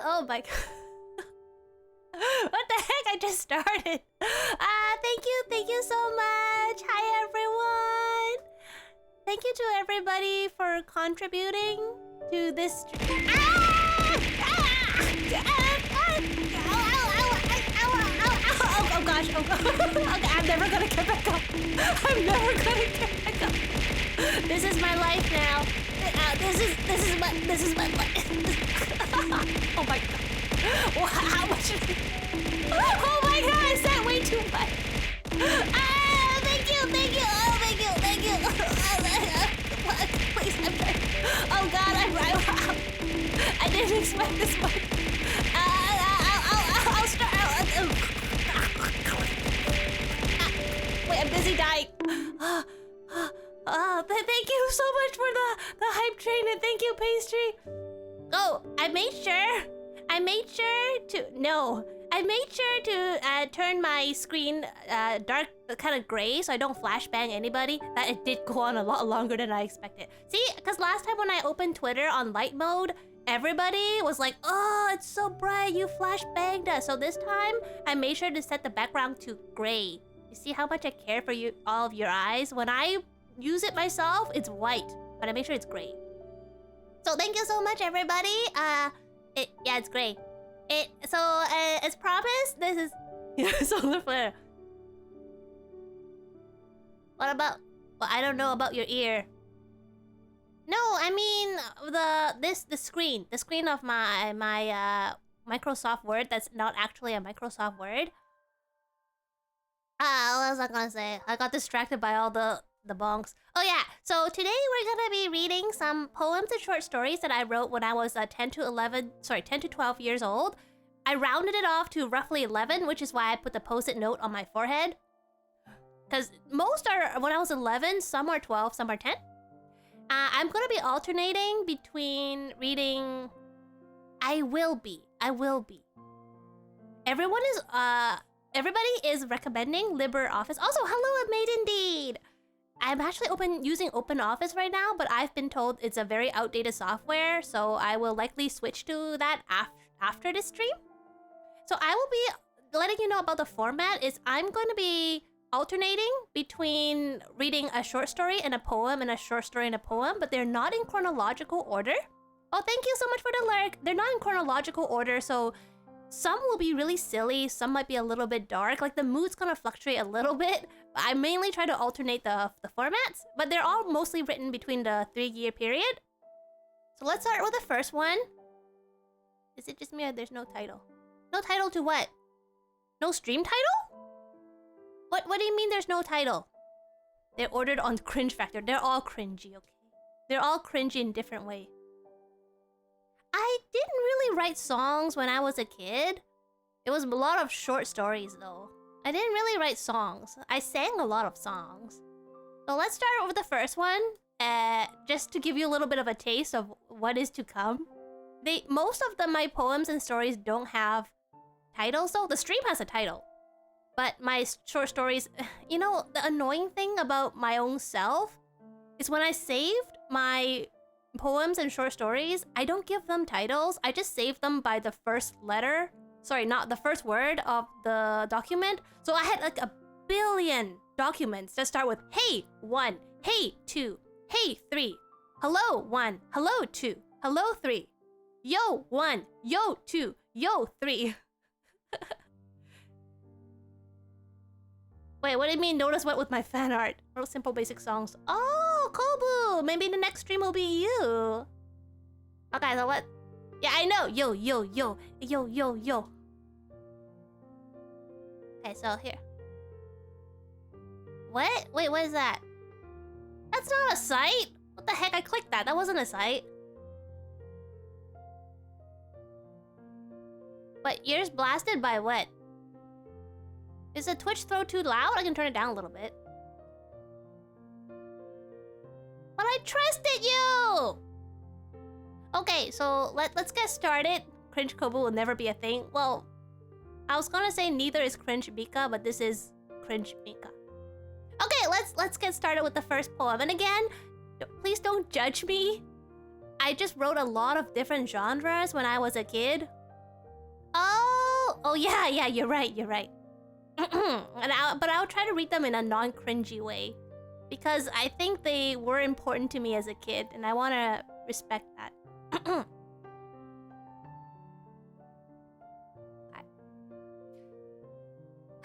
Oh my god. What the heck? I just started. Thank you so much. Hi everyone. Thank you to everybody for contributing to this. Oh gosh. Oh god. Okay, I'm never gonna get back up. I'm never gonna get back up. This is my life now. This is my life. Oh my god. Wow, how much? Oh my god, I said way too much. Thank you. Oh, thank you. Please, I'm trying. Oh god, I didn't expect this much. I'll start. Wait, I'm busy dying. Thank you so much for the hype train, and thank you, Pastry. Oh, I made sure to turn my screen dark, kind of gray, so I don't flashbang anybody. That it did go on a lot longer than I expected. See, because last time when I opened Twitter on light mode, everybody was like, "Oh, it's so bright, you flashbanged us." So this time, I made sure to set the background to gray. You see how much I care for you, all of your eyes. When I use it myself, it's white, but I make sure it's gray. So thank you so much, everybody. Yeah, it's gray. As promised, this is solar flare. What about? Well, I don't know about your ear. No, I mean the screen of my Microsoft Word. That's not actually a Microsoft Word. What was I gonna say? I got distracted by all the bonks. Oh yeah, so today we're gonna be reading some poems and short stories that I wrote when I was 10 to 12 years old. I rounded it off to roughly 11, which is why I put the post-it note on my forehead. Because most are when I was 11, some are 12, some are 10. I'm gonna be alternating between reading... I will be. Everybody is recommending LibreOffice. Also, hello, Made Indeed. I'm actually using OpenOffice right now, but I've been told it's a very outdated software, so I will likely switch to that after this stream. So I will be letting you know about the format. I'm going to be alternating between reading a short story and a poem and a short story and a poem, but they're not in chronological order. Oh, thank you so much for the lurk. They're not in chronological order, so some will be really silly, some might be a little bit dark. Like the mood's gonna fluctuate a little bit. I mainly try to alternate the formats, but they're all mostly written between the 3-year period. So let's start with the first one. Is it just me or there's no title? No title to what? No stream title? What do you mean there's no title? They're ordered on Cringe Factor. They're all cringy, okay? They're all cringy in different ways. I didn't really write songs when I was a kid. It was a lot of short stories though. I didn't really write songs. I sang a lot of songs. So let's start with the first one. Just to give you a little bit of a taste of what is to come. Most of my poems and stories don't have titles though. The stream has a title. But my short stories, you know, the annoying thing about my own self is when I saved my poems and short stories, I don't give them titles. I just save them by the first letter. Sorry, not the first word of the document. So I had like a billion documents that start with hey 1, hey 2, hey 3, hello 1, hello 2, hello 3, yo 1, yo 2, yo 3. Wait, what do you mean? Notice what with my fan art? Real simple basic songs. Oh, Kobu! Maybe the next stream will be you. Okay, so what? Yeah, I know. Yo. Okay, so here. What? Wait, what is that? That's not a site. What the heck? I clicked that. That wasn't a site. But yours blasted by what? Is the Twitch throw too loud? I can turn it down a little bit. But I trusted you! Okay, so let's get started. Cringe Kobu will never be a thing. Well, I was gonna say neither is Cringe Mika, but this is Cringe Mika. Okay, let's get started with the first poem. And again, please don't judge me. I just wrote a lot of different genres when I was a kid. Oh yeah, you're right. But I'll try to read them in a non-cringy way. Because I think they were important to me as a kid, and I want to respect that.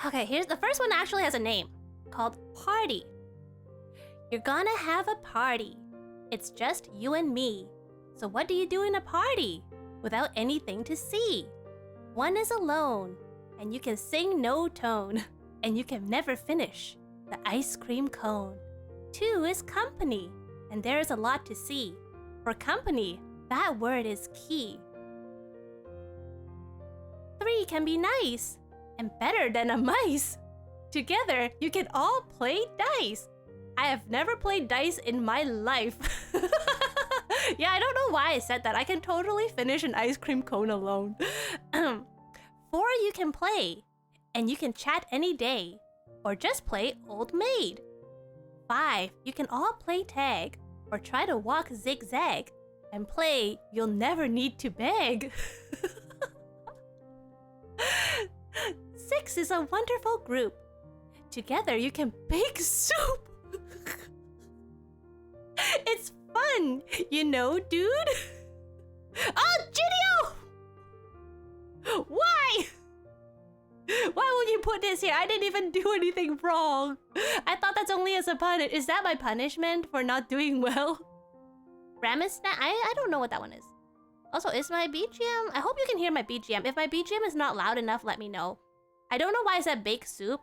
Okay, here's the first one actually has a name. Called Party. You're gonna have a party. It's just you and me. So what do you do in a party? Without anything to see. One is alone, and you can sing no tone, and you can never finish the ice cream cone. Two is company, and there's a lot to see. For company, that word is key. Three can be nice, and better than a mice. Together, you can all play dice. I have never played dice in my life. Yeah, I don't know why I said that. I can totally finish an ice cream cone alone. 4, you can play, and you can chat any day, or just play Old Maid. 5, you can all play tag, or try to walk zigzag, and play You'll Never Need to Beg. 6 is a wonderful group. Together you can bake soup. It's fun, you know, dude. Oh, Gideon! Why? Why would you put this here? I didn't even do anything wrong. I thought that's only as a punish. Is that my punishment for not doing well? Ramisna? I don't know what that one is. Also, is my BGM? I hope you can hear my BGM. If my BGM is not loud enough, let me know. I don't know why it said bake soup.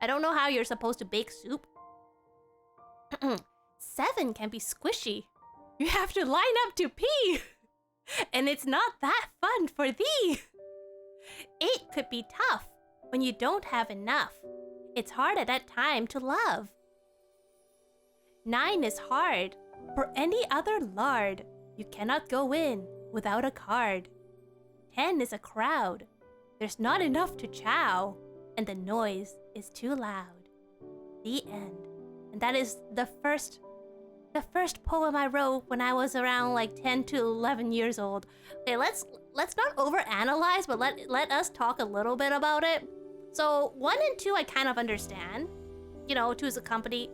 I don't know how you're supposed to bake soup. 7 can be squishy. You have to line up to pee. And it's not that fun for thee. 8 could be tough when you don't have enough. It's hard at that time to love. 9 is hard for any other lard. You cannot go in without a card. 10 is a crowd. There's not enough to chow, and the noise is too loud. The end. And that is the first poem I wrote when I was around like 10 to 11 years old. Okay, let's not overanalyze, but let us talk a little bit about it. So 1 and 2 I kind of understand. You know, 2 is a company.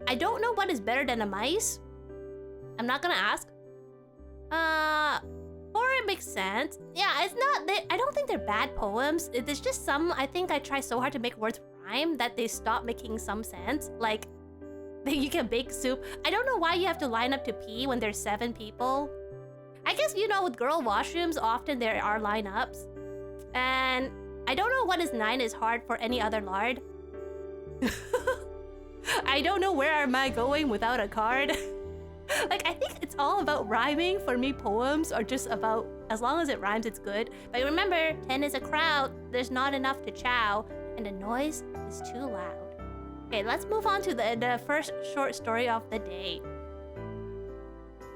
I don't know what is better than a mice. I'm not gonna ask. 4 it makes sense. Yeah, it's not. I don't think they're bad poems. There's just some. I think I try so hard to make words rhyme that they stop making some sense. Like, you can bake soup. I don't know why you have to line up to pee when there's 7 people. I guess, you know, with girl washrooms, often there are lineups. And I don't know what is 9 is hard for any other lard. I don't know where am I going without a card. Like, I think it's all about rhyming. For me, poems are just about, as long as it rhymes, it's good. But remember, 10 is a crowd, there's not enough to chow, and the noise is too loud. Okay, let's move on to the first short story of the day.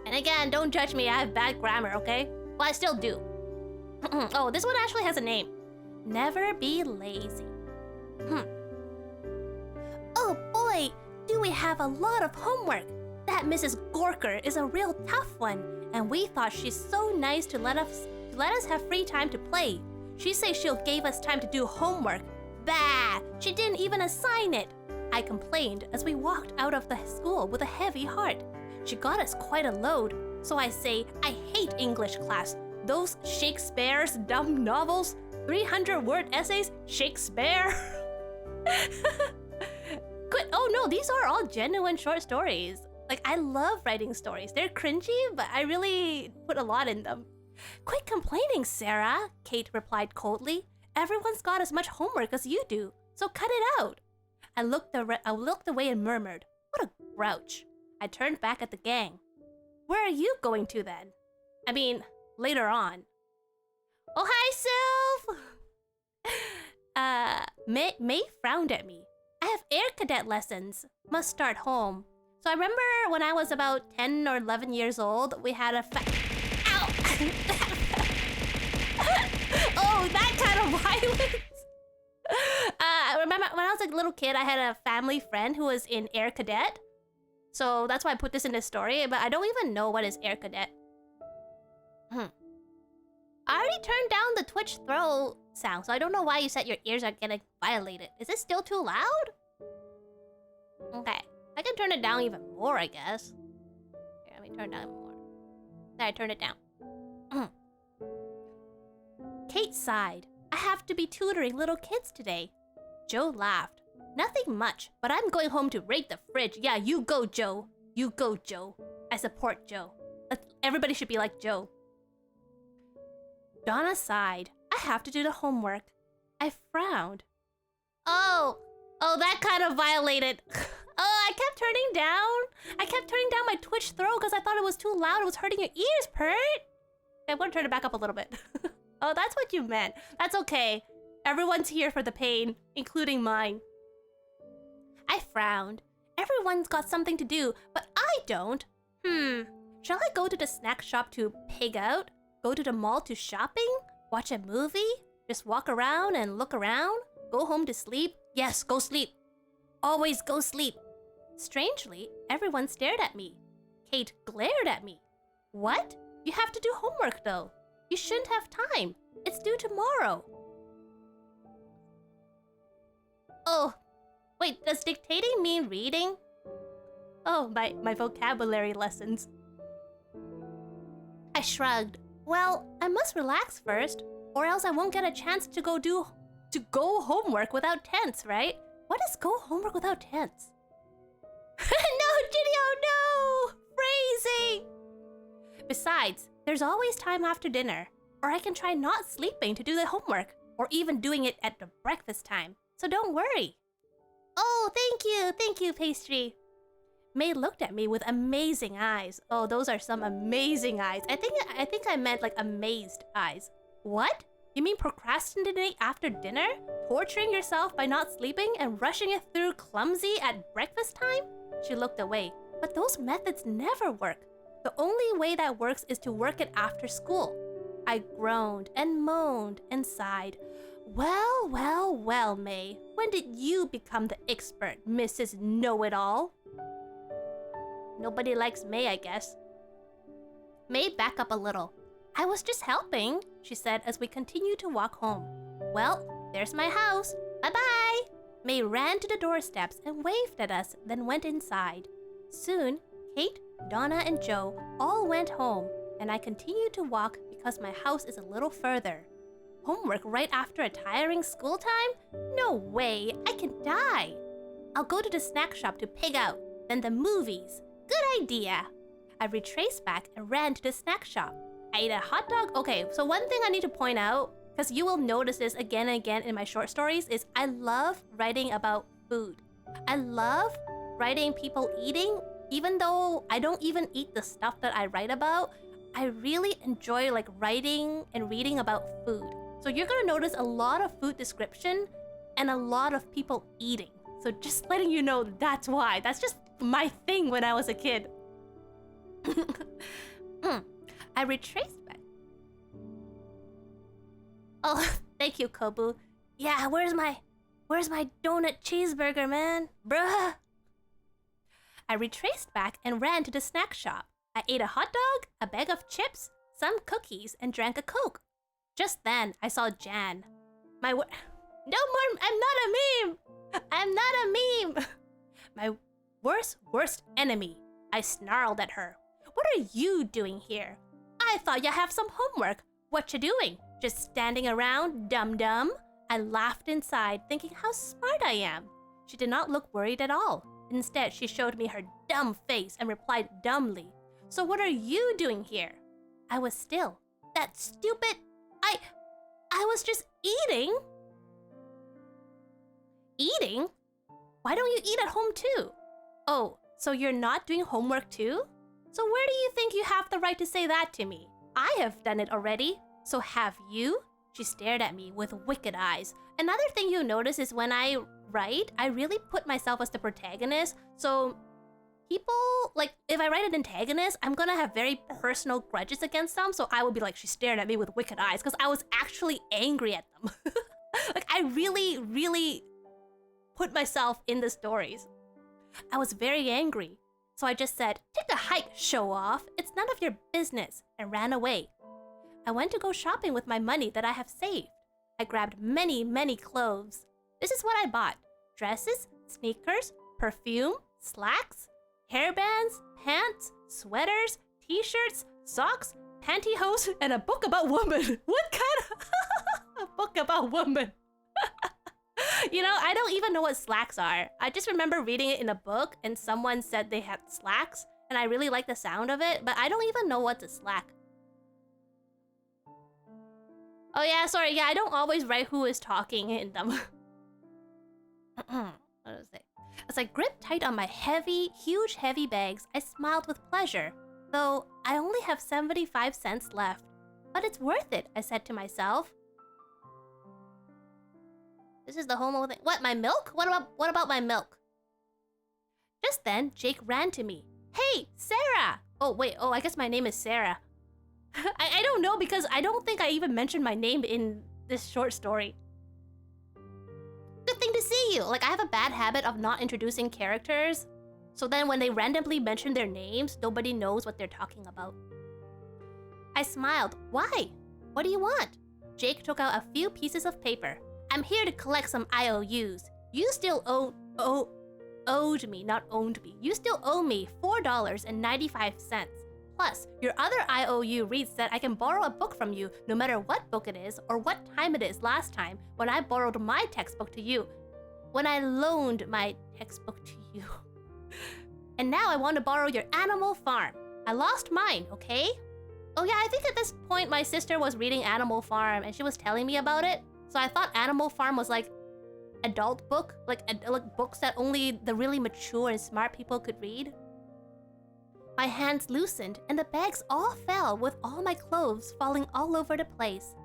And again, don't judge me, I have bad grammar, okay? Well, I still do. Oh, this one actually has a name. Never be lazy. Oh boy, do we have a lot of homework. That Mrs. Gorker is a real tough one, and we thought she's so nice to let us have free time to play. She says she'll give us time to do homework. Bah! She didn't even assign it. I complained as we walked out of the school with a heavy heart. She got us quite a load, so I say, I hate English class. Those Shakespeare's dumb novels, 300-word essays, Shakespeare. Good. Oh no, these are all genuine short stories. Like, I love writing stories. They're cringy, but I really put a lot in them. Quit complaining, Sarah, Kate replied coldly. Everyone's got as much homework as you do, so cut it out. I looked away and murmured, what a grouch. I turned back at the gang. Where are you going to then? I mean, later on. Oh, hi, Sylph! May frowned at me. I have air cadet lessons. Must start home. So I remember when I was about 10 or 11 years old, we had a Ow! Oh, that kind of violence! I remember when I was a little kid, I had a family friend who was in air cadet. So that's why I put this in this story, but I don't even know what is air cadet. I already turned down the Twitch throw sound, so I don't know why you said your ears are getting violated. Is it still too loud? Okay. I can turn it down even more, I guess. Here, let me turn it down even more. There, I turned it down. Kate sighed. I have to be tutoring little kids today. Joe laughed. Nothing much, but I'm going home to raid the fridge. Yeah, you go, Joe. You go, Joe. I support Joe. Everybody should be like Joe. Donna sighed. I have to do the homework. I frowned. Oh, that kind of violated. I kept turning down my Twitch throw because I thought it was too loud. It was hurting your ears, Pert. I want to turn it back up a little bit. Oh, that's what you meant. That's okay. Everyone's here for the pain, including mine. I frowned. Everyone's got something to do, but I don't. Shall I go to the snack shop to pig out? Go to the mall to shopping? Watch a movie? Just walk around and look around? Go home to sleep? Yes, go sleep. Always go sleep. Strangely, everyone stared at me. Kate glared at me. What? You have to do homework though. You shouldn't have time. It's due tomorrow. Oh, wait, does dictating mean reading? Oh, my vocabulary lessons. I shrugged. Well, I must relax first, or else I won't get a chance to go homework without tense, right? What is go homework without tense? No, Gideon, no! Phrasing! Besides, there's always time after dinner, or I can try not sleeping to do the homework, or even doing it at the breakfast time, so don't worry. Oh, thank you, Pastry. May looked at me with amazing eyes. Oh, those are some amazing eyes. I think I meant like amazed eyes. What? You mean procrastinate after dinner? Torturing yourself by not sleeping and rushing it through clumsy at breakfast time? She looked away. But those methods never work. The only way that works is to work it after school. I groaned and moaned and sighed. Well, May. When did you become the expert, Mrs. Know-It-All? Nobody likes May, I guess. May back up a little. I was just helping, she said as we continued to walk home. Well, there's my house. Bye-bye. May ran to the doorsteps and waved at us, then went inside. Soon, Kate, Donna, and Joe all went home, and I continued to walk because my house is a little further. Homework right after a tiring school time? No way, I can die. I'll go to the snack shop to pig out, then the movies. Good idea. I retraced back and ran to the snack shop. I ate a hot dog. Okay, so one thing I need to point out, because you will notice this again and again in my short stories, is I love writing about food. I love writing people eating, even though I don't even eat the stuff that I write about. I really enjoy like writing and reading about food. So you're gonna notice a lot of food description and a lot of people eating. So just letting you know that's why. That's just my thing when I was a kid. I retraced back. Oh, thank you, Kobu. Yeah, where's my donut cheeseburger, man? Bruh. I retraced back and ran to the snack shop. I ate a hot dog, a bag of chips, some cookies, and drank a Coke. Just then, I saw Jan. No more, I'm not a meme! I'm not a meme! My worst enemy. I snarled at her. What are you doing here? I thought you have some homework. What you doing? Just standing around, dum-dum? I laughed inside, thinking how smart I am. She did not look worried at all. Instead, she showed me her dumb face and replied dumbly. So what are you doing here? I was still. That stupid... I was just eating. Eating? Why don't you eat at home too? Oh, so you're not doing homework too? So where do you think you have the right to say that to me? I have done it already. So have you? She stared at me with wicked eyes. Another thing you'll notice is when I write, I really put myself as the protagonist. So people, like, if I write an antagonist, I'm gonna have very personal grudges against them. So I will be like, she stared at me with wicked eyes because I was actually angry at them. Like, I really put myself in the stories. I was very angry. So I just said, take a hike, show off. It's none of your business, and ran away. I went to go shopping with my money that I have saved. I grabbed many, many clothes. This is what I bought. Dresses, sneakers, perfume, slacks, hairbands, pants, sweaters, t-shirts, socks, pantyhose, and a book about women. What kind of a book about women? You know, I don't even know what slacks are. I just remember reading it in a book and someone said they had slacks and I really like the sound of it, but I don't even know what's a slack. Oh yeah, sorry, yeah, I don't always write who is talking in them. What does it say? As I gripped tight on my huge heavy bags, I smiled with pleasure. Though I only have 75 cents left. But it's worth it, I said to myself. This is the homo thing. What, my milk? What about my milk? Just then, Jake ran to me. Hey, Sarah! Oh, wait, I guess my name is Sarah. I don't know because I don't think I even mentioned my name in this short story. Good thing to see you. Like, I have a bad habit of not introducing characters. So then when they randomly mention their names, nobody knows what they're talking about. I smiled. Why? What do you want? Jake took out a few pieces of paper. I'm here to collect some IOUs. You still owed me, not owned me. You still owe me $4.95. Plus, your other IOU reads that I can borrow a book from you no matter what book it is or what time it is last time when I borrowed my textbook to you. When I loaned my textbook to you. And now I want to borrow your Animal Farm. I lost mine, okay? Oh yeah, I think at this point my sister was reading Animal Farm and she was telling me about it. So I thought Animal Farm was like adult book, like books that only the really mature and smart people could read. My hands loosened and the bags all fell with all my clothes falling all over the place.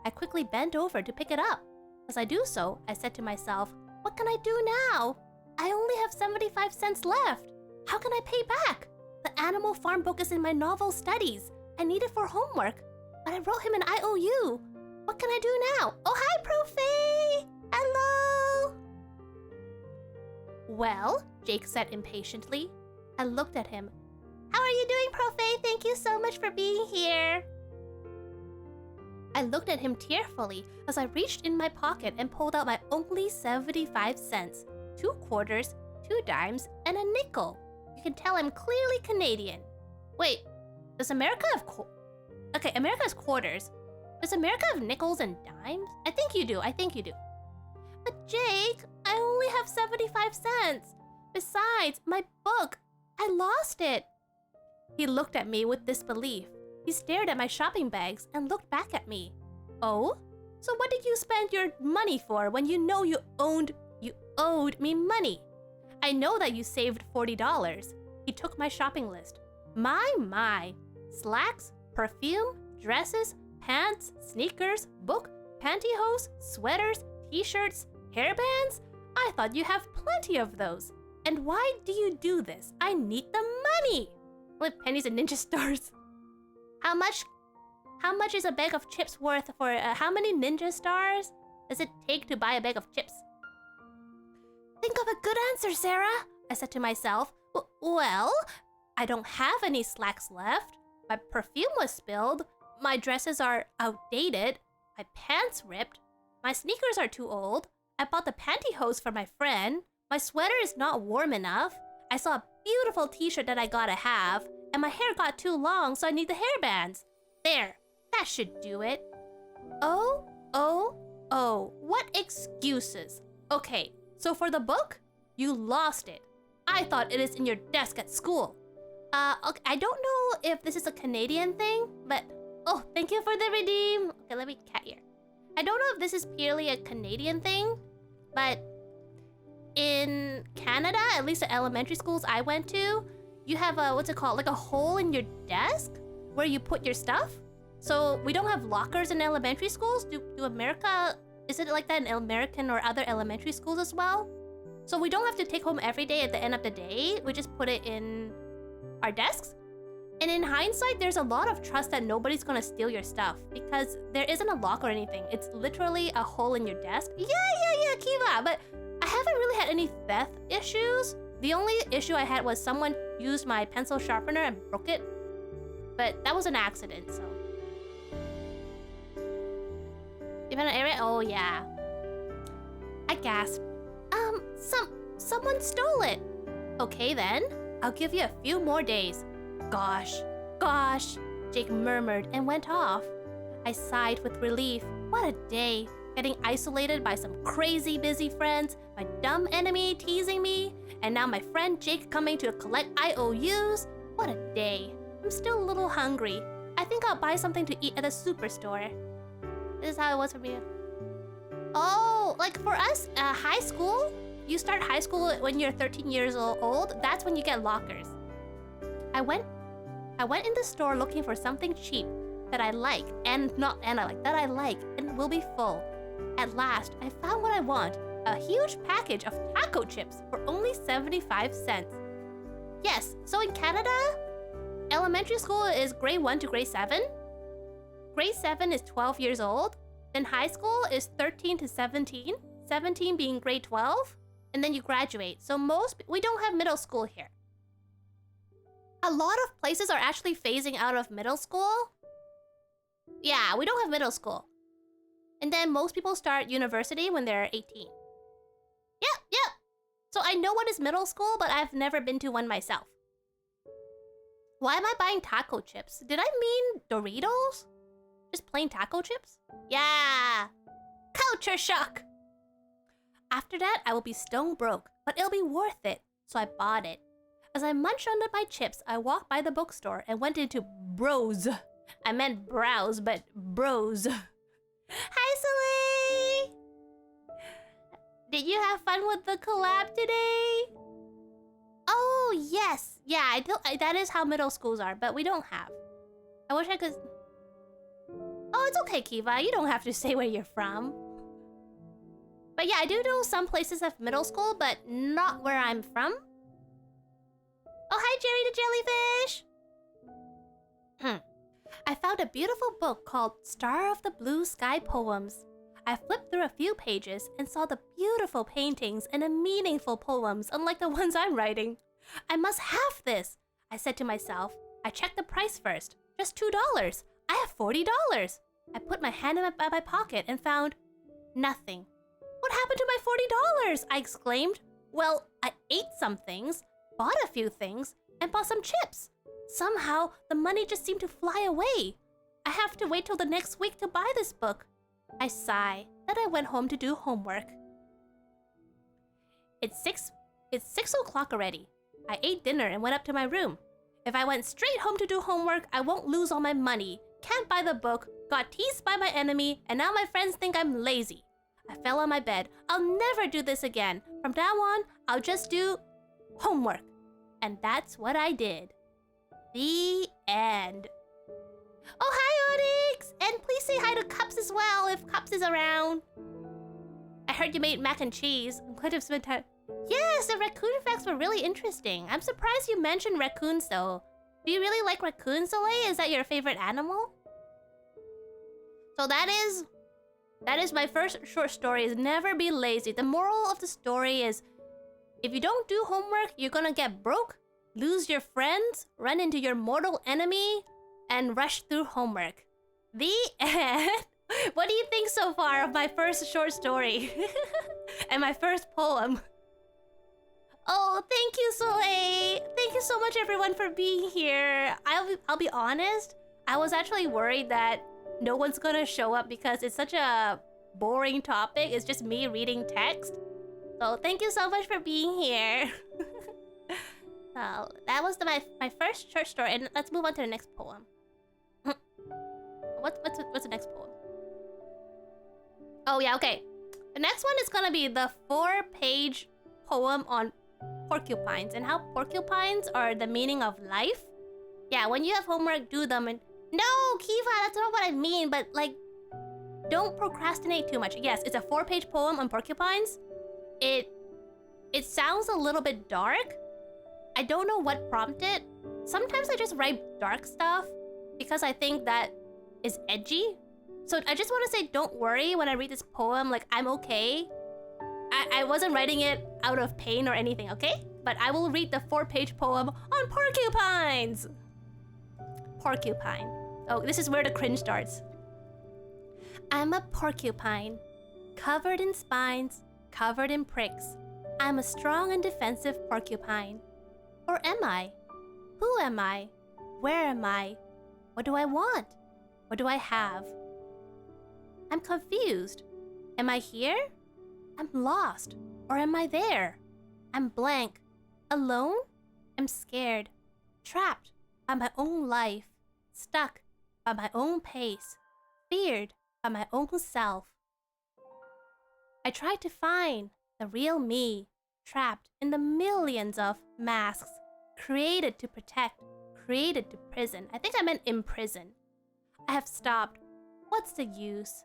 I quickly bent over to pick it up. As I do so, I said to myself, what can I do now? I only have 75 cents left. How can I pay back? The Animal Farm book is in my novel studies. I need it for homework, but I wrote him an IOU. What can I do now? Oh, hi, Profe! Hello! Well, Jake said impatiently. I looked at him. How are you doing, Profe? Thank you so much for being here. I looked at him tearfully as I reached in my pocket and pulled out my only 75 cents, 2 quarters, 2 dimes, and a nickel. You can tell I'm clearly Canadian. Wait, does America have Okay, America has quarters. Does America have nickels and dimes? I think you do. But Jake, I only have 75 cents. Besides, my book, I lost it. He looked at me with disbelief. He stared at my shopping bags and looked back at me. Oh? So what did you spend your money for when you know you owed me money? I know that you saved $40. He took my shopping list. My. Slacks, perfume, dresses, pants, sneakers, book, pantyhose, sweaters, t-shirts, hairbands? I thought you have plenty of those. And why do you do this? I need the money. Like pennies and ninja stars. How much is a bag of chips worth for how many ninja stars does it take to buy a bag of chips? Think of a good answer, Sarah, I said to myself. Well, I don't have any slacks left. My perfume was spilled. My dresses are outdated. My pants ripped. My sneakers are too old. I bought the pantyhose for my friend. My sweater is not warm enough. I saw a beautiful t-shirt that I gotta have. And my hair got too long, so I need the hairbands. There, that should do it. Oh, what excuses. Okay, so for the book, you lost it. I thought it is in your desk at school. Okay, I don't know if this is a Canadian thing, but... Oh, thank you for the redeem. Okay, let me cat here. I don't know if this is purely a Canadian thing, but in Canada, at least the elementary schools I went to, you have a, what's it called? Like a hole in your desk where you put your stuff. So we don't have lockers in elementary schools. Do America, is it like that in American or other elementary schools as well? So we don't have to take home every day at the end of the day. We just put it in our desks. And in hindsight, there's a lot of trust that nobody's gonna steal your stuff because there isn't a lock or anything. It's literally a hole in your desk. Yeah, Kiva, but I haven't really had any theft issues. The only issue I had was someone used my pencil sharpener and broke it. But that was an accident, so. Even an area? Oh, yeah. I gasped. Someone stole it. Okay, then. I'll give you a few more days. Gosh, Jake murmured and went off. I sighed with relief. What a day. Getting isolated by some crazy busy friends, my dumb enemy teasing me, and now my friend Jake coming to collect IOUs. What a day. I'm still a little hungry. I think I'll buy something to eat at a superstore. This is how it was for me. Oh, like for us, high school? You start high school when you're 13 years old. That's when you get lockers. I went in the store looking for something cheap that I like and will be full. At last, I found what I want. A huge package of taco chips for only 75 cents. Yes, so in Canada, elementary school is grade 1 to grade 7. Grade 7 is 12 years old. Then high school is 13 to 17. 17 being grade 12. And then you graduate. So we don't have middle school here. A lot of places are actually phasing out of middle school. Yeah, we don't have middle school. And then most people start university when they're 18. Yep. So I know what is middle school, but I've never been to one myself. Why am I buying taco chips? Did I mean Doritos? Just plain taco chips? Yeah. Culture shock. After that, I will be stone broke, but it'll be worth it. So I bought it. As I munched on my chips, I walked by the bookstore and went into Bros. I meant browse, but Bros. Hi, Soleil! Did you have fun with the collab today? Oh, yes. Yeah, that is how middle schools are, but we don't have. I wish I could... Oh, it's okay, Kiva. You don't have to say where you're from. But yeah, I do know some places have middle school, but not where I'm from. Oh, hi, Jerry the Jellyfish! I found a beautiful book called Star of the Blue Sky Poems. I flipped through a few pages and saw the beautiful paintings and the meaningful poems, unlike the ones I'm writing. I must have this, I said to myself. I checked the price first. Just $2. I have $40. I put my hand in my pocket and found nothing. What happened to my $40? I exclaimed. Well, I ate some things, bought a few things, and bought some chips. Somehow, the money just seemed to fly away. I have to wait till the next week to buy this book. I sigh. Then I went home to do homework. It's 6 o'clock already. I ate dinner and went up to my room. If I went straight home to do homework, I won't lose all my money. Can't buy the book, got teased by my enemy, and now my friends think I'm lazy. I fell on my bed. I'll never do this again. From now on, I'll just do homework. And that's what I did. The end. Oh, hi, Onyx! And please say hi to Cups as well, if Cups is around. I heard you made mac and cheese. I'm glad to have spent time. Yes, the raccoon facts were really interesting. I'm surprised you mentioned raccoons, though. Do you really like raccoons, Soleil? Is that your favorite animal? So that is my first short story, is never be lazy. The moral of the story is, if you don't do homework, you're gonna get broke, lose your friends, run into your mortal enemy, and rush through homework. The end. What do you think so far of my first short story? And my first poem? Oh, thank you, Soleil. Thank you so much, everyone, for being here. I'll be honest. I was actually worried that no one's gonna show up because it's such a boring topic. It's just me reading text. So thank you so much for being here. So that was my first short story, and let's move on to the next poem. What's the next poem? Oh yeah, okay. The next one is gonna be the 4-page poem on porcupines and how porcupines are the meaning of life. Yeah, when you have homework, do them. And no, Kiva, that's not what I mean. But like, don't procrastinate too much. Yes, it's a 4-page poem on porcupines. It sounds a little bit dark. I don't know what prompted. Sometimes I just write dark stuff because I think that is edgy. So I just want to say, don't worry when I read this poem. Like, I'm okay. I wasn't writing it out of pain or anything, okay? But I will read the 4-page poem on porcupines. Porcupine. Oh, this is where the cringe starts. I'm a porcupine, covered in spines, covered in pricks. I'm a strong and defensive porcupine. Or am I? Who am I? Where am I? What do I want? What do I have? I'm confused. Am I here? I'm lost. Or am I there? I'm blank. Alone? I'm scared. Trapped by my own life. Stuck by my own pace. Feared by my own self. I tried to find the real me, trapped in the millions of masks, created to protect, created to prison. I think I meant imprison. I have stopped. What's the use?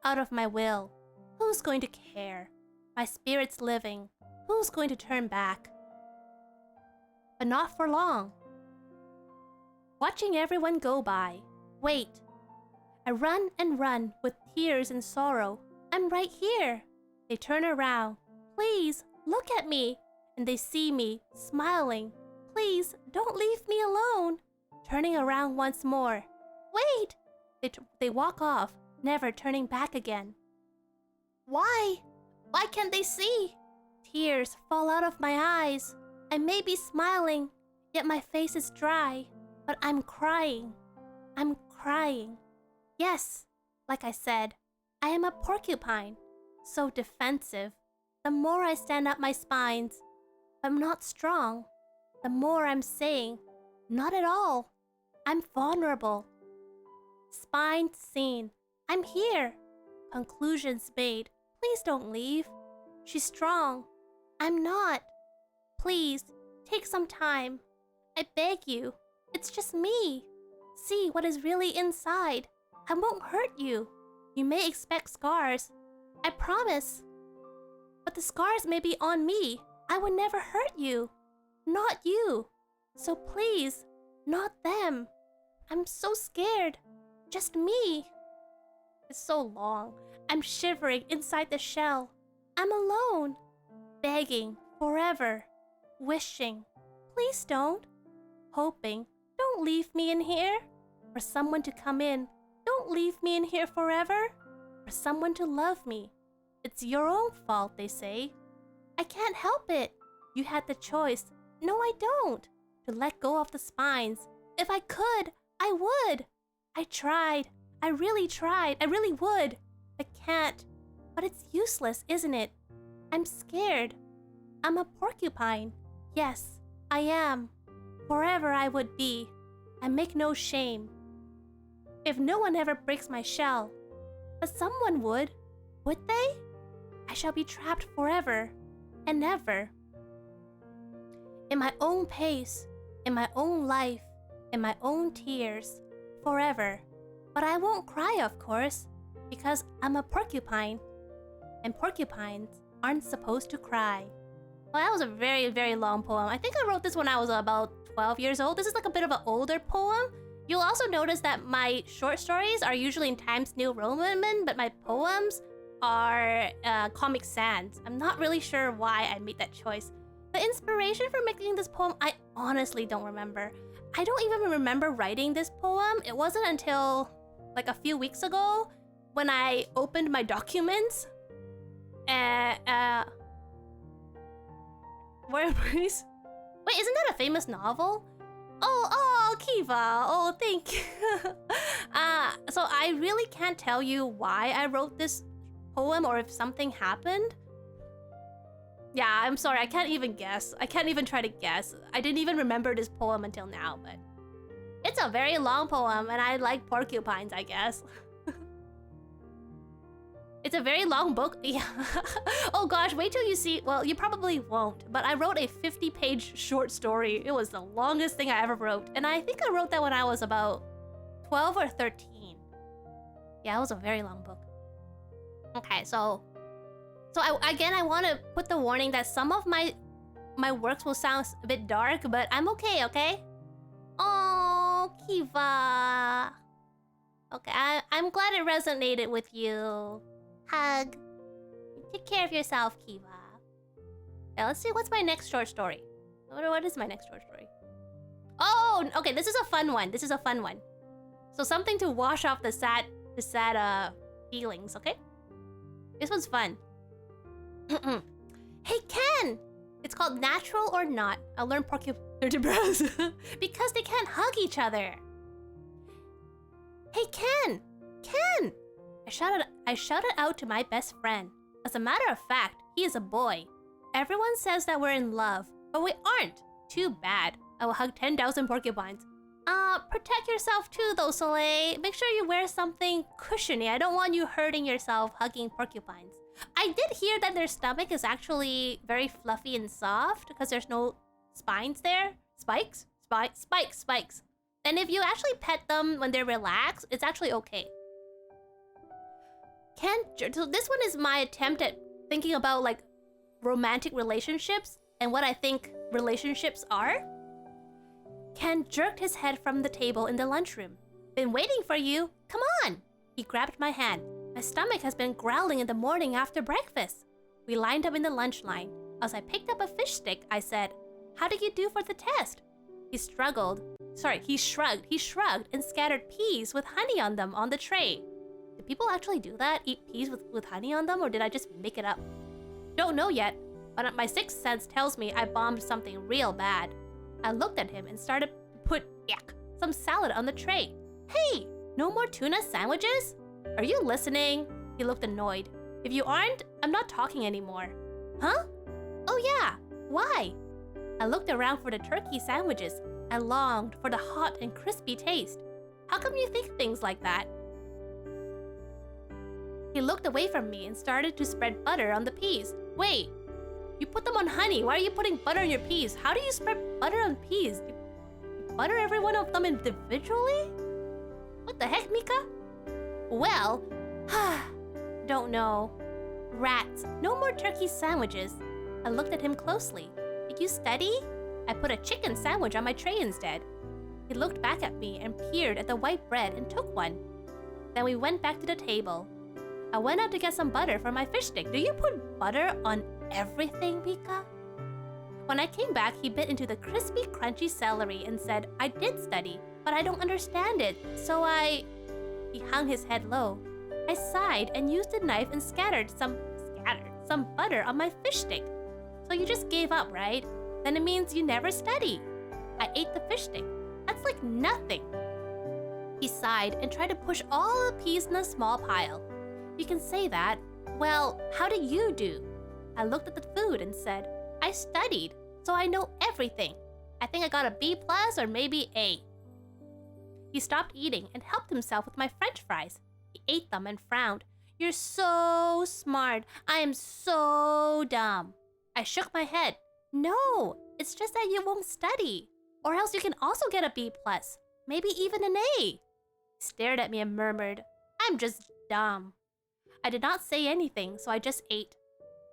Out of my will. Who's going to care? My spirit's living. Who's going to turn back? But not for long. Watching everyone go by. Wait. I run and run with tears and sorrow. I'm right here. They turn around. Please, look at me. And they see me, smiling. Please, don't leave me alone. Turning around once more. Wait! They walk off, never turning back again. Why? Why can't they see? Tears fall out of my eyes. I may be smiling, yet my face is dry. But I'm crying. I'm crying. Yes, like I said, I am a porcupine. So defensive. The more I stand up my spines, I'm not strong. The more I'm saying, not at all. I'm vulnerable. Spines seen. I'm here. Conclusions made. Please don't leave. She's strong. I'm not. Please, take some time. I beg you. It's just me. See what is really inside. I won't hurt you. You may expect scars. I promise. But the scars may be on me. I would never hurt you. Not you. So please, not them. I'm so scared. Just me. It's so long. I'm shivering inside the shell. I'm alone. Begging forever. Wishing. Please don't. Hoping. Don't leave me in here. For someone to come in. Don't leave me in here forever. For someone to love me. It's your own fault, they say. I can't help it. You had the choice. No, I don't. To let go of the spines. If I could, I would. I tried. I really tried. I really would. I can't. But it's useless, isn't it? I'm scared. I'm a porcupine. Yes, I am. Forever I would be. I make no shame. If no one ever breaks my shell, but someone would they? I shall be trapped forever and ever. In my own pace, in my own life, in my own tears, forever. But I won't cry, of course, because I'm a porcupine, and porcupines aren't supposed to cry. Well, that was a very, very long poem. I think I wrote this when I was about 12 years old. This is like a bit of an older poem. You'll also notice that my short stories are usually in Times New Roman, but my poems are Comic Sans. I'm not really sure why I made that choice. The inspiration for making this poem, I honestly don't remember. I don't even remember writing this poem. It wasn't until like a few weeks ago when I opened my documents. Where please? Wait, isn't that a famous novel? Oh, Kiva. Oh, thank you. So I really can't tell you why I wrote this poem or if something happened. Yeah, I'm sorry. I can't even guess. I can't even try to guess. I didn't even remember this poem until now, but it's a very long poem and I like porcupines, I guess. It's a very long book. Yeah. Oh gosh, wait till you see. Well, you probably won't, but I wrote a 50-page short story. It was the longest thing I ever wrote. And I think I wrote that when I was about 12 or 13. Yeah, it was a very long book. Okay, so I want to put the warning that some of my works will sound a bit dark, but I'm okay, okay? Oh, Kiva. Okay, I'm glad it resonated with you. Hug. Take care of yourself, Kiva. Okay, let's see, what's my next short story? What is my next short story? Oh, okay, this is a fun one. This is a fun one. So something to wash off the sad feelings, okay? This one's fun. Hey, Ken! It's called Natural or Not. I'll learn porcupines because they can't hug each other. Hey, Ken! Ken! I shouted out to my best friend. As a matter of fact, he is a boy. Everyone says that we're in love, but we aren't. Too bad. I will hug 10,000 porcupines. Protect yourself too, though, Soleil. Make sure you wear something cushiony. I don't want you hurting yourself hugging porcupines. I did hear that their stomach is actually very fluffy and soft because there's no spines there. Spikes? Spikes. And if you actually pet them when they're relaxed, it's actually okay. So this one is my attempt at thinking about like romantic relationships and what I think relationships are. Ken jerked his head from the table in the lunchroom. Been waiting for you. Come on. He grabbed my hand. My stomach has been growling in the morning after breakfast. We lined up in the lunch line. As I picked up a fish stick, I said, "How did you do for the test?" He shrugged and scattered peas with honey on them on the tray. Do people actually do that? Eat peas with honey on them, or did I just make it up? Don't know yet, but my sixth sense tells me I bombed something real bad. I looked at him and started to put some salad on the tray. Hey, no more tuna sandwiches? Are you listening? He looked annoyed. If you aren't, I'm not talking anymore. Huh? Oh yeah, why? I looked around for the turkey sandwiches. I longed for the hot and crispy taste. How come you think things like that? He looked away from me and started to spread butter on the peas. Wait, you put them on honey. Why are you putting butter on your peas? How do you spread butter on peas? You butter every one of them individually? What the heck, Mika? Well, don't know. Rats, no more turkey sandwiches. I looked at him closely. Did you study? I put a chicken sandwich on my tray instead. He looked back at me and peered at the white bread and took one. Then we went back to the table. I went out to get some butter for my fish stick. Do you put butter on everything, Mika? When I came back, he bit into the crispy, crunchy celery and said, I did study, but I don't understand it, so He hung his head low. I sighed and used a knife and scattered some butter on my fish stick. So you just gave up, right? Then it means you never study. I ate the fish stick. That's like nothing. He sighed and tried to push all the peas in a small pile. You can say that. Well, how did you do? I looked at the food and said, I studied, so I know everything. I think I got a B+ or maybe A. He stopped eating and helped himself with my French fries. He ate them and frowned. You're so smart. I am so dumb. I shook my head. No, it's just that you won't study. Or else you can also get a B+, maybe even an A. He stared at me and murmured, I'm just dumb. I did not say anything, so I just ate.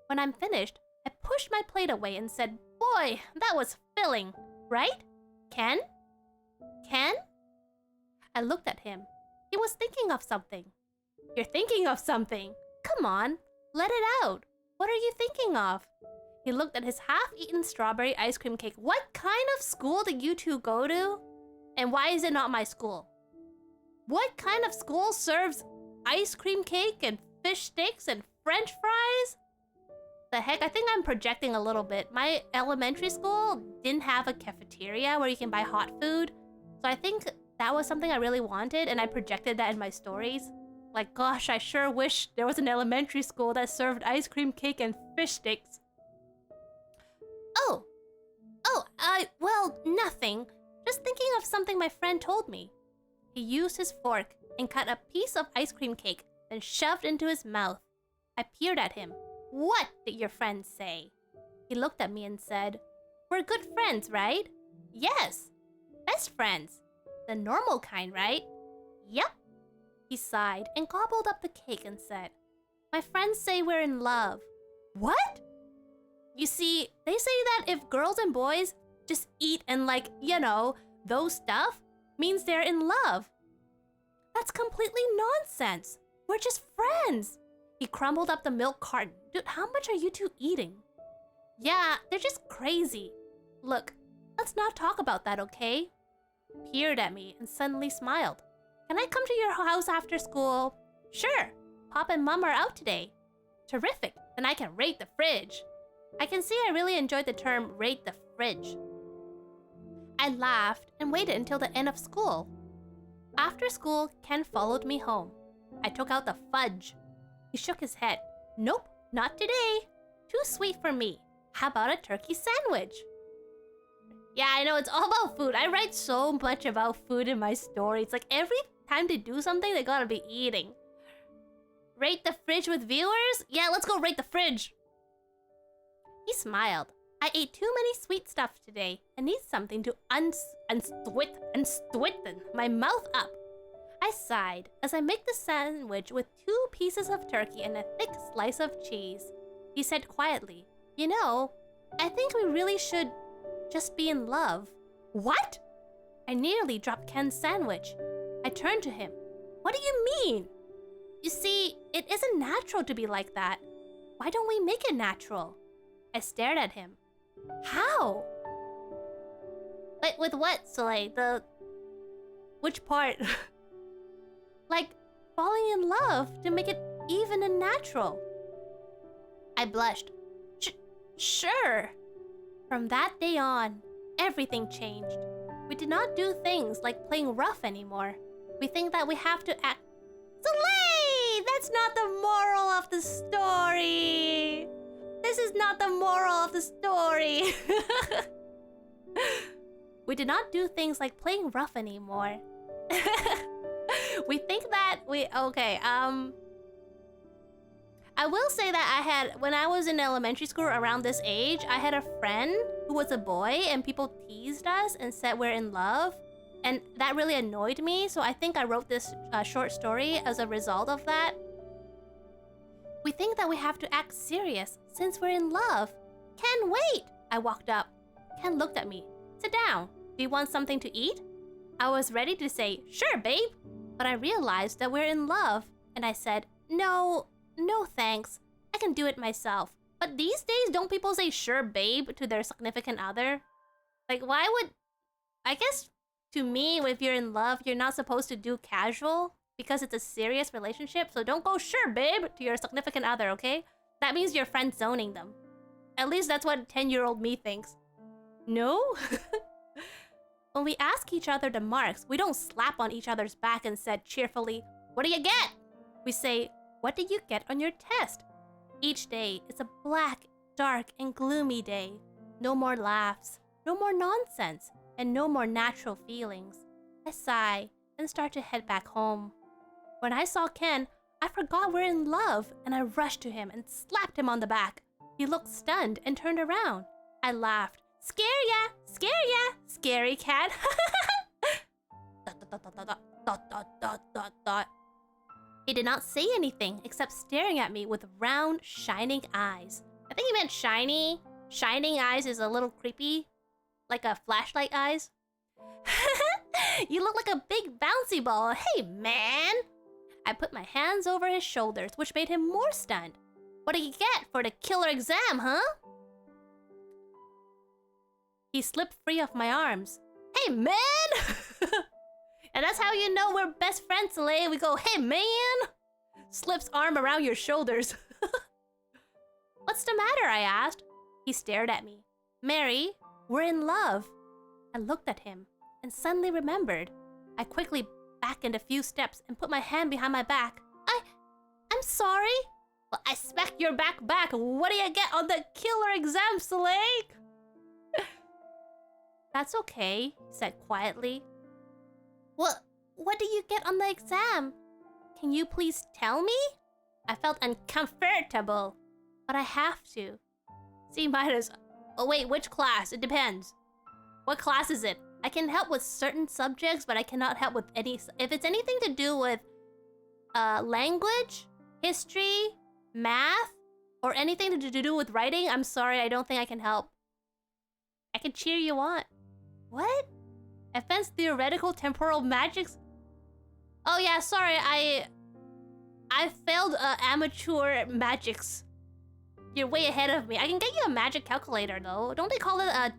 When I'm finished, I pushed my plate away and said, Boy, that was filling, right? Ken? Ken? I looked at him. He was thinking of something. You're thinking of something. Come on, let it out. What are you thinking of? He looked at his half-eaten strawberry ice cream cake. What kind of school did you two go to? And why is it not my school? What kind of school serves ice cream cake and fish sticks and French fries? The heck, I think I'm projecting a little bit. My elementary school didn't have a cafeteria where you can buy hot food. So I think that was something I really wanted, and I projected that in my stories. Like, gosh, I sure wish there was an elementary school that served ice cream cake and fish sticks. Well, nothing. Just thinking of something my friend told me. He used his fork and cut a piece of ice cream cake, then shoved into his mouth. I peered at him. What did your friend say? He looked at me and said, We're good friends, right? Yes. Best friends. The normal kind, right? Yep. He sighed and gobbled up the cake and said, My friends say we're in love. What? You see, they say that if girls and boys just eat and those stuff, means they're in love. That's completely nonsense. We're just friends. He crumbled up the milk carton. Dude, how much are you two eating? Yeah, they're just crazy. Look, let's not talk about that, okay? Peered at me and suddenly smiled. Can I come to your house after school? Sure. Pop and Mom are out today. Terrific, then I can rate the fridge. I can see I really enjoyed the term rate the fridge. I laughed and waited until the end of school. After school, Ken followed me home. I took out the fudge. He shook his head. Nope, not today. Too sweet for me. How about a turkey sandwich? Yeah, I know, it's all about food. I write so much about food in my stories. Like, every time they do something, they gotta be eating. Rate the fridge with viewers? Yeah, let's go rate the fridge. He smiled. I ate too many sweet stuff today. I need something to unsweeten my mouth up. I sighed as I made the sandwich with 2 pieces of turkey and a thick slice of cheese. He said quietly, you know, I think we really should just be in love. What? I nearly dropped Ken's sandwich. I turned to him. What do you mean? You see, it isn't natural to be like that. Why don't we make it natural? I stared at him. How? Wait, with what, Soleil? Which part? Like, falling in love to make it even and natural. I blushed. Sure. From that day on, everything changed. We did not do things like playing rough anymore. We think that we have to act... Soleil! That's not the moral of the story! This is not the moral of the story! We did not do things like playing rough anymore. We think that we... Okay, I will say that when I was in elementary school around this age, I had a friend who was a boy and people teased us and said we're in love. And that really annoyed me, so I think I wrote this short story as a result of that. We think that we have to act serious since we're in love. Ken, wait! I walked up. Ken looked at me. Sit down. Do you want something to eat? I was ready to say, sure, babe. But I realized that we're in love. And I said, no thanks. I can do it myself. But these days, don't people say sure, babe, to their significant other? Like, why would... I guess, to me, if you're in love, you're not supposed to do casual because it's a serious relationship. So don't go sure, babe, to your significant other, okay? That means you're friend zoning them. At least that's what 10-year-old me thinks. No? When we ask each other the marks, we don't slap on each other's back and said cheerfully, what do you get? We say, what did you get on your test? Each day is a black, dark, and gloomy day. No more laughs, no more nonsense, and no more natural feelings. I sigh and start to head back home. When I saw Ken, I forgot we're in love, and I rushed to him and slapped him on the back. He looked stunned and turned around. I laughed. Scare ya, scary cat. He did not say anything except staring at me with round, shining eyes. I think he meant shiny. Shining eyes is a little creepy. Like a flashlight eyes. You look like a big bouncy ball. Hey, man. I put my hands over his shoulders, which made him more stunned. What do you get for the killer exam, huh? He slipped free of my arms. Hey, man! And that's how you know we're best friends, Soleil. We go, hey, man! Slips arm around your shoulders. What's the matter, I asked. He stared at me. Mary, we're in love. I looked at him and suddenly remembered. I quickly backed a few steps and put my hand behind my back. I'm sorry. Well, I smacked your back. What do you get on the killer exam, Soleil? That's okay, he said quietly. What do you get on the exam? Can you please tell me? I felt uncomfortable, but I have to. C-. Oh wait, which class? It depends. What class is it? I can help with certain subjects, but I cannot help with any... If it's anything to do with language, history, math, or anything to do with writing, I'm sorry, I don't think I can help. I can cheer you on. What? Advanced theoretical temporal magics? Oh yeah, sorry, I failed amateur magics. You're way ahead of me. I can get you a magic calculator though. Don't they call it a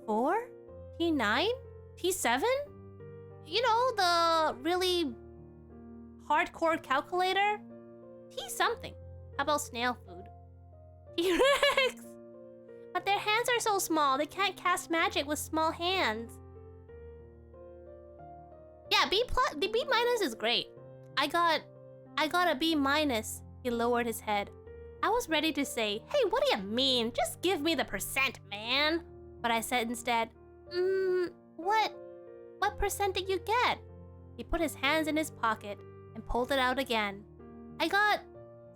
T4? T9? T7? You know, the really hardcore calculator? T something. How about snail food? T-Rex! But their hands are so small, they can't cast magic with small hands. Yeah, the B minus is great. I got a B minus. He lowered his head. I was ready to say, hey, what do you mean? Just give me the percent, man. But I said instead, what percent did you get? He put his hands in his pocket and pulled it out again. I got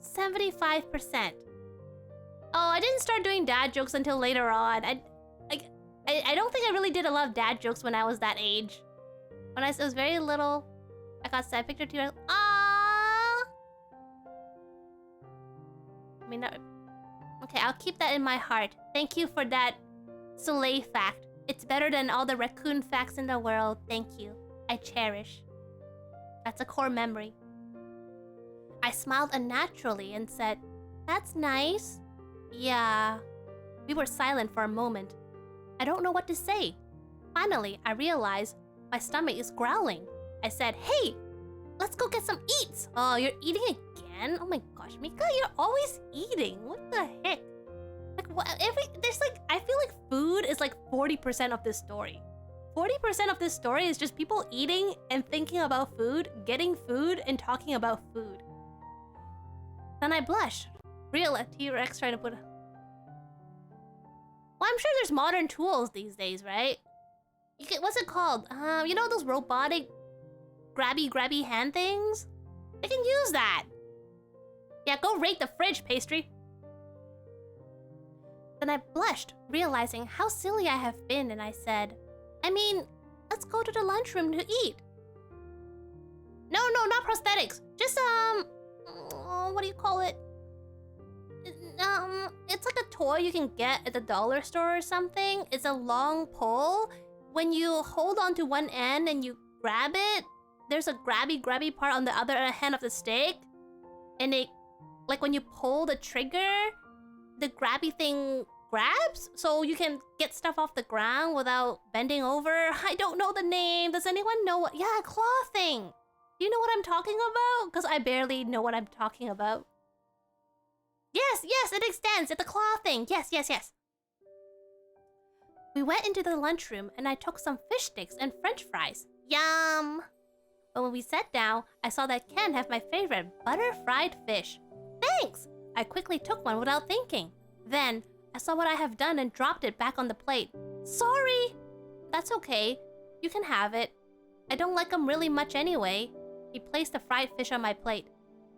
75%. Oh, I didn't start doing dad jokes until later on. I don't think I really did a lot of dad jokes when I was that age. When I was very little, I got sad picture to aww. I mean, okay, I'll keep that in my heart. Thank you for that Soleil fact. It's better than all the raccoon facts in the world. Thank you. I cherish. That's a core memory. I smiled unnaturally and said, that's nice. Yeah. We were silent for a moment. I don't know what to say. Finally, I realized my stomach is growling. I said, hey, let's go get some eats. Oh, you're eating again? Oh my gosh, Mika, you're always eating. What the heck? Like, what? I feel like food is like 40% of this story. 40% of this story is just people eating and thinking about food, getting food, and talking about food. Then I blushed. Real T-Rex trying to put... Well, I'm sure there's modern tools these days, right? What's it called? You know those robotic grabby hand things? I can use that. Yeah, go rate the fridge, pastry. Then I blushed, realizing how silly I have been, and I said, I mean, let's go to the lunchroom to eat. No, not prosthetics. Just, what do you call it? It's like a toy you can get at the dollar store or something. It's a long pole. When you hold on to one end and you grab it, there's a grabby part on the other hand of the stick. And it, like when you pull the trigger, the grabby thing grabs, so you can get stuff off the ground without bending over. I don't know the name. Does anyone know what? Yeah, claw thing. Do you know what I'm talking about? Because I barely know what I'm talking about. Yes, it extends. It's a claw thing. Yes. We went into the lunchroom and I took some fish sticks and french fries. Yum! But when we sat down, I saw that Ken had my favorite butter-fried fish. Thanks! I quickly took one without thinking. Then, I saw what I have done and dropped it back on the plate. Sorry! That's okay. You can have it. I don't like them really much anyway. He placed the fried fish on my plate.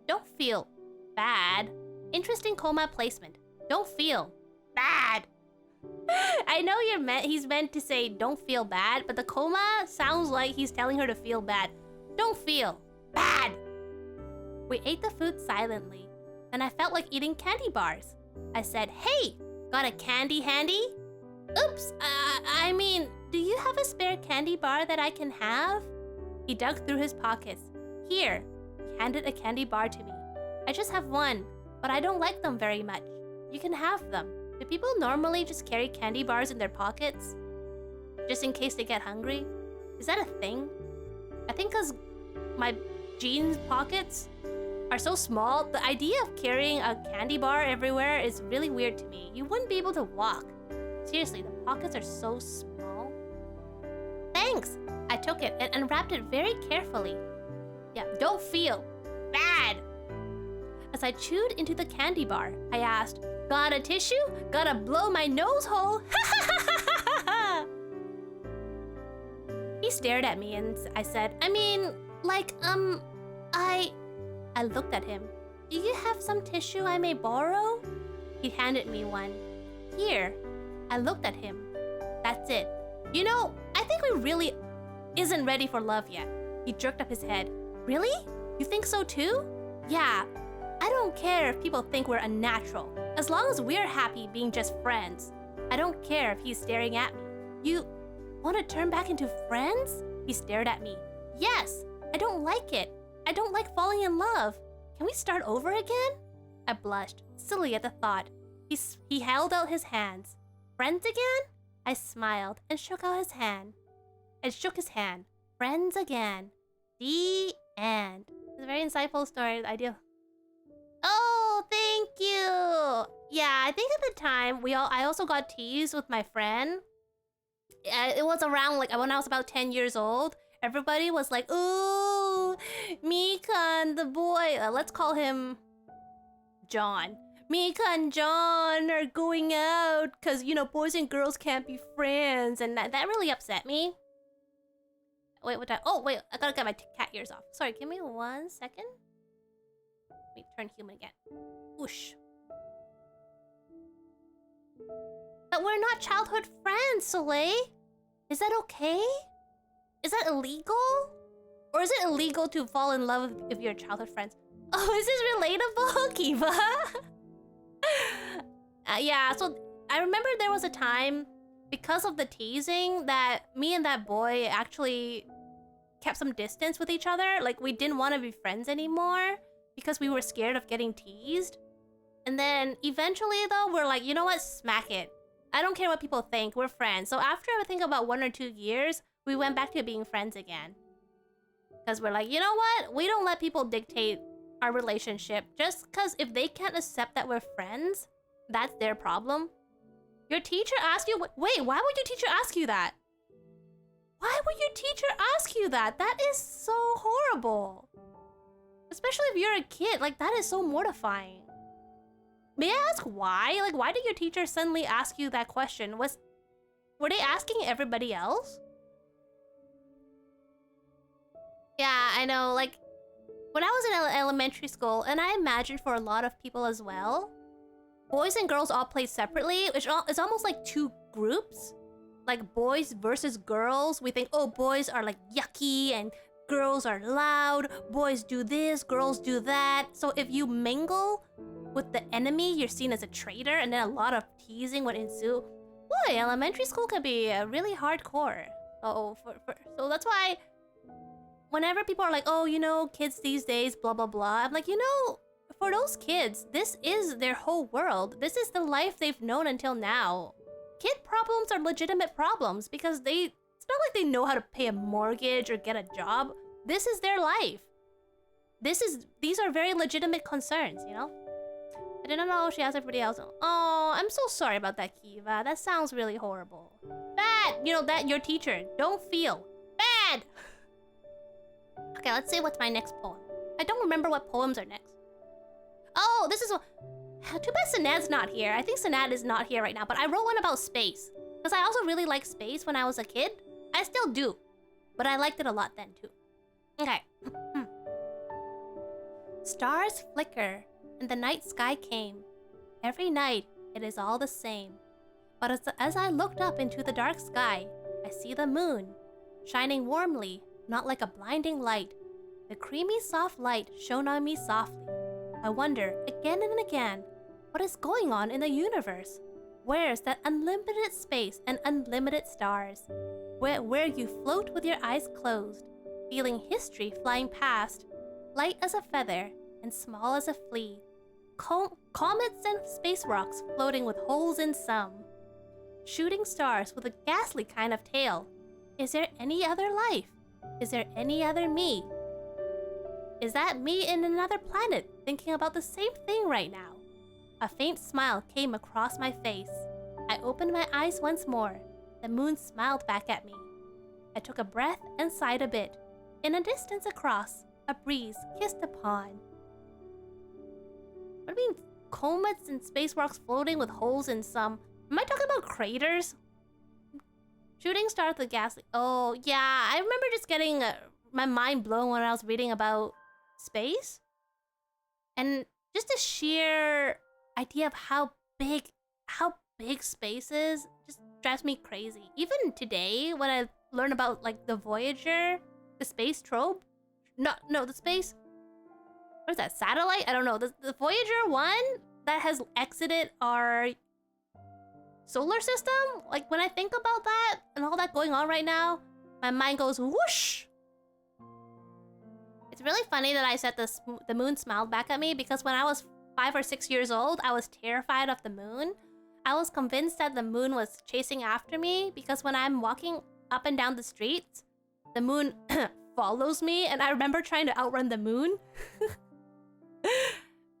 Don't feel bad. Interesting comma placement. Don't feel bad. I know he's meant to say don't feel bad, but the comma sounds like he's telling her to feel bad. Don't feel bad. We ate the food silently, and I felt like eating candy bars. I said, hey, got a candy handy? Oops, I mean, do you have a spare candy bar that I can have? He dug through his pockets. Here, he handed a candy bar to me. I just have one, but I don't like them very much. You can have them. Do people normally just carry candy bars in their pockets? Just in case they get hungry? Is that a thing? I think because my jeans pockets are so small, the idea of carrying a candy bar everywhere is really weird to me. You wouldn't be able to walk. Seriously, the pockets are so small. Thanks! I took it and unwrapped it very carefully. Yeah, don't feel bad. As I chewed into the candy bar, I asked, got a tissue? Gotta blow my nose hole? He stared at me and I said, I mean, like, I looked at him. Do you have some tissue I may borrow? He handed me one. Here. I looked at him. That's it. You know, I think we really isn't ready for love yet. He jerked up his head. Really? You think so too? Yeah. I don't care if people think we're unnatural. As long as we're happy being just friends. I don't care if he's staring at me. You want to turn back into friends? He stared at me. Yes. I don't like it. I don't like falling in love. Can we start over again? I blushed, silly at the thought. He held out his hands. Friends again? I smiled and shook out his hand. Friends again. The end. It's a very insightful story. Ideal. Oh, thank you. Yeah, I think at the time I also got teased with my friend. It was around like when I was about 10 years old. Everybody was like, "Ooh, Mika the boy. Let's call him John. Mika and John are going out because, you know, boys and girls can't be friends." And that really upset me. Wait, what? Oh, wait, I gotta get my cat ears off. Sorry, give me 1 second. Let me turn human again. Whoosh. But we're not childhood friends, Soleil. Is that okay? Is that illegal? Or is it illegal to fall in love if you're childhood friends? Oh, is this relatable, Kiva? Yeah, so I remember there was a time, because of the teasing, that me and that boy actually kept some distance with each other. Like, we didn't want to be friends anymore because we were scared of getting teased. And then eventually, though, we're like, you know what? Smack it. I don't care what people think. We're friends. So after I think about 1 or 2 years, we went back to being friends again. Because we're like, you know what? We don't let people dictate our relationship. Just because if they can't accept that we're friends, that's their problem. Your teacher asked you... Wait, why would your teacher ask you that? Why would your teacher ask you that? That is so horrible. Especially if you're a kid. Like, that is so mortifying. May I ask why? Like, why did your teacher suddenly ask you that question? Were they asking everybody else? Yeah, I know, like, when I was in elementary school, and I imagine for a lot of people as well, boys and girls all play separately. It's almost like two groups. Like, boys versus girls. We think, oh, boys are, like, yucky, and girls are loud. Boys do this, girls do that. So if you mingle with the enemy, you're seen as a traitor, and then a lot of teasing would ensue. Boy, elementary school can be really hardcore. So that's why whenever people are like, oh, you know, kids these days, blah, blah, blah, I'm like, you know, for those kids, this is their whole world. This is the life they've known until now. Kid problems are legitimate problems because it's not like they know how to pay a mortgage or get a job. This is their life. These are very legitimate concerns, you know? I didn't know she asked everybody else. Oh, I'm so sorry about that, Kiva. That sounds really horrible. Bad! You know, that your teacher. Don't feel. Bad! Okay, let's see what's my next poem. I don't remember what poems are next. Oh, this is... Too bad Sanad's not here. I think Sanad is not here right now, but I wrote one about space. Because I also really liked space when I was a kid. I still do. But I liked it a lot then, too. Okay. Stars flicker, and the night sky came. Every night, it is all the same. But as I looked up into the dark sky, I see the moon, shining warmly, not like a blinding light. The creamy soft light shone on me softly. I wonder, again and again, what is going on in the universe? Where's that unlimited space and unlimited stars? Where you float with your eyes closed, feeling history flying past, light as a feather and small as a flea. Comets and space rocks floating with holes in some. Shooting stars with a ghastly kind of tail. Is there any other life? Is there any other me? Is that me in another planet thinking about the same thing right now? A faint smile came across my face. I opened my eyes once more. The moon smiled back at me. I took a breath and sighed a bit. In a distance across, a breeze kissed the pond. What do you mean, comets and space rocks floating with holes in some? Am I talking about craters? Shooting stars with ghastly... Oh, yeah, I remember just getting my mind blown when I was reading about space. And just the sheer idea of how big space is just drives me crazy. Even today, when I learn about, like, the Voyager, the space probe... No, the space... What is that, satellite? I don't know. The Voyager 1 that has exited our solar system? Like, when I think about that and all that going on right now, my mind goes whoosh! It's really funny that I said the moon smiled back at me because when I was 5 or 6 years old, I was terrified of the moon. I was convinced that the moon was chasing after me because when I'm walking up and down the streets, the moon follows me, and I remember trying to outrun the moon.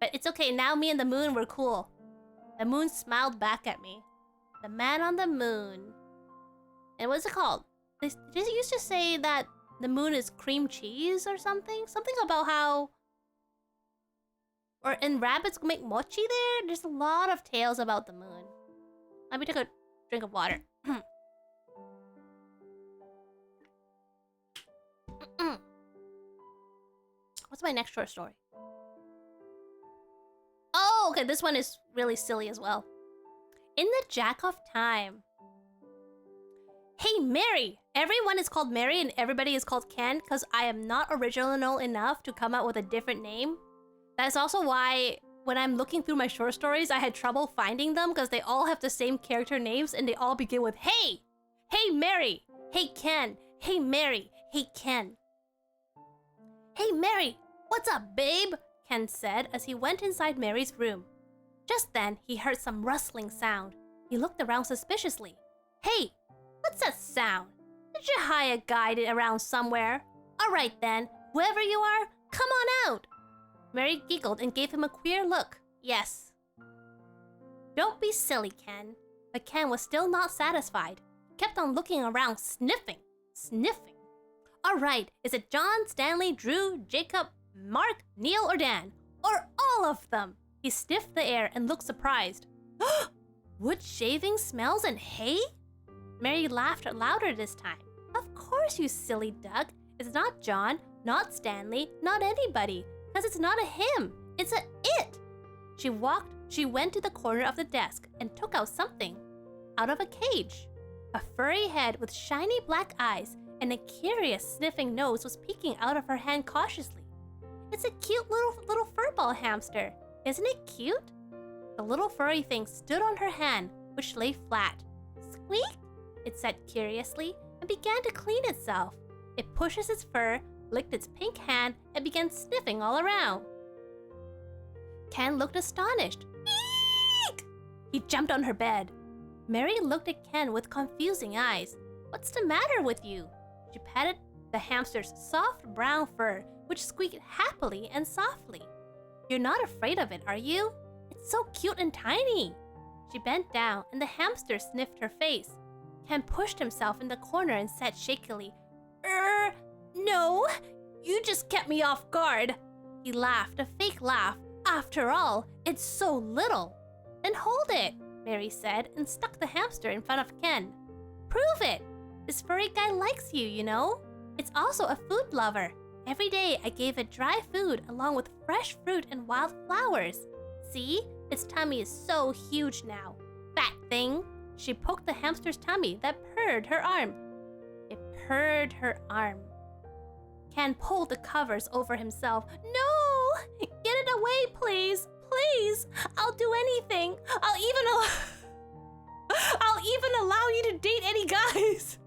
But it's okay, now me and the moon were cool. The moon smiled back at me. The man on the moon. And what's it called? They used to say that the moon is cream cheese or something? Something about how... and rabbits make mochi there? There's a lot of tales about the moon. Let me take a drink of water. What's my next short story? Oh, okay, this one is really silly as well. In the Jack of Time. Hey, Mary! Everyone is called Mary and everybody is called Ken because I am not original enough to come up with a different name. That's also why when I'm looking through my short stories, I had trouble finding them because they all have the same character names and they all begin with Hey! Hey, Mary! Hey, Ken! Hey, Mary! Hey, Ken! Hey, Mary! What's up, babe? Ken said as he went inside Mary's room. Just then, he heard some rustling sound. He looked around suspiciously. Hey, what's that sound? Did you hire a guide around somewhere? All right then, whoever you are, come on out. Mary giggled and gave him a queer look. Yes. Don't be silly, Ken. But Ken was still not satisfied. He kept on looking around, sniffing. All right, is it John, Stanley, Drew, Jacob, Mark, Neil, or Dan? Or all of them? He sniffed the air and looked surprised. Wood shaving smells and hay? Mary laughed louder this time. Of course, you silly duck. It's not John, not Stanley, not anybody. Because it's not a him. It's a it. She went to the corner of the desk and took out something. Out of a cage. A furry head with shiny black eyes and a curious sniffing nose was peeking out of her hand cautiously. It's a cute little furball hamster. Isn't it cute? The little furry thing stood on her hand, which lay flat. Squeak, it said curiously, and began to clean itself. It pushed its fur, licked its pink hand, and began sniffing all around. Ken looked astonished. Eek! He jumped on her bed. Mary looked at Ken with confusing eyes. What's the matter with you? She patted the hamster's soft brown fur, which squeaked happily and softly. You're not afraid of it, are you? It's so cute and tiny. She bent down and the hamster sniffed her face. Ken pushed himself in the corner and said shakily, No, you just kept me off guard. He laughed, a fake laugh. After all, it's so little. Then hold it, Mary said and stuck the hamster in front of Ken. Prove it. This furry guy likes you, you know. It's also a food lover. Every day I gave it dry food along with fresh fruit and wild flowers. See? Its tummy is so huge now. Fat thing. She poked the hamster's tummy that purred her arm. It purred her arm. Ken pulled the covers over himself. No! Get it away, please! Please! I'll do anything. I'll even allow you to date any guys.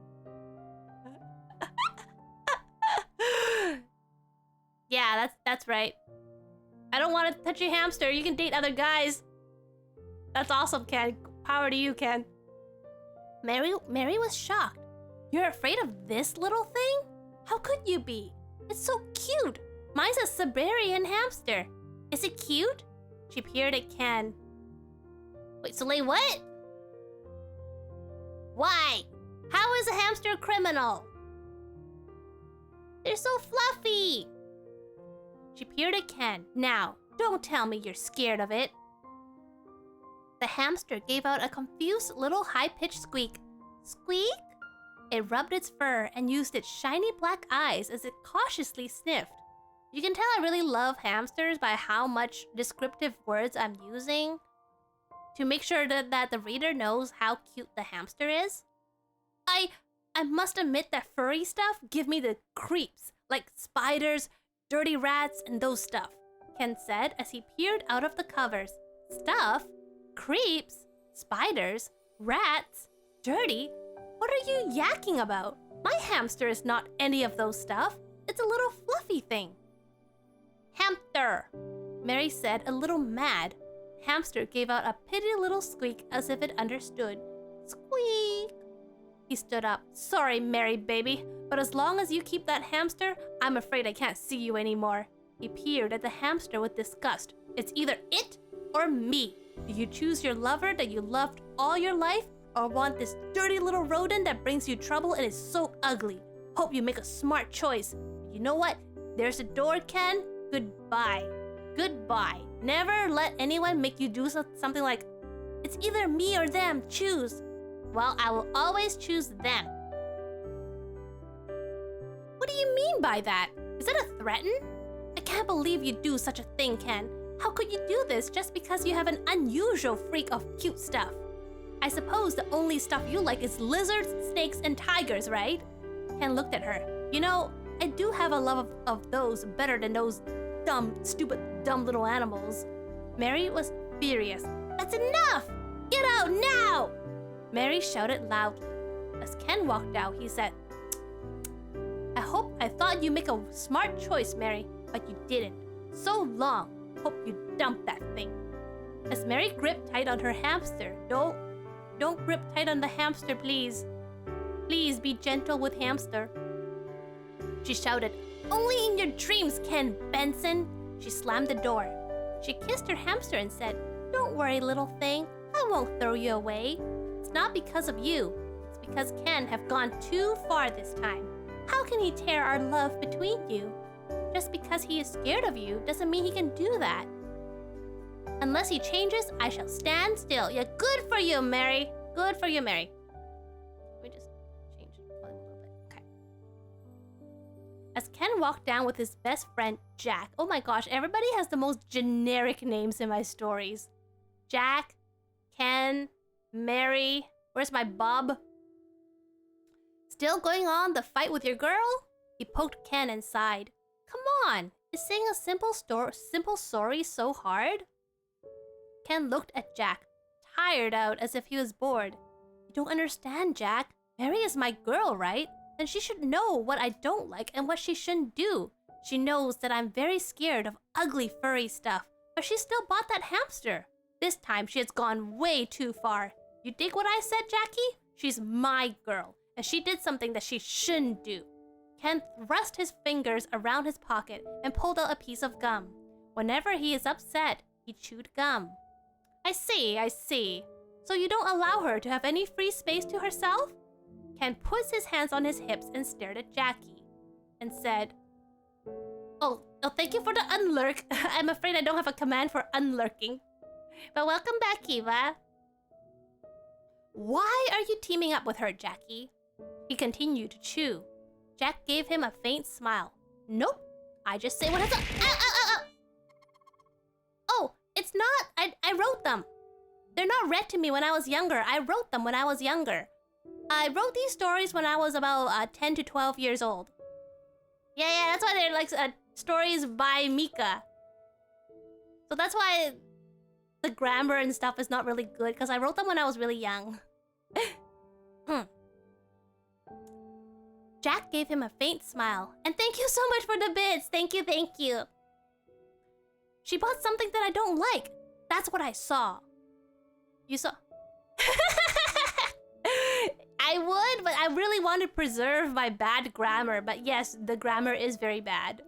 Yeah, that's right. I don't want to touch your hamster. You can date other guys. That's awesome, Ken. Power to you, Ken. Mary was shocked. You're afraid of this little thing? How could you be? It's so cute. Mine's a Siberian hamster. Is it cute? She peered at Ken. Wait, Soleil, what? Why? How is a hamster a criminal? They're so fluffy. She peered at Ken. Now, don't tell me you're scared of it. The hamster gave out a confused little high-pitched squeak. Squeak? It rubbed its fur and used its shiny black eyes as it cautiously sniffed. You can tell I really love hamsters by how much descriptive words I'm using to make sure that the reader knows how cute the hamster is. I must admit that furry stuff give me the creeps, like spiders, dirty rats, and those stuff, Ken said as he peered out of the covers. Stuff? Creeps? Spiders? Rats? Dirty? What are you yakking about? My hamster is not any of those stuff. It's a little fluffy thing. Hamster, Mary said, a little mad. Hamster gave out a pitty little squeak as if it understood. Squeak! He stood up. Sorry, Mary baby, but as long as you keep that hamster, I'm afraid I can't see you anymore. He peered at the hamster with disgust. It's either it or me. Do you choose your lover that you loved all your life, or want this dirty little rodent that brings you trouble and is so ugly? Hope you make a smart choice. You know what? There's a door, Ken. Goodbye. Goodbye. Never let anyone make you do something like, it's either me or them, choose. Well, I will always choose them. What do you mean by that? Is that a threaten? I can't believe you'd do such a thing, Ken. How could you do this just because you have an unusual freak of cute stuff? I suppose the only stuff you like is lizards, snakes, and tigers, right? Ken looked at her. You know, I do have a love of those better than those dumb, stupid, dumb little animals. Mary was furious. That's enough! Get out now! Mary shouted loudly. As Ken walked out, he said, I thought you'd make a smart choice, Mary, but you didn't. So long. Hope you dump that thing. As Mary gripped tight on her hamster, don't grip tight on the hamster, please. Please be gentle with hamster. She shouted, only in your dreams, Ken Benson. She slammed the door. She kissed her hamster and said, don't worry, little thing. I won't throw you away. It's not because of you. It's because Ken have gone too far this time. How can he tear our love between you? Just because he is scared of you doesn't mean he can do that. Unless he changes, I shall stand still. Yeah, good for you, Mary. Good for you, Mary. Let me just change it a little bit. Okay. As Ken walked down with his best friend, Jack. Oh my gosh, everybody has the most generic names in my stories. Jack, Ken, Mary. Where's my Bob? Still going on the fight with your girl? He poked Ken and sighed. Come on, is saying a simple sorry so hard? Ken looked at Jack, tired out as if he was bored. You don't understand, Jack. Mary is my girl, right? And she should know what I don't like and what she shouldn't do. She knows that I'm very scared of ugly furry stuff, but she still bought that hamster. This time she has gone way too far. You dig what I said, Jackie? She's my girl, and she did something that she shouldn't do. Ken thrust his fingers around his pocket and pulled out a piece of gum. Whenever he is upset, he chewed gum. I see. So you don't allow her to have any free space to herself? Ken puts his hands on his hips and stared at Jackie and said, Oh, thank you for the unlurk. I'm afraid I don't have a command for unlurking. But welcome back, Kiva. Why are you teaming up with her, Jackie? He continued to chew. Jack gave him a faint smile. Nope. I just say what I Oh, it's not. I wrote them. They're not read to me when I was younger. I wrote them when I was younger. I wrote these stories when I was about 10 to 12 years old. Yeah, that's why they're like stories by Mika. So that's why the grammar and stuff is not really good, because I wrote them when I was really young. Jack gave him a faint smile. And thank you so much for the bits. Thank you. She bought something that I don't like. That's what I saw. You saw? I would, but I really want to preserve my bad grammar. But yes, the grammar is very bad.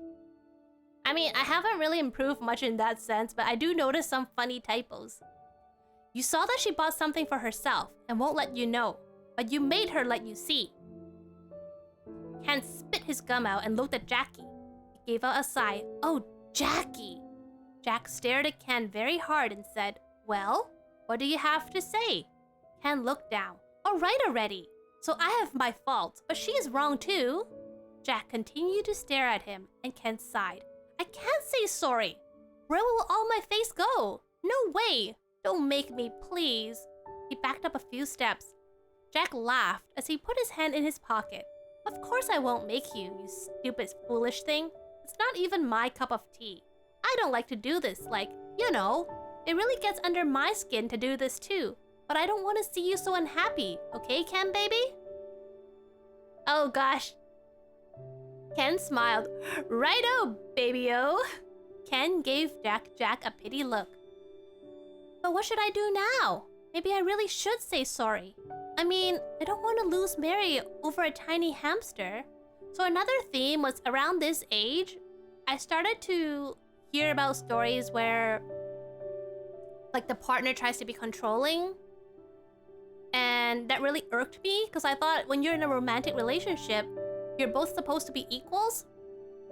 I mean, I haven't really improved much in that sense, but I do notice some funny typos. You saw that she bought something for herself and won't let you know, but you made her let you see. Ken spit his gum out and looked at Jackie. He gave out a sigh. Oh, Jackie! Jack stared at Ken very hard and said, Well, what do you have to say? Ken looked down. All right already. So I have my fault, but she is wrong too. Jack continued to stare at him, and Ken sighed. I can't say sorry. Where will all my face go? No way. Don't make me, please. He backed up a few steps. Jack laughed as he put his hand in his pocket. Of course I won't make you, you stupid, foolish thing. It's not even my cup of tea. I don't like to do this, you know. It really gets under my skin to do this too. But I don't want to see you so unhappy, okay, Ken, baby? Oh gosh. Ken smiled. Righto, baby-o. Ken gave Jack a pity look. But what should I do now? Maybe I really should say sorry. I mean, I don't want to lose Mary over a tiny hamster. So another theme was around this age, I started to hear about stories where like the partner tries to be controlling. And that really irked me because I thought when you're in a romantic relationship, you're both supposed to be equals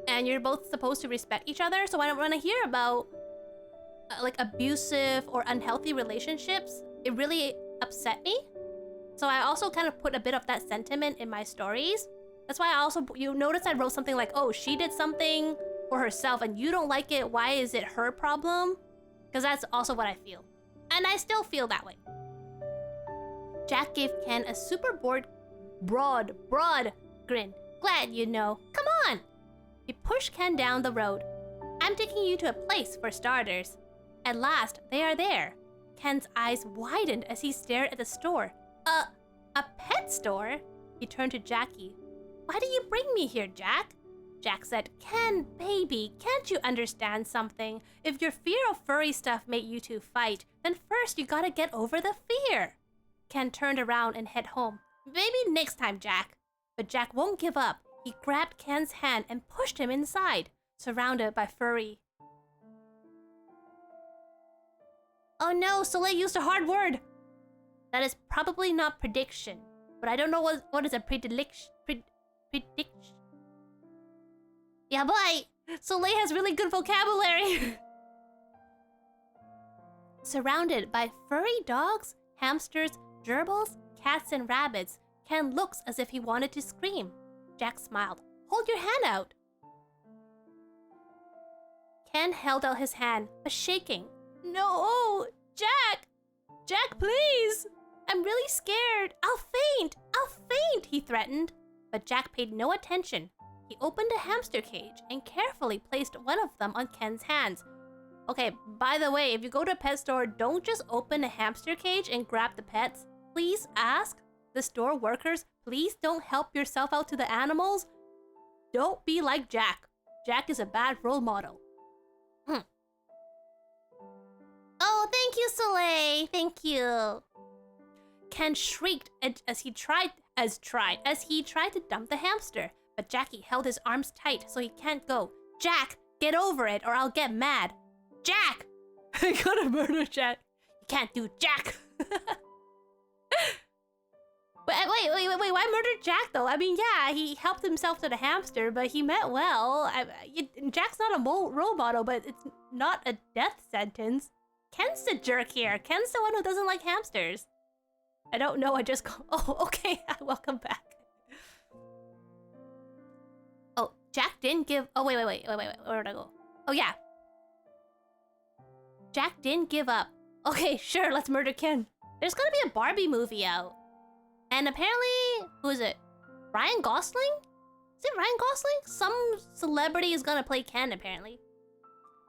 and you're both supposed to respect each other. So when I hear about like abusive or unhealthy relationships, it really upset me. So I also kind of put a bit of that sentiment in my stories. That's why you notice I wrote something like, oh, she did something for herself and you don't like it. Why is it her problem? Because that's also what I feel. And I still feel that way. Jack gave Ken a super broad grin. Glad you know. Come on! He pushed Ken down the road. I'm taking you to a place for starters. At last, they are there. Ken's eyes widened as he stared at the store. A pet store? He turned to Jackie. Why did you bring me here, Jack? Jack said, Ken, baby, can't you understand something? If your fear of furry stuff made you two fight, then first you gotta get over the fear. Ken turned around and head home. Maybe next time, Jack. But Jack won't give up. He grabbed Ken's hand and pushed him inside, surrounded by furry. Oh no, Soleil used a hard word. That is probably not prediction, but I don't know what is a prediction. Prediction. Yeah, boy, Soleil has really good vocabulary. Surrounded by furry dogs, hamsters, gerbils, cats, and rabbits, Ken looks as if he wanted to scream. Jack smiled. Hold your hand out. Ken held out his hand, but shaking. No, Jack! Jack, please! I'm really scared. I'll faint, he threatened. But Jack paid no attention. He opened a hamster cage and carefully placed one of them on Ken's hands. Okay, by the way, if you go to a pet store, don't just open a hamster cage and grab the pets. Please ask the store workers, please don't help yourself out to the animals. Don't be like Jack. Jack is a bad role model. Oh, thank you, Soleil. Thank you. Ken shrieked as he tried to dump the hamster, but Jackie held his arms tight so he can't go. Jack, get over it or I'll get mad. Jack! I gotta murder Jack. You can't do Jack. Wait, why murder Jack though? I mean, yeah, he helped himself to the hamster, but he meant well. Jack's not a role model, but it's not a death sentence. Ken's the jerk here. Ken's the one who doesn't like hamsters. I don't know, oh, okay, welcome back. Oh, Jack didn't give, oh, wait, where did I go? Oh, yeah. Jack didn't give up. Okay, sure, let's murder Ken. There's gonna be a Barbie movie out. And apparently, who is it? Ryan Gosling? Is it Ryan Gosling? Some celebrity is gonna play Ken, apparently.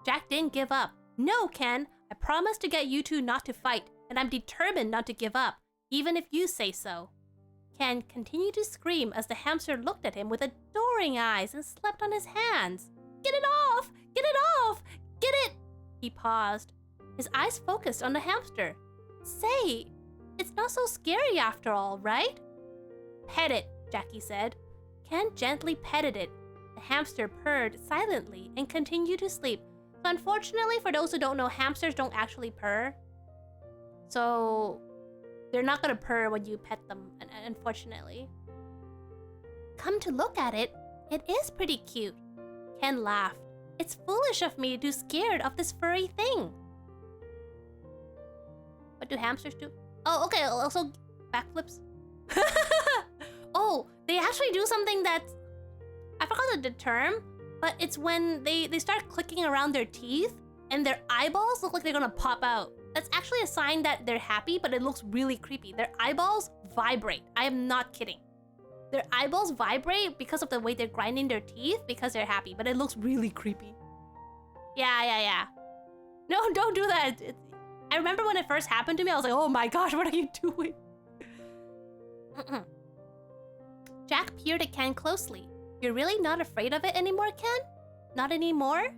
Jack didn't give up. No, Ken, I promised to get you two not to fight, and I'm determined not to give up, even if you say so. Ken continued to scream as the hamster looked at him with adoring eyes and slept on his hands. Get it off! Get it off! Get it! He paused. His eyes focused on the hamster. Say, it's not so scary after all, right? Pet it, Jackie said. Ken gently petted it. The hamster purred silently and continued to sleep. So unfortunately, for those who don't know, hamsters don't actually purr. So they're not gonna purr when you pet them, unfortunately. Come to look at it, it is pretty cute. Ken laughed. It's foolish of me to be scared of this furry thing. What do hamsters do? Oh, okay, also backflips. Oh, they actually do something that... I forgot the term, but it's when they start clicking around their teeth and their eyeballs look like they're gonna pop out. That's actually a sign that they're happy, but it looks really creepy. Their eyeballs vibrate. I am not kidding. Their eyeballs vibrate because of the way they're grinding their teeth because they're happy, but it looks really creepy. Yeah. No, don't do that. I remember when it first happened to me, I was like, oh my gosh, what are you doing? Jack peered at Ken closely. You're really not afraid of it anymore, Ken? Not anymore?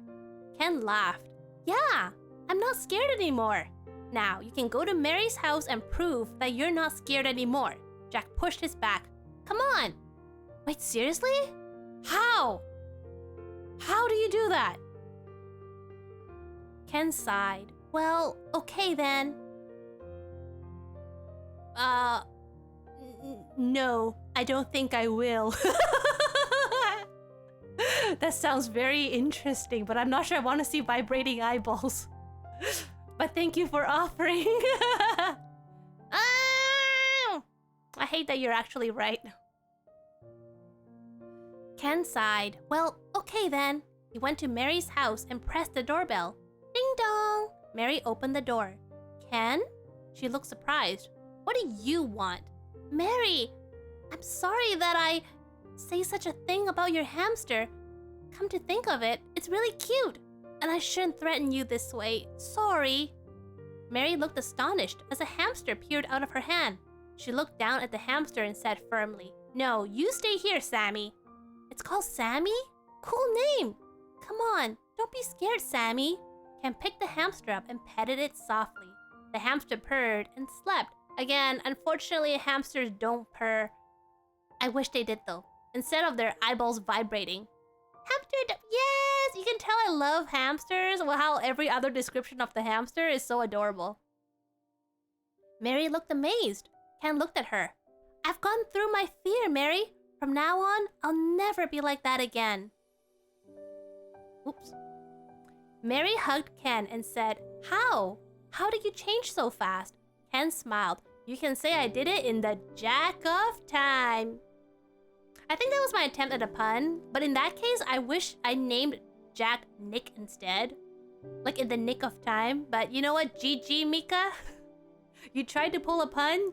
Ken laughed. Yeah, I'm not scared anymore. Now, you can go to Mary's house and prove that you're not scared anymore. Jack pushed his back. Come on! Wait, seriously? How? How do you do that? Ken sighed. Well, okay then. No, I don't think I will. That sounds very interesting, but I'm not sure I want to see vibrating eyeballs. But thank you for offering. I hate that you're actually right. Ken sighed. Well, okay then. He went to Mary's house and pressed the doorbell. Ding dong! Mary opened the door. Ken? She looked surprised. What do you want? Mary, I'm sorry that I say such a thing about your hamster. Come to think of it, it's really cute. And I shouldn't threaten you this way. Sorry. Mary looked astonished as a hamster peered out of her hand. She looked down at the hamster and said firmly, No, you stay here, Sammy. It's called Sammy? Cool name. Come on, don't be scared, Sammy. Ken picked the hamster up and petted it softly. The hamster purred and slept. Again, unfortunately, hamsters don't purr. I wish they did though, instead of their eyeballs vibrating. Yes, you can tell I love hamsters. Well, how every other description of the hamster is so adorable. Mary looked amazed. Ken looked at her. I've gone through my fear, Mary. From now on, I'll never be like that again. Oops. Mary hugged Ken and said, How? How did you change so fast? Ken smiled. You can say I did it in the jack of time. I think that was my attempt at a pun, but in that case, I wish I named Jack Nick instead. Like in the nick of time, but you know what, GG Mika? You tried to pull a pun,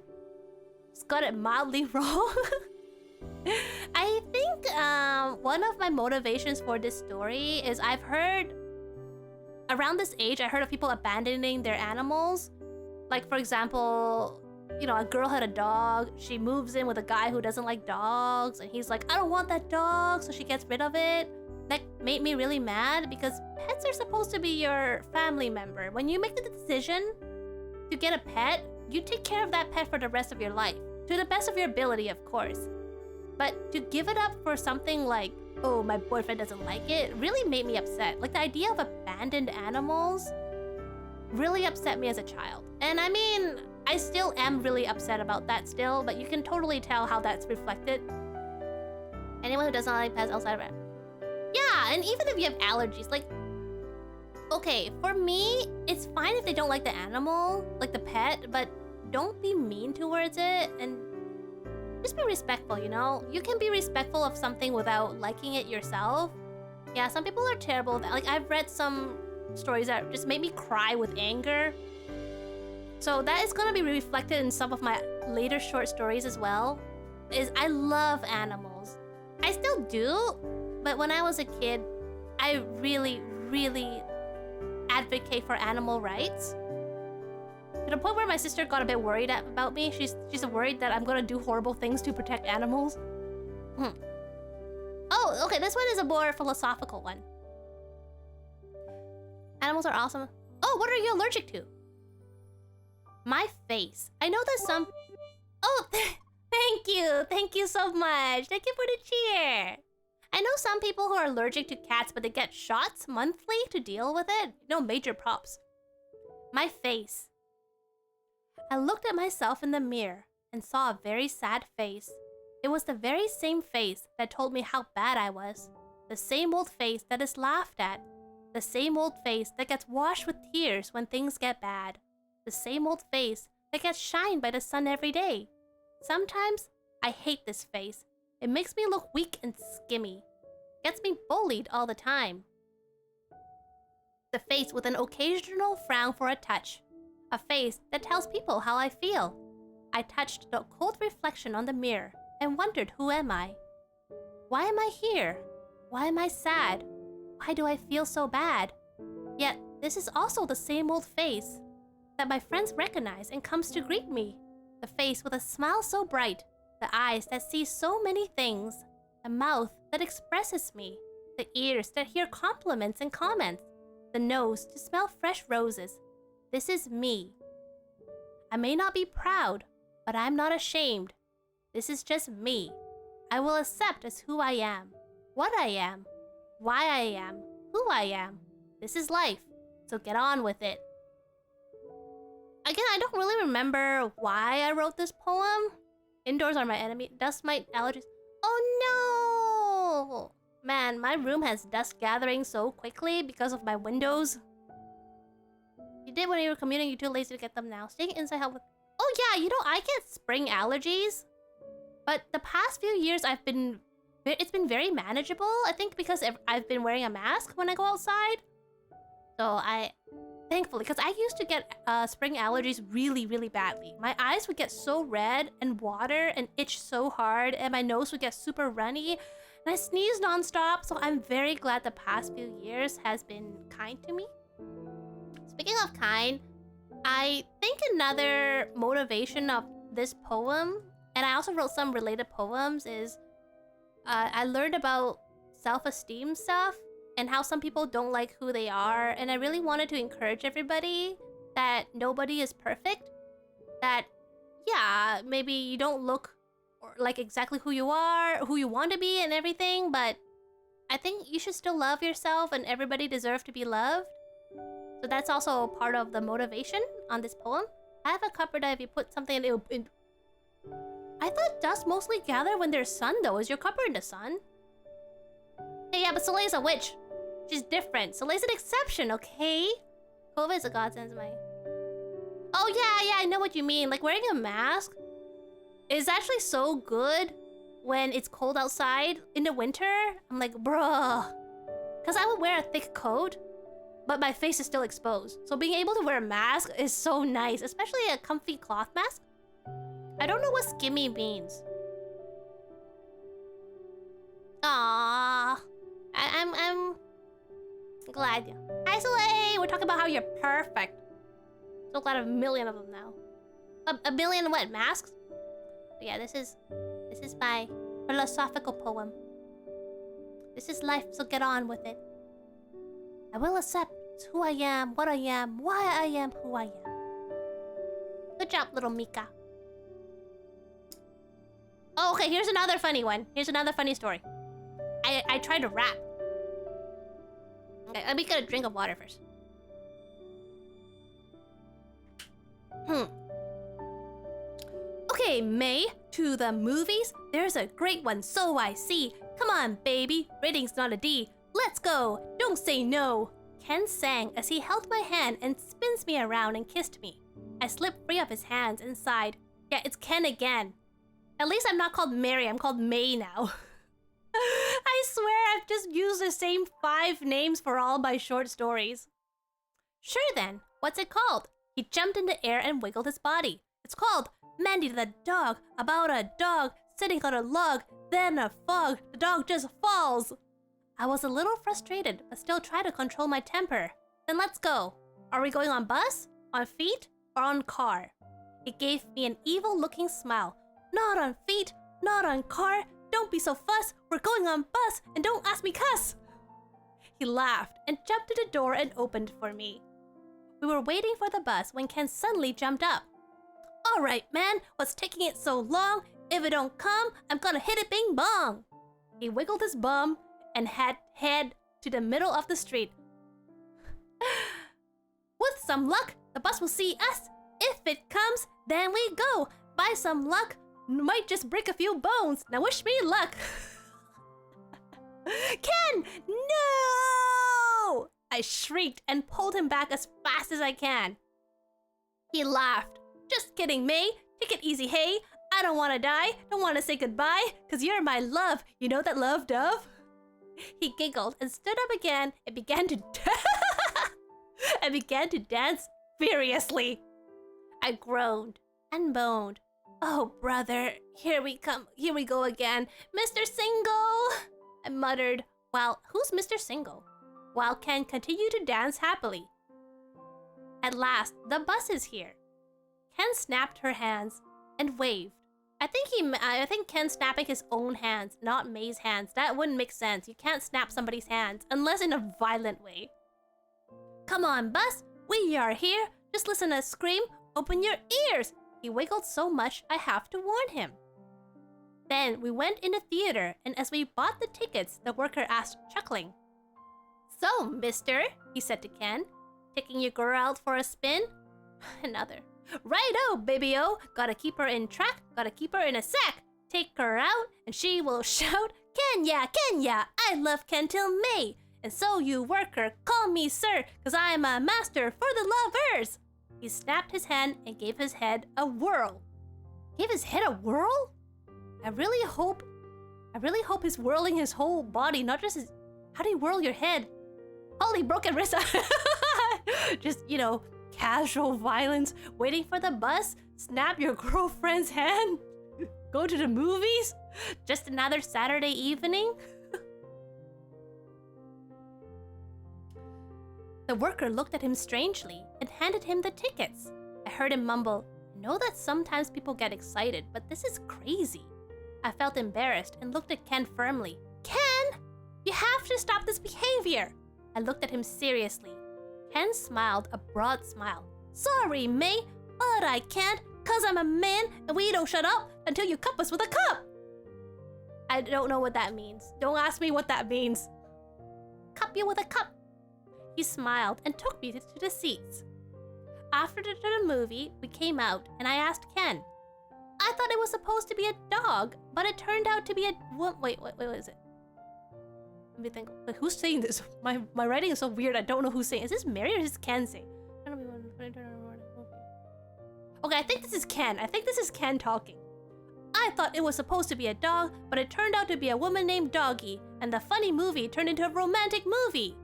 just got it mildly wrong. I think one of my motivations for this story is I've heard, around this age, I heard of people abandoning their animals. Like for example, you know, a girl had a dog, she moves in with a guy who doesn't like dogs, and he's like, I don't want that dog, so she gets rid of it. That made me really mad because pets are supposed to be your family member. When you make the decision to get a pet, you take care of that pet for the rest of your life. To the best of your ability, of course. But to give it up for something like, oh, my boyfriend doesn't like it, really made me upset. Like the idea of abandoned animals really upset me as a child. And I mean, I still am really upset about that still, but you can totally tell how that's reflected. Anyone who doesn't like pets outside of it. Yeah, and even if you have allergies, like, okay, for me, it's fine if they don't like the animal, like the pet, but don't be mean towards it and just be respectful, you know? You can be respectful of something without liking it yourself. Yeah, some people are terrible with that. Like, I've read some stories that just made me cry with anger. So that is gonna be reflected in some of my later short stories as well. I love animals. I still do, but when I was a kid, I really, really advocate for animal rights. To the point where my sister got a bit worried about me. She's worried that I'm gonna do horrible things to protect animals. Oh, okay, this one is a more philosophical one. Animals are awesome. Oh, what are you allergic to? My face. I know that some... Oh, thank you. Thank you so much. Thank you for the cheer. I know some people who are allergic to cats, but they get shots monthly to deal with it. No major props. My face. I looked at myself in the mirror and saw a very sad face. It was the very same face that told me how bad I was. The same old face that is laughed at. The same old face that gets washed with tears when things get bad. The same old face that gets shined by the sun every day. Sometimes I hate this face. It makes me look weak and skimmy. Gets me bullied all the time. The face with an occasional frown for a touch. A face that tells people how I feel. I touched the cold reflection on the mirror and wondered, who am I? Why am I here? Why am I sad? Why do I feel so bad? Yet, this is also the same old face that my friends recognize and comes to greet me. The face with a smile so bright, the eyes that see so many things, the mouth that expresses me, the ears that hear compliments and comments, the nose to smell fresh roses. This is me. I may not be proud, but I'm not ashamed. This is just me. I will accept as who I am, what I am, why I am, who I am. This is life, so get on with it. Again, I don't really remember why I wrote this poem. Indoors are my enemy. Dust mite allergies. Oh no! Man, my room has dust gathering so quickly because of my windows. You did when you were commuting, you're too lazy to get them now. Staying inside help with... Oh yeah, you know, I get spring allergies. But the past few years, it's been very manageable. I think because I've been wearing a mask when I go outside. So thankfully, because I used to get spring allergies really, really badly. My eyes would get so red and water and itch so hard, and my nose would get super runny, and I sneeze nonstop. So I'm very glad the past few years has been kind to me. Speaking of kind, I think another motivation of this poem, and I also wrote some related poems, is I learned about self-esteem stuff and how some people don't like who they are, and I really wanted to encourage everybody that nobody is perfect. That, yeah, maybe you don't look like exactly who you are, who you want to be and everything, but I think you should still love yourself, and everybody deserves to be loved. So that's also part of the motivation on this poem. I have a cupboard that if you put something in... I thought dust mostly gather when there's sun though. Is your cupboard in the sun? Hey, yeah, but Soleil's a witch. She's different. Soleil's an exception, okay? COVID is a godsend, my... Oh yeah, I know what you mean. Like, wearing a mask is actually so good when it's cold outside in the winter. I'm like, bruh. Because I would wear a thick coat, but my face is still exposed. So being able to wear a mask is so nice, especially a comfy cloth mask. I don't know what skimmy means. Aww. I'm glad. Hi, Soleil! We're talking about how you're perfect. So glad I have a million of them now. A million what, masks? But yeah, this is my philosophical poem. This is life, so get on with it. I will accept who I am, what I am, why I am who I am. Good job, little Mika. Oh, okay, here's another funny one. Here's another funny story. I tried to rap. Okay, let me get a drink of water first. Okay, May, to the movies? There's a great one, so I see. Come on, baby, rating's not a D. Let's go, don't say no. Ken sang as he held my hand and spins me around and kissed me. I slipped free of his hands and sighed. Yeah, it's Ken again. At least I'm not called Mary, I'm called May now. I swear I've just used the same 5 names for all my short stories. Sure then, what's it called? He jumped in the air and wiggled his body. It's called Mandy the Dog, about a dog sitting on a log, then a fog, the dog just falls. I was a little frustrated, but still tried to control my temper. Then let's go. Are we going on bus, on feet, or on car? He gave me an evil-looking smile. Not on feet, not on car. Don't be so fuss. We're going on bus, and don't ask me cuss. He laughed and jumped to the door and opened for me. We were waiting for the bus when Ken suddenly jumped up. All right, man, what's taking it so long? If it don't come, I'm gonna hit it bing bong. He wiggled his bum and head to the middle of the street. With some luck, the bus will see us. If it comes, then we go. By some luck, might just break a few bones. Now wish me luck. Ken, no! I shrieked and pulled him back as fast as I can. He laughed. Just kidding, May. Take it easy, hey. I don't want to die. Don't want to say goodbye. Cause you're my love. You know that love, dove? He giggled and stood up again and began to dance furiously. I groaned and moaned. Oh, brother, here we go again. Mr. Single, I muttered. Who's Mr. Single? While Ken continued to dance happily. At last, the bus is here. Ken snapped her hands and waved. I think Ken's snapping his own hands, not May's hands. That wouldn't make sense. You can't snap somebody's hands, unless in a violent way. Come on, bus, we are here. Just listen to us scream. Open your ears. He wiggled so much, I have to warn him. Then we went in the theater, and as we bought the tickets, the worker asked, chuckling. So, mister, he said to Ken, taking your girl out for a spin? Another. Righto, baby-o, gotta keep her in track, gotta keep her in a sack. Take her out, and she will shout, Kenya, Kenya, I love Ken till May. And so you worker, call me sir, 'cause I'm a master for the lovers. He snapped his hand and gave his head a whirl. Gave his head a whirl? I really hope he's whirling his whole body, not just his... How do you whirl your head? Holy broken wrist. Just, casual violence. Waiting for the bus? Snap your girlfriend's hand? Go to the movies? Just another Saturday evening? The worker looked at him strangely and handed him the tickets. I heard him mumble, I know that sometimes people get excited, but this is crazy. I felt embarrassed and looked at Ken firmly. Ken! You have to stop this behavior! I looked at him seriously. Ken smiled a broad smile. Sorry, May, but I can't, 'cause I'm a man and we don't shut up until you cup us with a cup. I don't know what that means. Don't ask me what that means. Cup you with a cup. He smiled and took me to the seats. After the movie, we came out and I asked Ken. I thought it was supposed to be a dog, but it turned out to be a... Wait, what is it? Let me think. Like, who's saying this? My writing is so weird, I don't know who's saying. Is this Mary or is this Ken saying? Okay, I think this is Ken. I think this is Ken talking. I thought it was supposed to be a dog, but it turned out to be a woman named Doggy, and the funny movie turned into a romantic movie.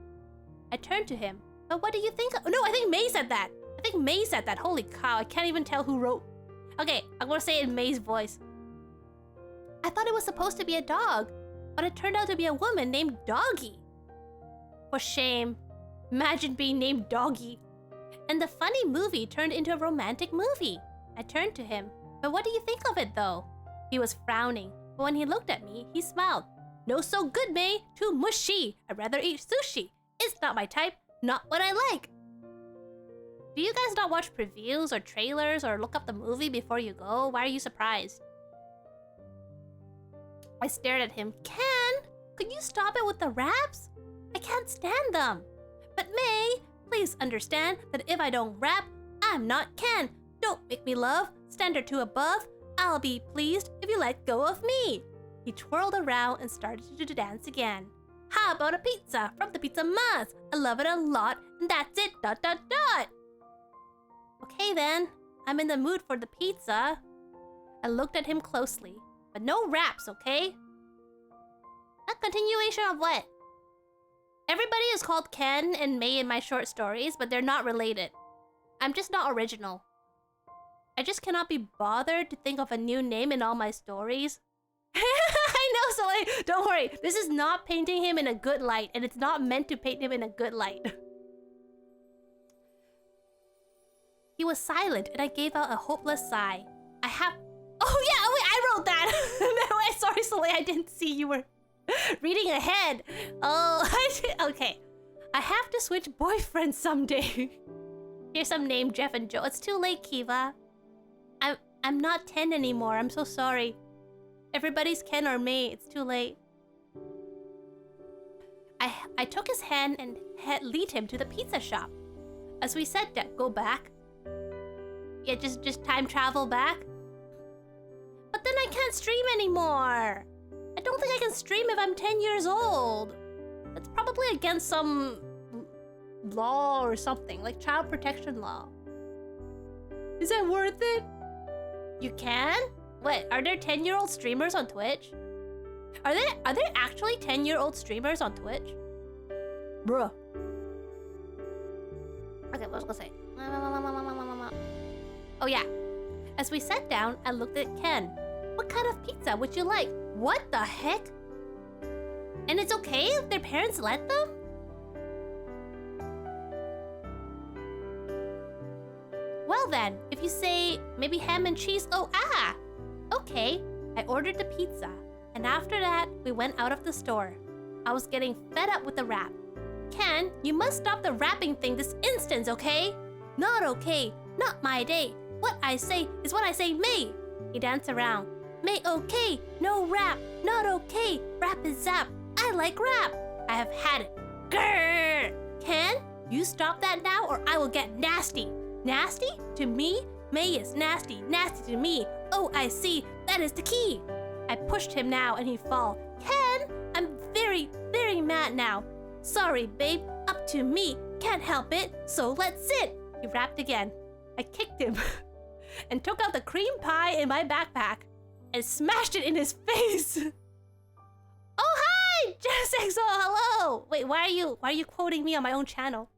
I turned to him. But what do you think? No, I think May said that. I think May said that. Holy cow, I can't even tell who wrote. Okay, I'm gonna say it in May's voice. I thought it was supposed to be a dog, but it turned out to be a woman named Doggy. For shame. Imagine being named Doggy. And the funny movie turned into a romantic movie. I turned to him. But what do you think of it, though? He was frowning, but when he looked at me, he smiled. No so good, May. Too mushy. I'd rather eat sushi. It's not my type. Not what I like. Do you guys not watch previews or trailers or look up the movie before you go? Why are you surprised? I stared at him. Ken, could you stop it with the raps? I can't stand them. But May, please understand that if I don't rap, I'm not Ken. Don't make me love. Standard to above. I'll be pleased if you let go of me. He twirled around and started to dance again. How about a pizza from the Pizza Mas? I love it a lot, and that's it, ... Okay then, I'm in the mood for the pizza. I looked at him closely, but no raps, okay? A continuation of what? Everybody is called Ken and May in my short stories, but they're not related. I'm just not original. I just cannot be bothered to think of a new name in all my stories. I know, so like, don't worry. This is not painting him in a good light, and it's not meant to paint him in a good light. He was silent, and I gave out a hopeless sigh. Oh yeah, wait, I wrote that. Wait, sorry, Soleil, I didn't see you were reading ahead. Oh, okay. I have to switch boyfriends someday. Here's some name Jeff and Joe. It's too late, Kiva. I'm not 10 anymore. I'm so sorry. Everybody's Ken or May. It's too late. I took his hand and lead him to the pizza shop. As we said that, go back. Yeah, just time travel back. But then I can't stream anymore. I don't think I can stream if I'm 10 years old. That's probably against some law or something, like child protection law. Is that worth it? You can? What, are there 10-year-old streamers on Twitch? Are there actually 10-year-old streamers on Twitch? Bruh. Okay, what was I gonna say? Oh yeah. As we sat down, I looked at Ken. What kind of pizza would you like? What the heck? And it's okay if their parents let them? Well then, if you say maybe ham and cheese, okay. I ordered the pizza, and after that, we went out of the store. I was getting fed up with the rap. Ken, you must stop the rapping thing this instant, okay? Not okay, not my day. What I say is what I say, me. He danced around. May okay, no rap, not okay, rap is zap. I like rap. I have had it. Grrr! Can you stop that now or I will get nasty? Nasty? To me? May is nasty, nasty to me. Oh, I see, that is the key. I pushed him now and he fall. Ken, I'm very, very mad now. Sorry, babe, up to me. Can't help it, so let's sit. He rapped again. I kicked him and took out the cream pie in my backpack and smashed it in his face. Oh, hi! Jessix, oh, hello! Wait, why are you quoting me on my own channel?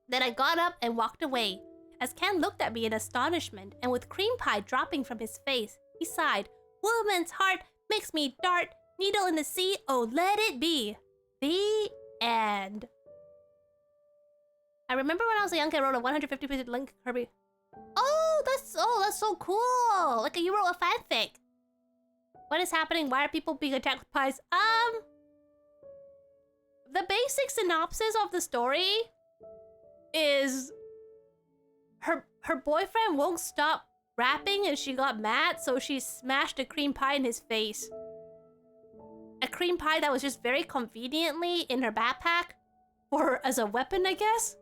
Then I got up and walked away. As Ken looked at me in astonishment and with cream pie dropping from his face, he sighed. Woman's heart makes me dart. Needle in the sea, oh let it be. The end. I remember when I was a young kid, I wrote a 150-page link Kirby. Oh, that's so cool. Like you wrote a fanfic. What is happening? Why are people being attacked with pies? The basic synopsis of the story is her boyfriend won't stop rapping and she got mad, so she smashed a cream pie in his face. A cream pie that was just very conveniently in her backpack for as a weapon, I guess.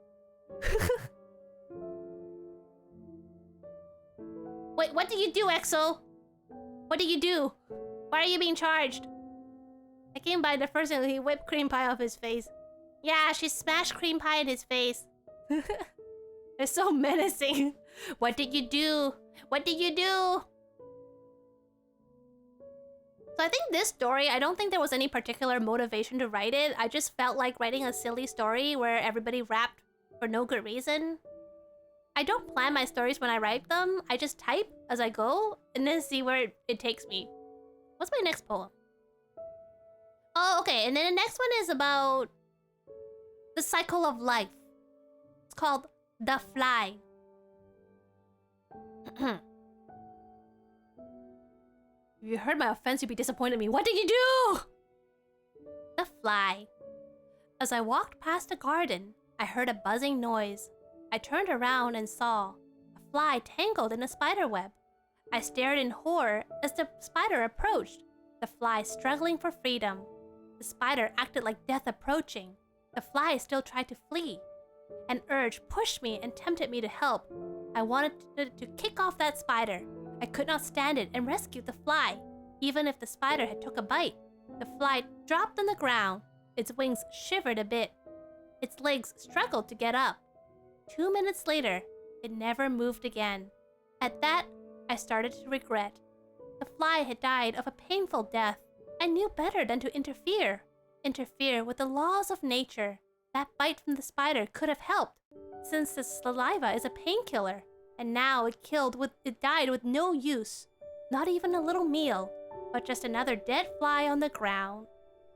Wait, what did you do, EXO? What did you do? Why are you being charged? I came by the first thing, he whipped cream pie off his face. Yeah, she smashed cream pie in his face. They're so menacing. What did you do? What did you do? So I think this story, I don't think there was any particular motivation to write it. I just felt like writing a silly story where everybody rapped for no good reason. I don't plan my stories when I write them. I just type as I go and then see where it takes me. What's my next poem? Oh, okay. And then the next one is about the cycle of life. It's called The Fly. If you heard my offense, you'd be disappointed in me. What did you do? The Fly. As I walked past a garden, I heard a buzzing noise. I turned around and saw a fly tangled in a spider web. I stared in horror as the spider approached, the fly struggling for freedom. The spider acted like death approaching. The fly still tried to flee. An urge pushed me and tempted me to help. I wanted to kick off that spider. I could not stand it and rescued the fly. Even if the spider had took a bite, the fly dropped on the ground. Its wings shivered a bit. Its legs struggled to get up. 2 minutes later, it never moved again. At that, I started to regret. The fly had died of a painful death. I knew better than to interfere with the laws of nature. That bite from the spider could have helped, since the saliva is a painkiller, and now it died with no use, not even a little meal, but just another dead fly on the ground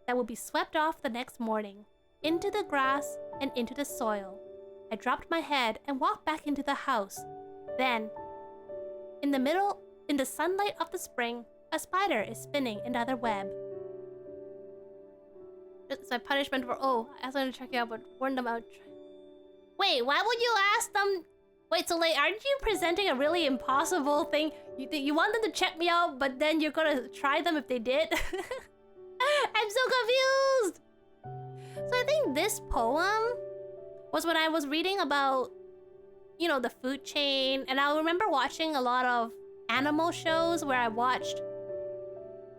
that would be swept off the next morning, into the grass and into the soil. I dropped my head and walked back into the house. Then, in the sunlight of the spring, a spider is spinning another web. It's my punishment for, I asked them to check you out, but warned them out. Wait, why would you ask them? Wait, so like, aren't you presenting a really impossible thing? You want them to check me out, but then you're gonna try them if they did? I'm so confused! So I think this poem was when I was reading about, the food chain, and I remember watching a lot of animal shows where I watched,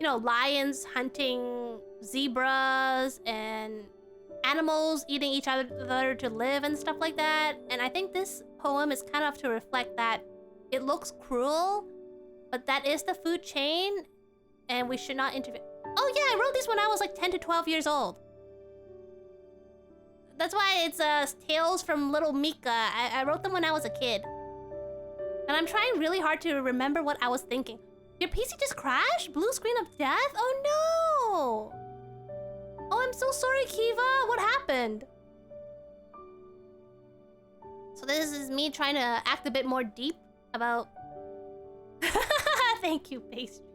lions hunting zebras and animals eating each other to live and stuff like that. And I think this poem is kind of to reflect that it looks cruel, but that is the food chain and we should not interfere. Oh yeah, I wrote this when I was like 10 to 12 years old. That's why it's Tales from Little Mika. I wrote them when I was a kid. And I'm trying really hard to remember what I was thinking. Your PC just crashed? Blue screen of death? Oh no! Oh, I'm so sorry, Kiva. What happened? So this is me trying to act a bit more deep about... Thank you, pastry.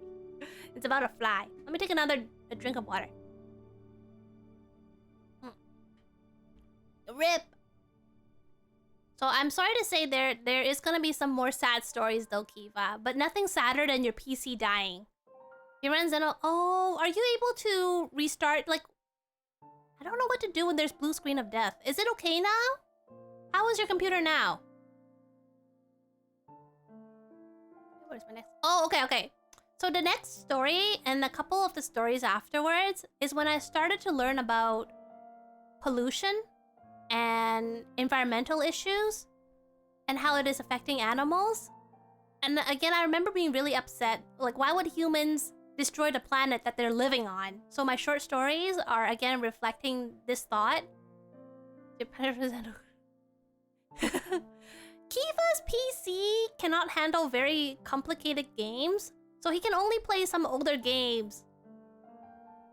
It's about a fly. Let me take a drink of water. Rip. So I'm sorry to say there is gonna be some more sad stories though, Kiva, but nothing sadder than your PC dying. He runs in. Oh, are you able to restart? Like, I don't know what to do when there's blue screen of death. Is it okay now? How is your computer now? Where's my next? Oh, okay. So the next story and a couple of the stories afterwards is when I started to learn about pollution and environmental issues and how it is affecting animals. And again, I remember being really upset. Like, why would humans destroy the planet that they're living on? So my short stories are again reflecting this thought. Kiva's PC cannot handle very complicated games, so he can only play some older games.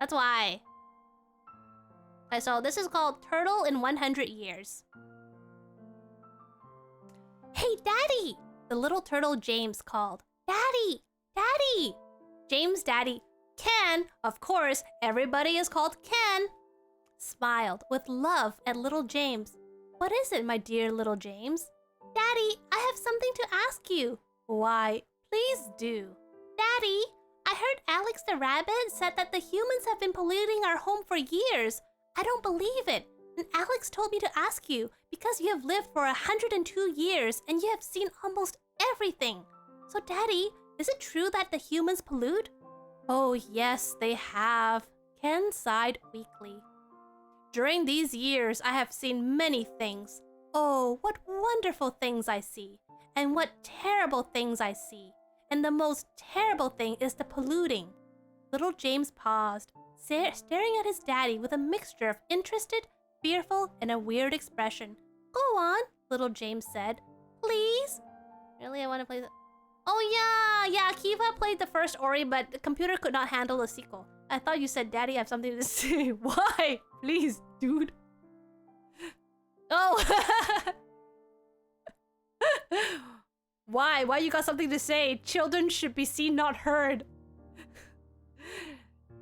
That's why. Okay, so this is called Turtle in 100 Years. Hey, Daddy! The little turtle James called. Daddy! Daddy! James' daddy, Ken, of course, everybody is called Ken, smiled with love at little James. What is it, my dear little James? Daddy, I have something to ask you. Why, please do. Daddy, I heard Alex the rabbit said that the humans have been polluting our home for years. I don't believe it. And Alex told me to ask you because you have lived for 102 years and you have seen almost everything. So, Daddy, is it true that the humans pollute? Oh, yes, they have. Ken sighed weakly. During these years, I have seen many things. Oh, what wonderful things I see. And what terrible things I see. And the most terrible thing is the polluting. Little James paused, staring at his daddy with a mixture of interested, fearful, and a weird expression. Go on, little James said. Please? Really, I want to play the... Oh, yeah, Kiva played the first Ori, but the computer could not handle the sequel. I thought you said, Daddy, I have something to say. Why? Please, dude. Oh! Why? Why you got something to say? Children should be seen, not heard.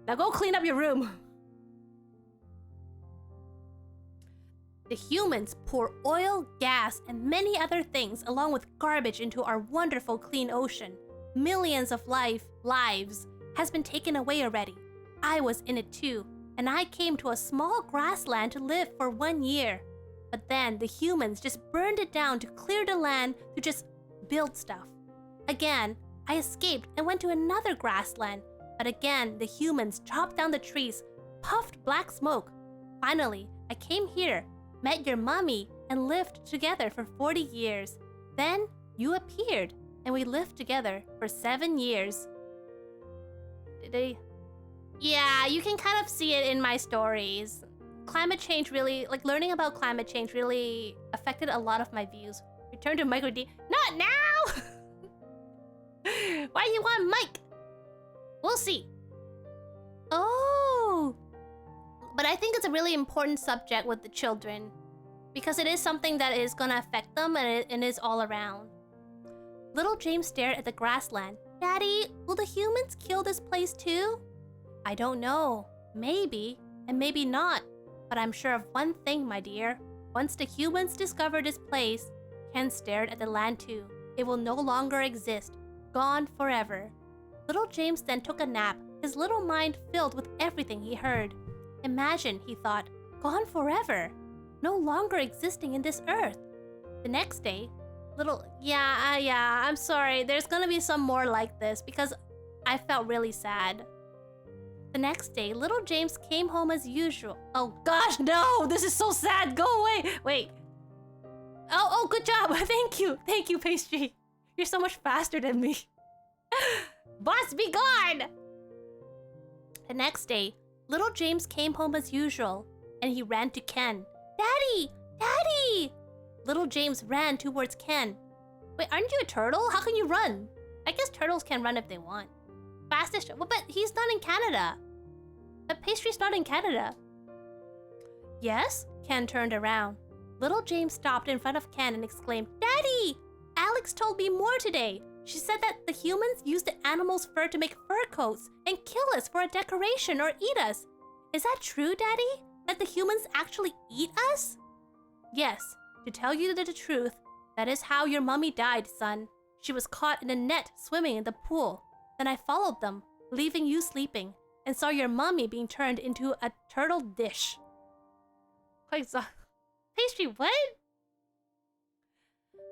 Now go clean up your room. The humans pour oil, gas, and many other things along with garbage into our wonderful clean ocean. Millions of lives has been taken away already. I was in it too, and I came to a small grassland to live for 1 year. But then the humans just burned it down to clear the land to just build stuff. Again, I escaped and went to another grassland, but again the humans chopped down the trees, puffed black smoke. Finally, I came here, met your mommy, and lived together for 40 years. Then you appeared, and we lived together for 7 years. Yeah, you can kind of see it in my stories. Climate change really, like learning about climate change really affected a lot of my views. Return to Micro D. Not now! Why do you want Mike? We'll see. Oh! But I think it's a really important subject with the children because it is something that is gonna affect them and it is all around. Little James stared at the grassland. Daddy, will the humans kill this place too? I don't know. Maybe, and maybe not. But I'm sure of one thing, my dear. Once the humans discover this place, Ken stared at the land too. It will no longer exist. Gone forever. Little James then took a nap, his little mind filled with everything he heard. Imagine, he thought, gone forever. No longer existing in this earth. The next day, I'm sorry. There's gonna be some more like this because I felt really sad. The next day, little James came home as usual. Oh gosh, no! This is so sad! Go away! Wait. Oh, good job! Thank you, Pastry. You're so much faster than me. Boss, be gone! The next day, little James came home as usual, and he ran to Ken. Daddy! Daddy! Little James ran towards Ken. Wait, aren't you a turtle? How can you run? I guess turtles can run if they want. Fastest... Well, but he's not in Canada. But Pastry's not in Canada. Yes? Ken turned around. Little James stopped in front of Ken and exclaimed, Daddy! Alex told me more today. She said that the humans use the animal's fur to make fur coats and kill us for a decoration or eat us. Is that true, Daddy? That the humans actually eat us? Yes, To tell you the truth, that is how your mummy died, son. She was caught in a net swimming in the pool. Then I followed them, leaving you sleeping, and saw your mummy being turned into a turtle dish. Pastry, what?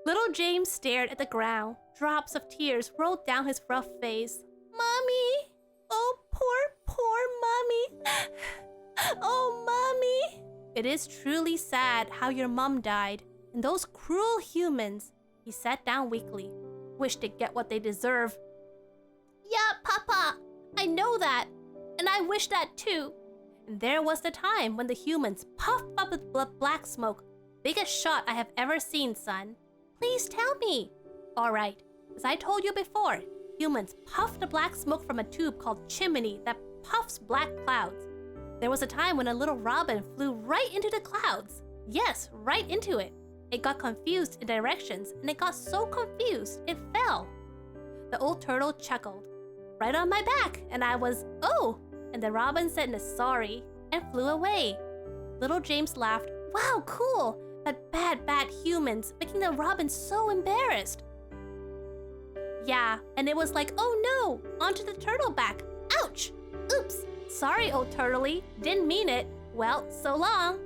Little James stared at the ground. Drops of tears rolled down his rough face. Mommy! Oh, poor mommy! Oh, mommy! It is truly sad how your mum died. And those cruel humans, he sat down weakly, wish to get what they deserve. Yeah, Papa, I know that. And I wish that too. And there was the time when the humans puffed up with black smoke. Biggest shot I have ever seen, son. Please tell me. All right, as I told you before, humans puffed the black smoke from a tube called chimney that puffs black clouds. There was a time when a little robin flew right into the clouds. Yes, right into it. It got confused in directions, and it got so confused, it fell. The old turtle chuckled. Right on my back, and I was, oh! And the robin said sorry, and flew away. Little James laughed, wow, cool! But bad humans, making the robin so embarrassed. Yeah, and it was like, oh no, onto the turtle back. Ouch! Oops! Sorry, old turtley, didn't mean it. Well, so long.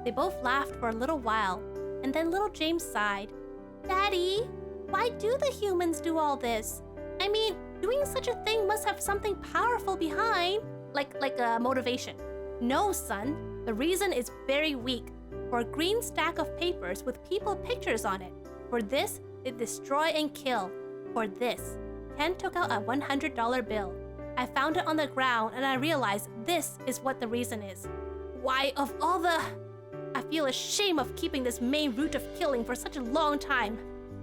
They both laughed for a little while, and then little James sighed. Daddy, why do the humans do all this? I mean, doing such a thing must have something powerful behind, like a motivation. No, son, the reason is very weak. For a green stack of papers with people pictures on it. For this, they destroy and kill. For this, Ken took out a $100 bill. I found it on the ground and I realized this is what the reason is. Why, of all the... I feel ashamed of keeping this main route of killing for such a long time.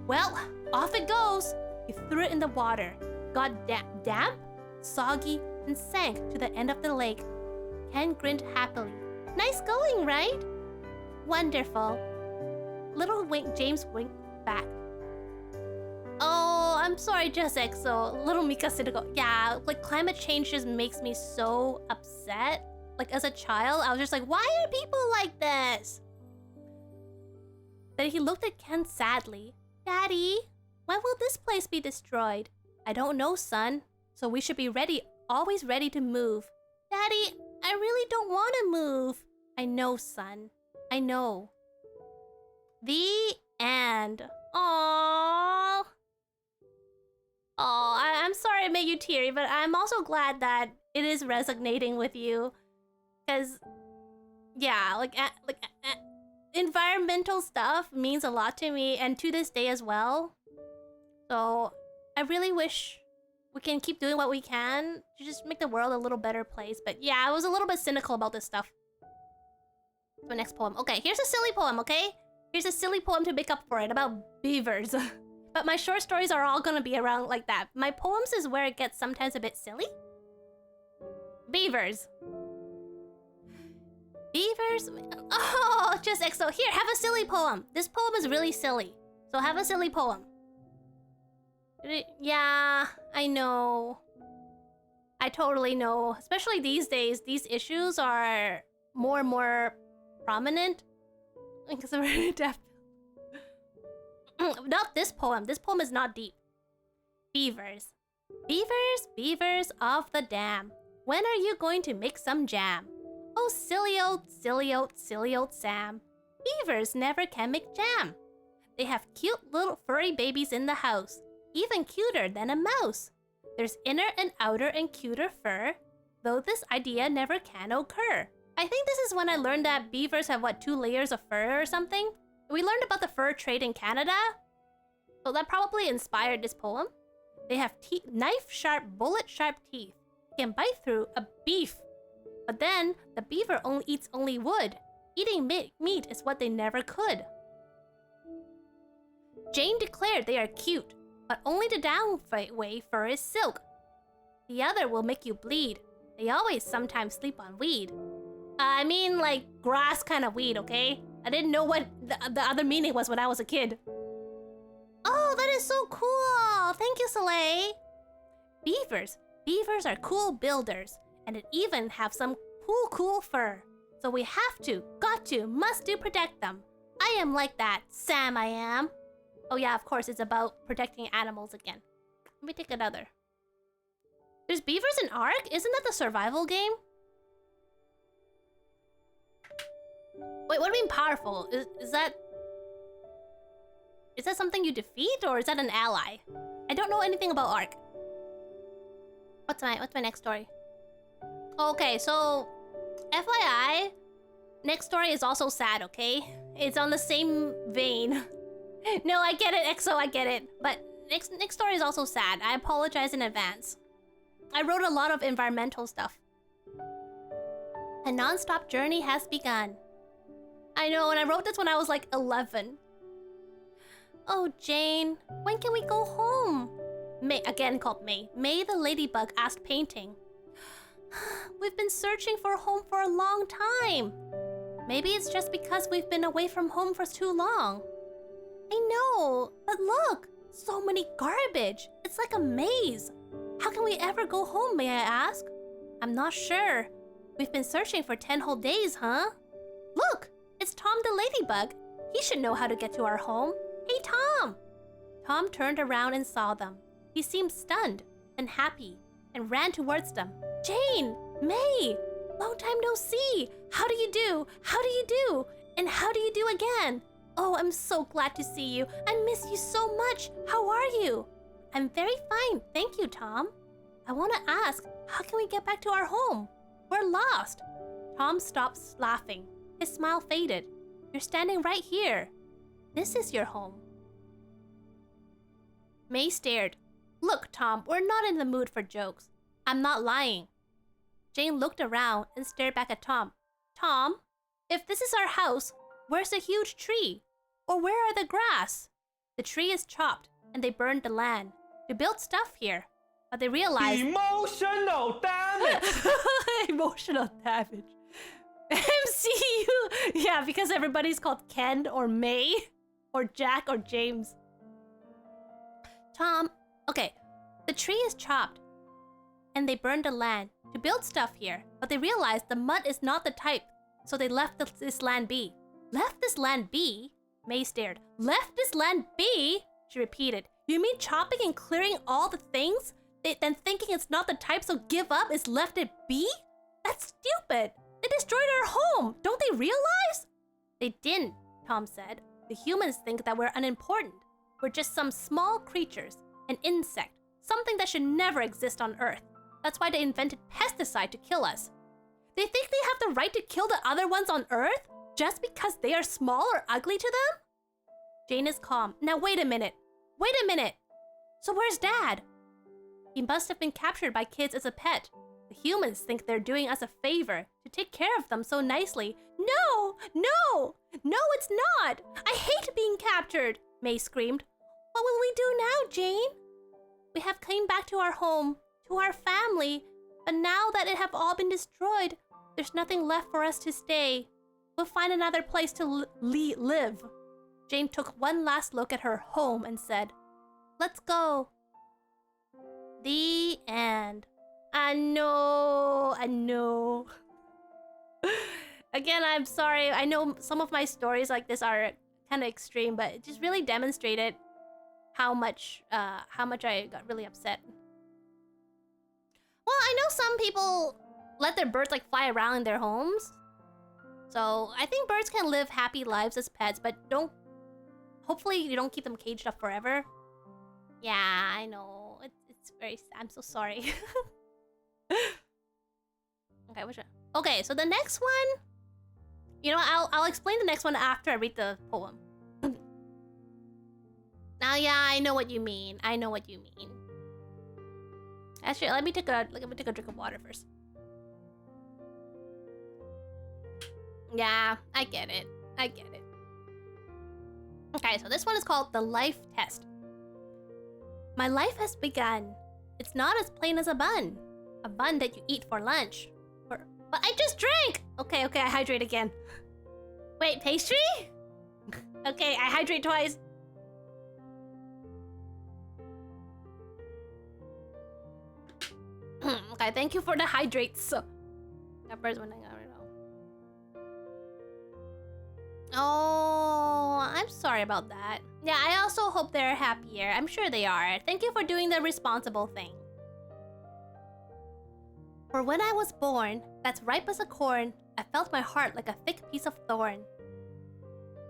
Well, off it goes. He threw it in the water. Got damp, soggy, and sank to the end of the lake. Ken grinned happily. Nice going, right? Wonderful. Little James winked back. Oh, I'm sorry, just EXO. Little Mika cynical. Yeah, like climate change just makes me so upset. Like as a child, I was just like, why are people like this? Then he looked at Ken sadly. Daddy, when will this place be destroyed? I don't know, son. So we should be ready, always ready to move. Daddy, I really don't want to move. I know, son. I know. The end. Aww. Oh, I'm sorry it made you teary, but I'm also glad that it is resonating with you. Because, yeah, environmental stuff means a lot to me, and to this day as well. So, I really wish we can keep doing what we can to just make the world a little better place. But yeah, I was a little bit cynical about this stuff. The next poem. Okay, here's a silly poem, okay? Here's a silly poem to make up for it about beavers. But my short stories are all gonna be around like that. My poems is where it gets sometimes a bit silly. Beavers. Beavers? Oh, just EXO. Here, have a silly poem. This poem is really silly. So have a silly poem. Yeah, I know. I totally know. Especially these days, these issues are more and more prominent. Because of depth. Not this poem. This poem is not deep. Beavers. Beavers, beavers of the dam. When are you going to make some jam? Oh, silly old Sam. Beavers never can make jam. They have cute little furry babies in the house. Even cuter than a mouse. There's inner and outer and cuter fur, though this idea never can occur. I think this is when I learned that beavers have, 2 layers of fur or something? We learned about the fur trade in Canada, so that probably inspired this poem. They have knife-sharp, bullet-sharp teeth. They can bite through a beef. But then, the beaver eats only wood. Eating meat is what they never could. Jane declared they are cute, but only the down way fur is silk. The other will make you bleed. They always sometimes sleep on weed. I mean, like, grass kind of weed, okay? I didn't know what the other meaning was when I was a kid. Oh, that is so cool! Thank you, Soleil! Beavers are cool builders, and it even have some cool fur. So we have to, got to, must do protect them. I am like that, Sam I am. Oh yeah, of course, it's about protecting animals again. Let me take another. There's beavers in Ark? Isn't that the survival game? Wait, what do you mean powerful? Is that something you defeat, or is that an ally? I don't know anything about Ark. What's my next story? Okay, so FYI, next story is also sad, okay? It's on the same vein. No, I get it, EXO, I get it. But next story is also sad. I apologize in advance. I wrote a lot of environmental stuff. A non-stop journey has begun. I know, and I wrote this when I was like 11. Oh, Jane, when can we go home? May, again called May. May the ladybug asked Painting. We've been searching for a home for a long time. Maybe it's just because we've been away from home for too long. I know, but look, so many garbage. It's like a maze. How can we ever go home, may I ask? I'm not sure. We've been searching for 10 whole days, huh? Look, it's Tom the ladybug. He should know how to get to our home. Hey, Tom! Tom turned around and saw them. He seemed stunned and happy and ran towards them. Jane! May! Long time no see! How do you do? How do you do? And how do you do again? Oh, I'm so glad to see you. I miss you so much. How are you? I'm very fine, thank you, Tom. I want to ask, how can we get back to our home? We're lost. Tom stopped laughing. His smile faded. You're standing right here. This is your home. May stared. Look, Tom, we're not in the mood for jokes. I'm not lying. Jane looked around and stared back at Tom. Tom, if this is our house, where's the huge tree? Or where are the grass? The tree is chopped and they burned the land to build stuff here. But they realized... Emotional damage! Emotional damage. MCU! Yeah, because everybody's called Ken or May or Jack or James. Tom, okay, the tree is chopped and they burned the land to build stuff here, but they realized the mud is not the type, so they left this land be. Left this land be? May stared. Left this land be? She repeated. You mean chopping and clearing all the things, then thinking it's not the type, so give up is left it be? That's stupid. They destroyed our home. Don't they realize? They didn't, Tom said. The humans think that we're unimportant. We're just some small creatures, an insect, something that should never exist on Earth. That's why they invented pesticide to kill us. They think they have the right to kill the other ones on Earth just because they are small or ugly to them? Jane is calm. Now wait a minute. Wait a minute. So where's Dad? He must have been captured by kids as a pet. The humans think they're doing us a favor to take care of them so nicely. No! No! No, it's not! I hate being captured! May screamed. What will we do now, Jane? We have come back to our home, to our family, but now that it have all been destroyed, there's nothing left for us to stay. We'll find another place to live. Jane took one last look at her home and said, Let's go. The end. I know. Again, I'm sorry. I know some of my stories like this are kind of extreme, but it just really demonstrated how much I got really upset. Well, I know some people let their birds like fly around in their homes. So I think birds can live happy lives as pets, but hopefully you don't keep them caged up forever. Yeah, I know. It's very sad. I'm so sorry. Okay, which one? Okay, so the next one, I'll explain the next one after I read the poem. Now, yeah, I know what you mean. Actually, let me take a drink of water first. Yeah, I get it. Okay, so this one is called The Life Test. My life has begun. It's not as plain as a bun that you eat for lunch. But I just drank! Okay, I hydrate again. Wait, pastry? Okay, I hydrate twice. Okay, thank you for the hydrates. That bird's one I don't know. I'm sorry about that. Yeah, I also hope they're happier. I'm sure they are. Thank you for doing the responsible thing. For when I was born, that's ripe as a corn, I felt my heart like a thick piece of thorn.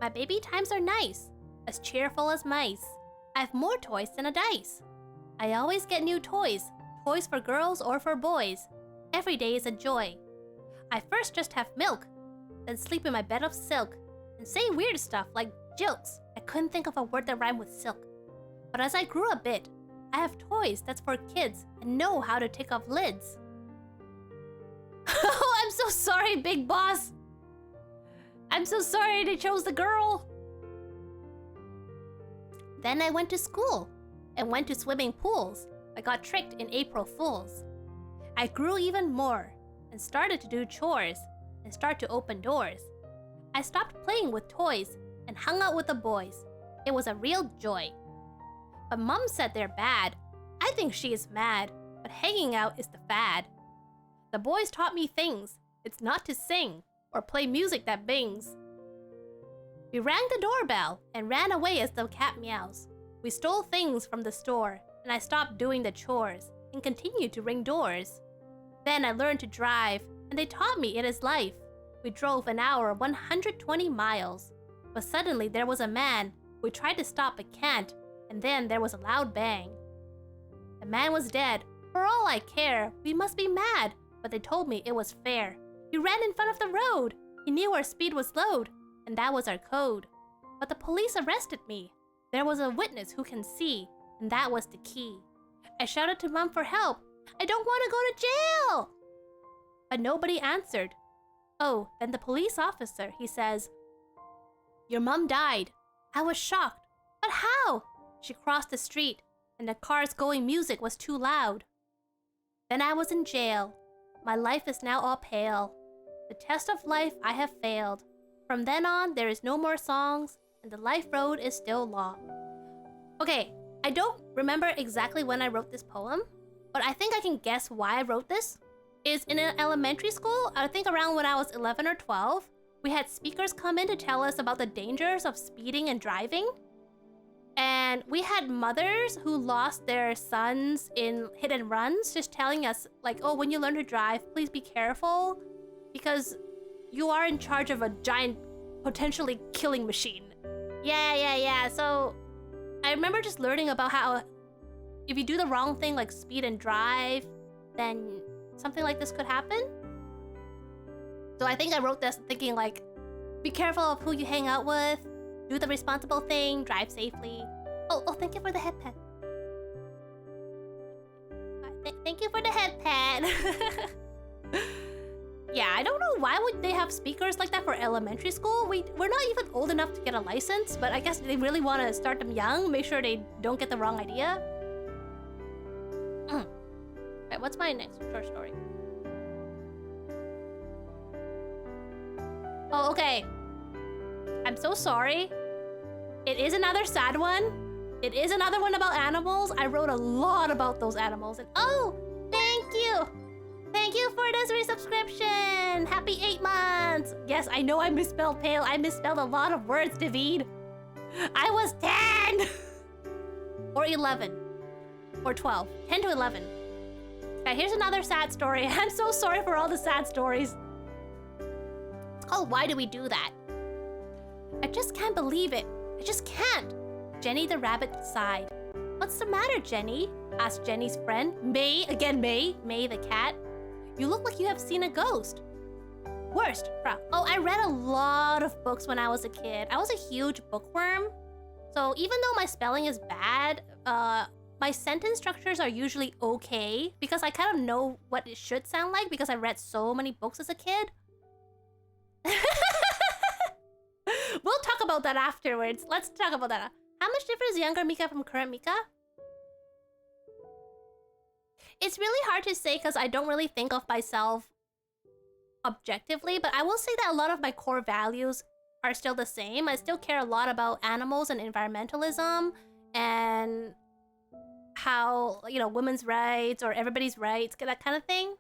My baby times are nice, as cheerful as mice. I have more toys than a dice. I always get new toys, toys for girls or for boys. Every day is a joy. I first just have milk, then sleep in my bed of silk, and say weird stuff like jilks. I couldn't think of a word that rhymed with silk. But as I grew a bit, I have toys that's for kids and know how to take off lids. Oh, I'm so sorry, big boss. I'm so sorry they chose the girl. Then I went to school and went to swimming pools. I got tricked in April Fools. I grew even more and started to do chores and start to open doors. I stopped playing with toys and hung out with the boys. It was a real joy. But Mom said they're bad. I think she is mad, but hanging out is the fad. The boys taught me things. It's not to sing or play music that bings. We rang the doorbell and ran away as the cat meows. We stole things from the store and I stopped doing the chores and continued to ring doors. Then I learned to drive and they taught me it is life. We drove an hour 120 miles. But suddenly there was a man. We tried to stop but can't, and then there was a loud bang. The man was dead. For all I care, we must be mad. But they told me it was fair. He ran in front of the road. He knew our speed was low, and that was our code. But the police arrested me. There was a witness who can see, and that was the key. I shouted to Mom for help. I don't want to go to jail! But nobody answered. Oh, then the police officer, he says, your mom died. I was shocked. But how? She crossed the street, and the car's going music was too loud. Then I was in jail. My life is now all pale. The test of life I have failed. From then on, there is no more songs, and the life road is still long. Okay, I don't remember exactly when I wrote this poem, but I think I can guess why I wrote this. Is in an elementary school, I think around when I was 11 or 12, we had speakers come in to tell us about the dangers of speeding and driving. And we had mothers who lost their sons in hit and runs, just telling us like, oh, when you learn to drive, please be careful because you are in charge of a giant, potentially killing machine. Yeah. So I remember just learning about how if you do the wrong thing, like speed and drive, then something like this could happen. So I think I wrote this thinking like, be careful of who you hang out with, do the responsible thing, drive safely. Oh, thank you for the head pet. Thank you for the head pet. Yeah, I don't know why would they have speakers like that for elementary school. We're not even old enough to get a license, but I guess they really want to start them young, make sure they don't get the wrong idea. Right, what's my next short story? Oh, okay. I'm so sorry. It is another sad one. It is another one about animals. I wrote a lot about those animals. And oh, thank you. Thank you for this resubscription. Happy 8 months. Yes, I know I misspelled pale. I misspelled a lot of words, David. I was 10. Or 11. Or 12. 10 to 11. Okay, here's another sad story. I'm so sorry for all the sad stories. Oh, why do we do that? I just can't believe it. I just can't. Jenny the rabbit sighed. What's the matter, Jenny? Asked Jenny's friend, May. Again, May the cat. You look like you have seen a ghost. Worst. Oh, I read a lot of books when I was a kid. I was a huge bookworm. So even though my spelling is bad, my sentence structures are usually okay because I kind of know what it should sound like because I read so many books as a kid. We'll talk about that afterwards. Let's talk about that. How much different is younger Mika from current Mika? It's really hard to say because I don't really think of myself objectively, but I will say that a lot of my core values are still the same. I still care a lot about animals and environmentalism and how, you know, women's rights or everybody's rights, that kind of thing.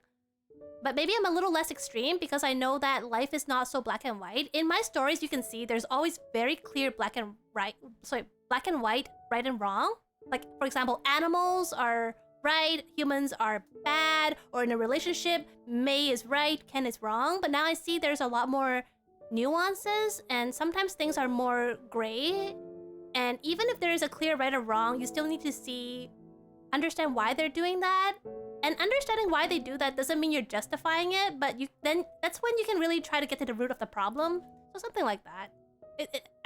But maybe I'm a little less extreme because I know that life is not so black and white. In my stories, you can see there's always very clear black and white, right and wrong. Like, for example, animals are right, humans are bad, or in a relationship, May is right, Ken is wrong. But now I see there's a lot more nuances, and sometimes things are more gray. And even if there is a clear right or wrong, you still need to understand why they're doing that. And understanding why they do that doesn't mean you're justifying it, but then that's when you can really try to get to the root of the problem. So something like that.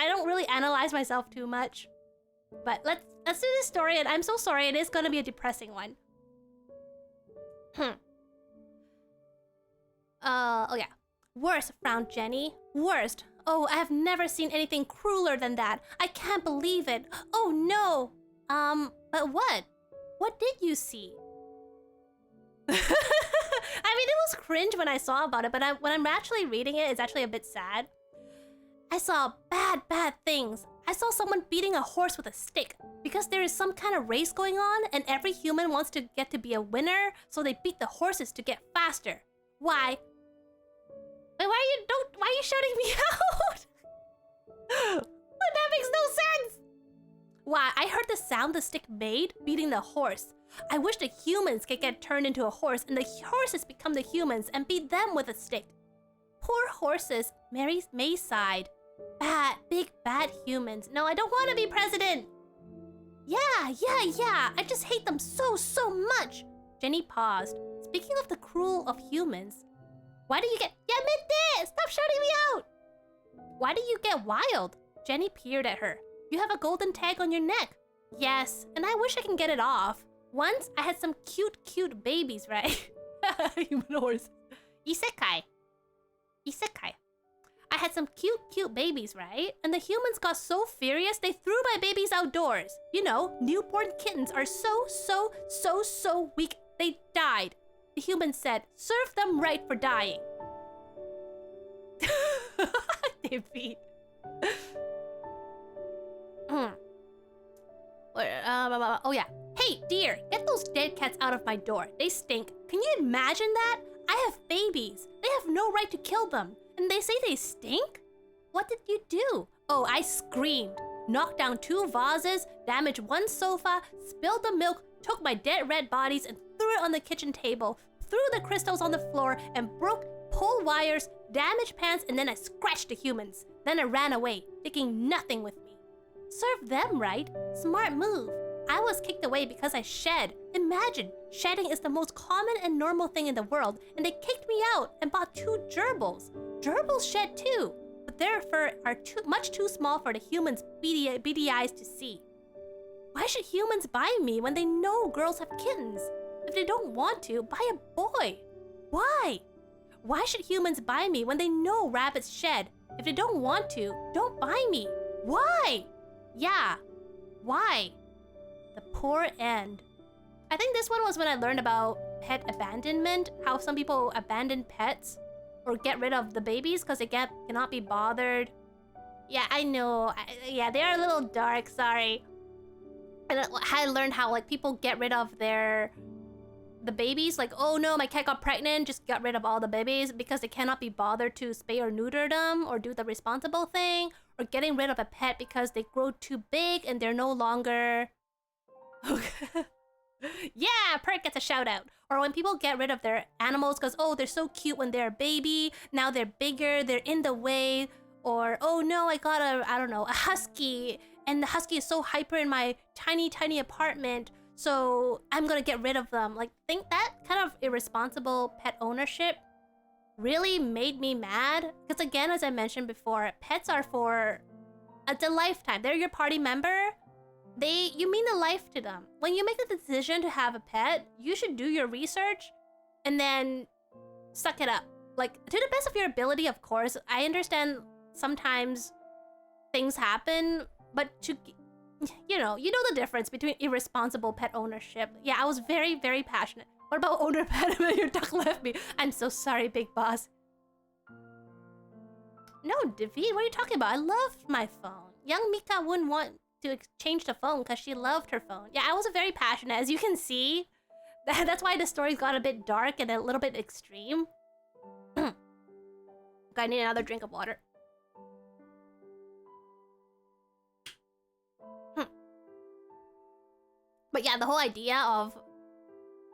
I don't really analyze myself too much. But let's do this story, and I'm so sorry, it is gonna be a depressing one. Oh yeah. Worst, frowned Jenny. Worst. Oh, I have never seen anything crueler than that. I can't believe it. Oh no. But what? What did you see? I mean, it was cringe when I saw about it, but when I'm actually reading it, it's actually a bit sad. I saw bad things. I saw someone beating a horse with a stick because there is some kind of race going on and every human wants to get to be a winner, so they beat the horses to get faster. Why? Wait, why are you shouting me out? That makes no sense. Why? I heard the sound the stick made beating the horse. I wish the humans could get turned into a horse and the horses become the humans and beat them with a stick. Poor horses, May sighed. Big bad humans. No, I don't want to be president. Yeah. I just hate them so much. Jenny paused. Speaking of the cruel of humans, why do you get... Yeah, admit this! Stop shouting me out! Why do you get wild? Jenny peered at her. You have a golden tag on your neck. Yes, and I wish I can get it off. Once, I had some cute babies, right? Human horse. Isekai. I had some cute babies, right? And the humans got so furious, they threw my babies outdoors. You know, newborn kittens are so weak, they died. The humans said, serve them right for dying. Defeat. Oh yeah. Hey, dear, get those dead cats out of my door. They stink. Can you imagine that? I have babies. They have no right to kill them. And they say they stink? What did you do? Oh, I screamed. Knocked down 2 vases, damaged 1 sofa, spilled the milk, took my dead red bodies and threw it on the kitchen table, threw the crystals on the floor and broke pole wires, damaged pans, and then I scratched the humans. Then I ran away, taking nothing with me. Serve them right. Smart move. I was kicked away because I shed. Imagine, shedding is the most common and normal thing in the world, and they kicked me out and bought 2 gerbils. Gerbils shed too, but their fur are much too small for the humans' beady eyes to see. Why should humans buy me when they know girls have kittens? If they don't want to, buy a boy. Why? Why should humans buy me when they know rabbits shed? If they don't want to, don't buy me. Why? Yeah, why? The poor end. I think this one was when I learned about pet abandonment, how some people abandon pets or get rid of the babies because they cannot be bothered. Yeah, I know. Yeah, they are a little dark, sorry. And I learned how like people get rid of the babies. Like, oh no, my cat got pregnant, just got rid of all the babies because they cannot be bothered to spay or neuter them or do the responsible thing. Or getting rid of a pet because they grow too big and they're no longer... Yeah, Perk gets a shout out. Or when people get rid of their animals because, oh, they're so cute when they're a baby, now they're bigger, they're in the way. Or, oh no, I got a husky, and the husky is so hyper in my tiny apartment, so I'm gonna get rid of them. Like, think that kind of irresponsible pet ownership really made me mad. Because again, as I mentioned before, pets are for a lifetime. They're your party member. You mean a life to them. When you make the decision to have a pet, you should do your research and then suck it up. Like, to the best of your ability, of course. I understand sometimes things happen, but you know the difference between irresponsible pet ownership. Yeah, I was very passionate. What about owner pet? Your duck left me. I'm so sorry, big boss. No, David, what are you talking about? I love my phone. Young Mika wouldn't want to exchange the phone because she loved her phone. Yeah, I was very passionate, as you can see. That's why the story's got a bit dark and a little bit extreme. I need another drink of water. But yeah, the whole idea of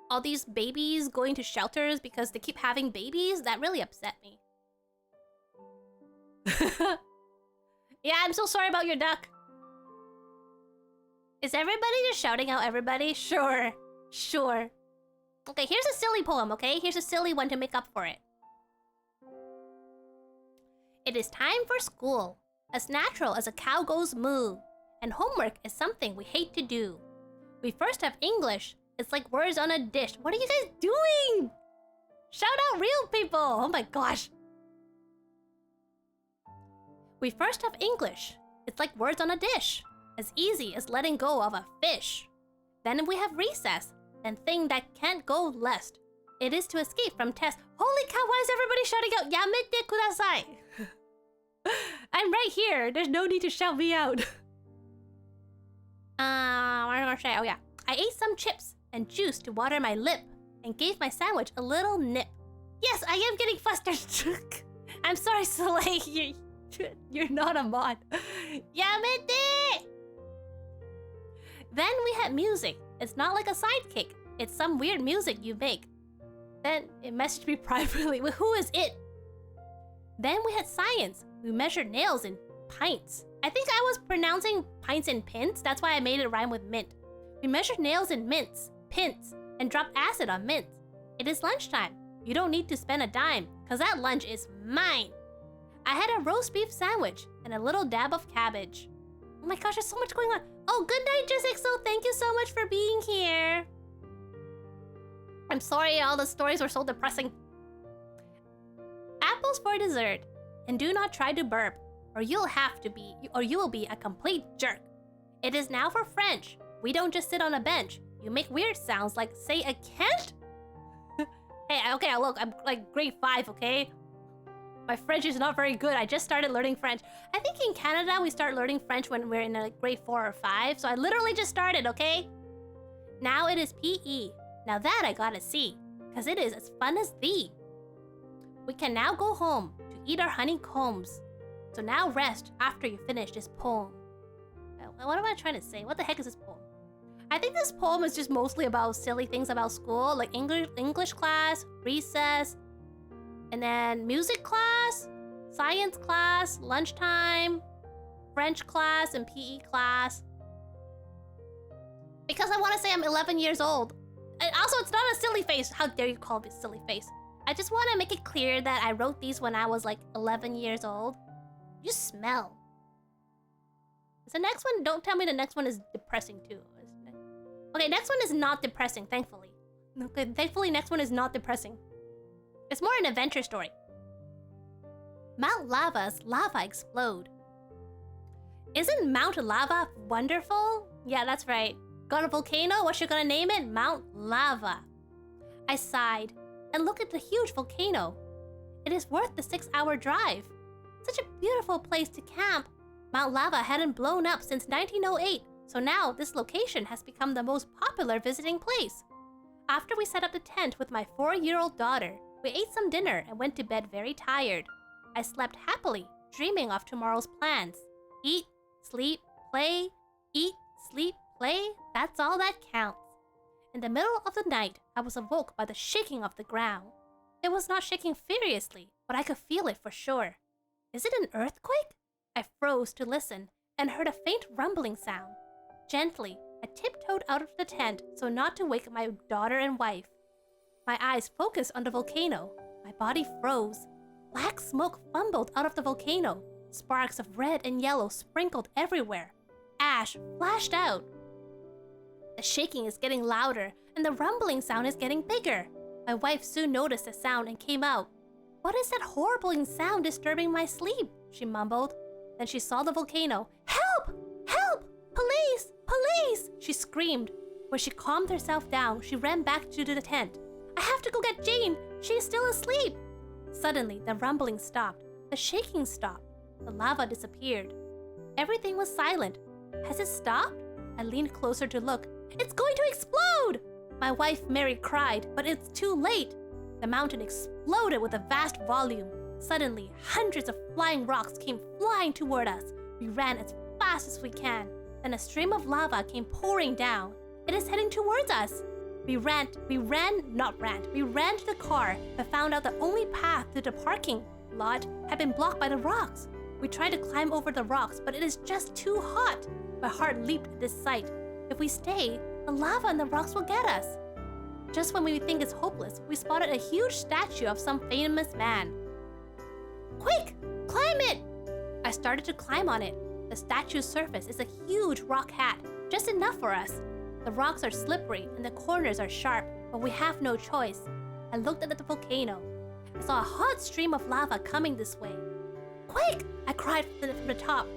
all these babies going to shelters because they keep having babies, that really upset me. Yeah, I'm so sorry about your duck. Is everybody just shouting out everybody? Sure. Sure. Okay, here's a silly poem, okay? Here's a silly one to make up for it. It is time for school, as natural as a cow goes moo, and homework is something we hate to do. We first have English. It's like words on a dish. What are you guys doing? Shout out real people. Oh my gosh. We first have English. It's like words on a dish. As easy as letting go of a fish. Then we have recess, and thing that can't go lest. It is to escape from test. Holy cow, why is everybody shouting out? Yamete kudasai. I'm right here. There's no need to shout me out. What am I gonna say? Oh yeah. I ate some chips and juice to water my lip and gave my sandwich a little nip. Yes, I am getting flustered. I'm sorry, Soleil. You're not a mod. Yamete! Then we had music. It's not like a sidekick. It's some weird music you make. Then it messaged me privately. Well, who is it? Then we had science. We measured nails in pints. I think I was pronouncing pints and pins. That's why I made it rhyme with mint. We measured nails in mints, pins, and dropped acid on mints. It is lunchtime. You don't need to spend a dime, cause that lunch is mine. I had a roast beef sandwich and a little dab of cabbage. Oh my gosh, there's so much going on. Oh, good night, Jessixo. Thank you so much for being here. I'm sorry all the stories were so depressing. Apples for dessert. And do not try to burp, or you will be a complete jerk. It is now for French. We don't just sit on a bench. You make weird sounds like say a Kent? Hey, okay, look, I'm like grade 5, okay? My French is not very good. I just started learning French. I think in Canada, we start learning French when we're in grade 4 or 5. So I literally just started, okay? Now it is PE. Now that I gotta see, because it is as fun as thee. We can now go home to eat our honeycombs. So now rest after you finish this poem. What am I trying to say? What the heck is this poem? I think this poem is just mostly about silly things about school, like English class, recess, and then music class, science class, lunchtime, French class, and PE class. Because I want to say I'm 11 years old. And also, it's not a silly face. How dare you call it a silly face? I just want to make it clear that I wrote these when I was like 11 years old. You smell. Is the next one? Don't tell me the next one is depressing too. Okay, next one is not depressing, thankfully. Okay, thankfully, next one is not depressing. It's more an adventure story. Mount Lava's lava explode. Isn't Mount Lava wonderful? Yeah, that's right. Got a volcano? What you gonna name it? Mount Lava. I sighed and looked at the huge volcano. It is worth the 6-hour drive. Such a beautiful place to camp. Mount Lava hadn't blown up since 1908, so now this location has become the most popular visiting place. After we set up the tent with my 4-year-old daughter, we ate some dinner and went to bed very tired. I slept happily, dreaming of tomorrow's plans. Eat, sleep, play, eat, sleep, play, that's all that counts. In the middle of the night, I was awoke by the shaking of the ground. It was not shaking furiously, but I could feel it for sure. Is it an earthquake? I froze to listen and heard a faint rumbling sound. Gently, I tiptoed out of the tent so not to wake my daughter and wife. My eyes focused on the volcano. My body froze. Black smoke fumbled out of the volcano. Sparks of red and yellow sprinkled everywhere. Ash flashed out. The shaking is getting louder, and the rumbling sound is getting bigger. My wife soon noticed the sound and came out. What is that horrible sound disturbing my sleep? She mumbled. Then she saw the volcano. Help! Help! Police! Police! She screamed. When she calmed herself down, she ran back to the tent. I have to go get Jane. She is still asleep. Suddenly, the rumbling stopped. The shaking stopped. The lava disappeared. Everything was silent. Has it stopped? I leaned closer to look. It's going to explode! My wife Mary cried, but it's too late. The mountain exploded with a vast volume. Suddenly, hundreds of flying rocks came flying toward us. We ran as fast as we can. Then a stream of lava came pouring down. It is heading towards us. We ran to the car, but found out the only path to the parking lot had been blocked by the rocks. We tried to climb over the rocks, but it is just too hot. My heart leaped at this sight. If we stay, the lava and the rocks will get us. Just when we think it's hopeless, we spotted a huge statue of some famous man. Quick, climb it! I started to climb on it. The statue's surface is a huge rock hat, just enough for us. The rocks are slippery and the corners are sharp, but we have no choice. I looked at the volcano. I saw a hot stream of lava coming this way. Quick! I cried from the top.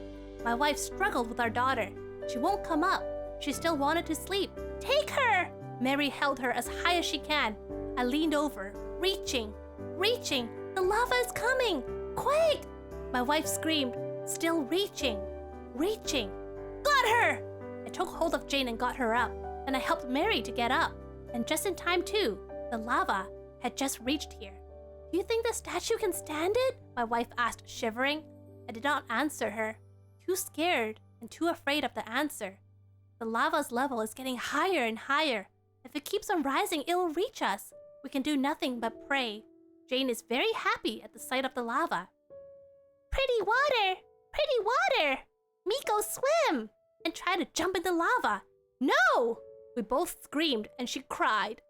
My wife struggled with our daughter. She won't come up. She still wanted to sleep. Take her! Mary held her as high as she can. I leaned over, reaching. The lava is coming! Quick! My wife screamed, still reaching. Got her! I took hold of Jane and got her up. Then I helped Mary to get up. And just in time too, the lava had just reached here. Do you think the statue can stand it? My wife asked, shivering. I did not answer her. Too scared and too afraid of the answer. The lava's level is getting higher and higher. If it keeps on rising, it will reach us. We can do nothing but pray. Jane is very happy at the sight of the lava. Pretty water! Miko, swim! And try to jump in the lava. No! We both screamed and she cried.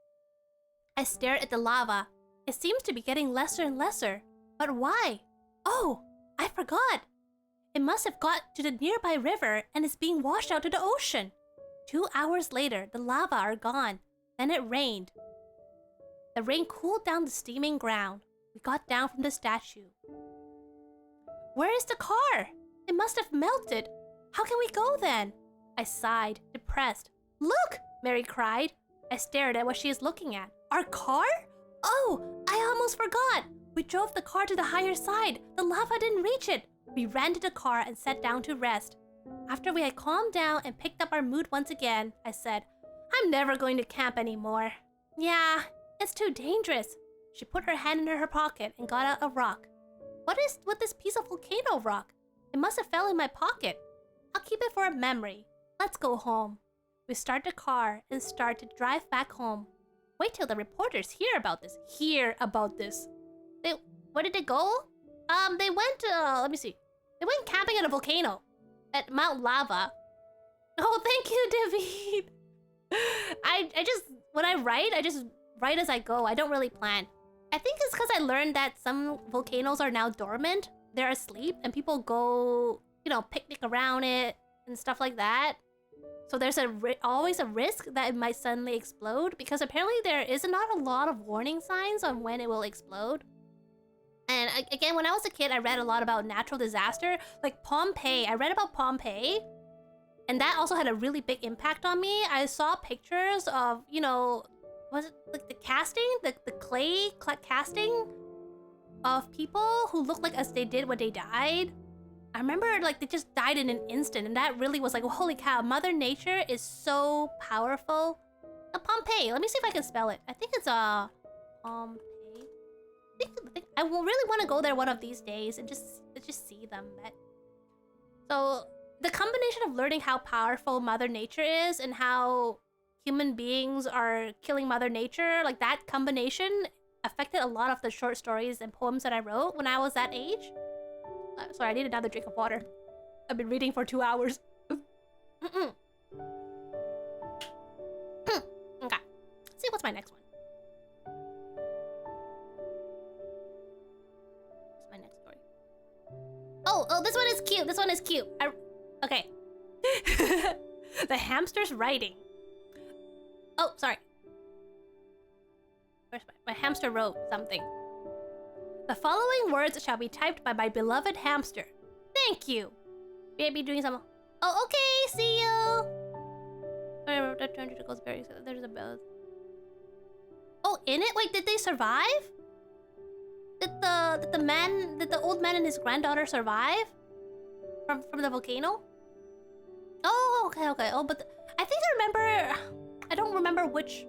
I stared at the lava. It seems to be getting lesser and lesser. But why? Oh, I forgot. It must have got to the nearby river and is being washed out to the ocean. 2 hours later, the lava are gone. Then it rained. The rain cooled down the steaming ground. We got down from the statue. Where is the car? It must have melted. How can we go then? I sighed, depressed. Look, Mary cried. I stared at what she is looking at. Our car? Oh, I almost forgot. We drove the car to the higher side. The lava didn't reach it. We ran to the car and sat down to rest. After we had calmed down and picked up our mood once again, I said, I'm never going to camp anymore. Yeah, it's too dangerous. She put her hand in her pocket and got out a rock. What is with this piece of volcano rock? It must have fell in my pocket. I'll keep it for a memory. Let's go home. We start the car and start to drive back home. Wait till the reporters hear about this. Where did they go? They went, let me see. They went camping at a volcano. At Mount Lava. Oh, thank you, David. When I just write as I go. I don't really plan. I think it's because I learned that some volcanoes are now dormant. They're asleep and people go, picnic around it and stuff like that. So there's always a risk that it might suddenly explode because apparently there is not a lot of warning signs on when it will explode. And again, when I was a kid, I read a lot about natural disaster, like Pompeii. I read about Pompeii, and that also had a really big impact on me. I saw pictures of, was it like the casting, the clay casting of people who looked like as they did when they died. I remember they just died in an instant, and that really was like, holy cow, Mother Nature is so powerful. Pompeii, let me see if I can spell it. I think it's Pompeii. I will really want to go there one of these days and just see them. So the combination of learning how powerful Mother Nature is and how human beings are killing Mother Nature, like that combination affected a lot of the short stories and poems that I wrote when I was that age. Sorry, I need another drink of water. I've been reading for 2 hours. Okay. Let's see what's my next one. What's my next story? Oh, this one is cute. Okay. The hamster's writing. Oh, sorry. Where's my hamster wrote something. The following words shall be typed by my beloved hamster. Thank you. Maybe doing some. Oh, okay. See you. There's a bell. Oh, in it? Wait, did they survive? Did the old man and his granddaughter survive from the volcano? Oh, okay. Oh, but I think I don't remember which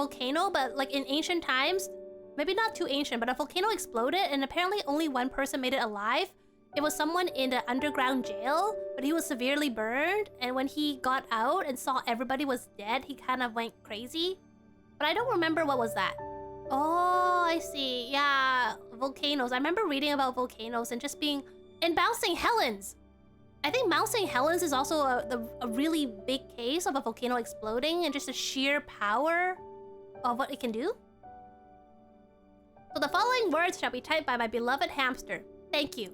volcano, but like in ancient times, maybe not too ancient, but a volcano exploded and apparently only one person made it alive. It was someone in the underground jail, but he was severely burned, and when he got out and saw everybody was dead, he kind of went crazy. But I don't remember what was that. Oh, I see. Yeah, volcanoes. I remember reading about volcanoes and just being... And Mount St. Helens. I think Mount St. Helens is also a really big case of a volcano exploding and just the sheer power of what it can do. So the following words shall be typed by my beloved hamster. Thank you.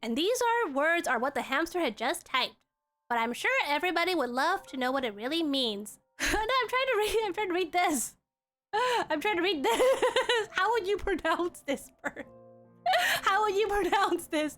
And these words are what the hamster had just typed. But I'm sure everybody would love to know what it really means. No, I'm trying to read this. I'm trying to read this. How would you pronounce this word? How would you pronounce this?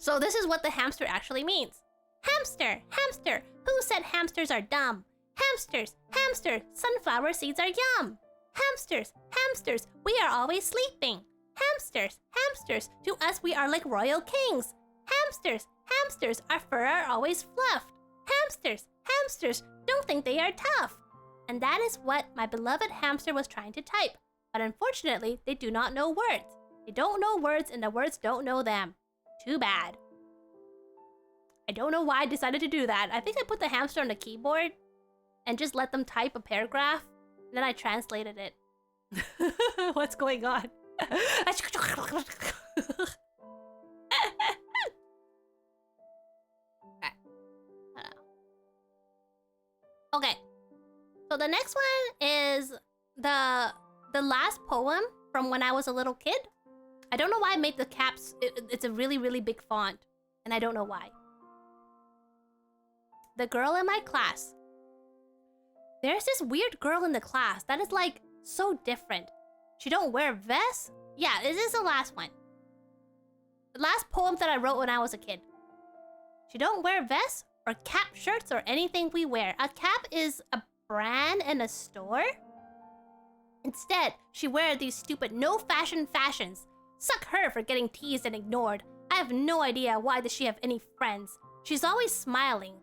So this is what the hamster actually means. Hamster, hamster, who said hamsters are dumb? Hamsters, hamster, sunflower seeds are yum. Hamsters, hamsters, we are always sleeping. Hamsters, hamsters, to us we are like royal kings. Hamsters, hamsters, our fur are always fluffed. Hamsters, hamsters, don't think they are tough. And that is what my beloved hamster was trying to type. But unfortunately, they do not know words. They don't know words and the words don't know them. Too bad. I don't know why I decided to do that. I think I put the hamster on the keyboard and just let them type a paragraph. Then I translated it. What's going on? Okay. So the next one is the last poem from when I was a little kid. I don't know why I made the caps. It's a really, really big font. And I don't know why. The girl in my class. There's this weird girl in the class that is like so different. She don't wear vests. Yeah, this is the last one. The last poem that I wrote when I was a kid. She don't wear vests or cap shirts or anything we wear. A cap is a brand and a store. Instead, she wears these stupid no fashion fashions. Suck her for getting teased and ignored. I have no idea why does she have any friends. She's always smiling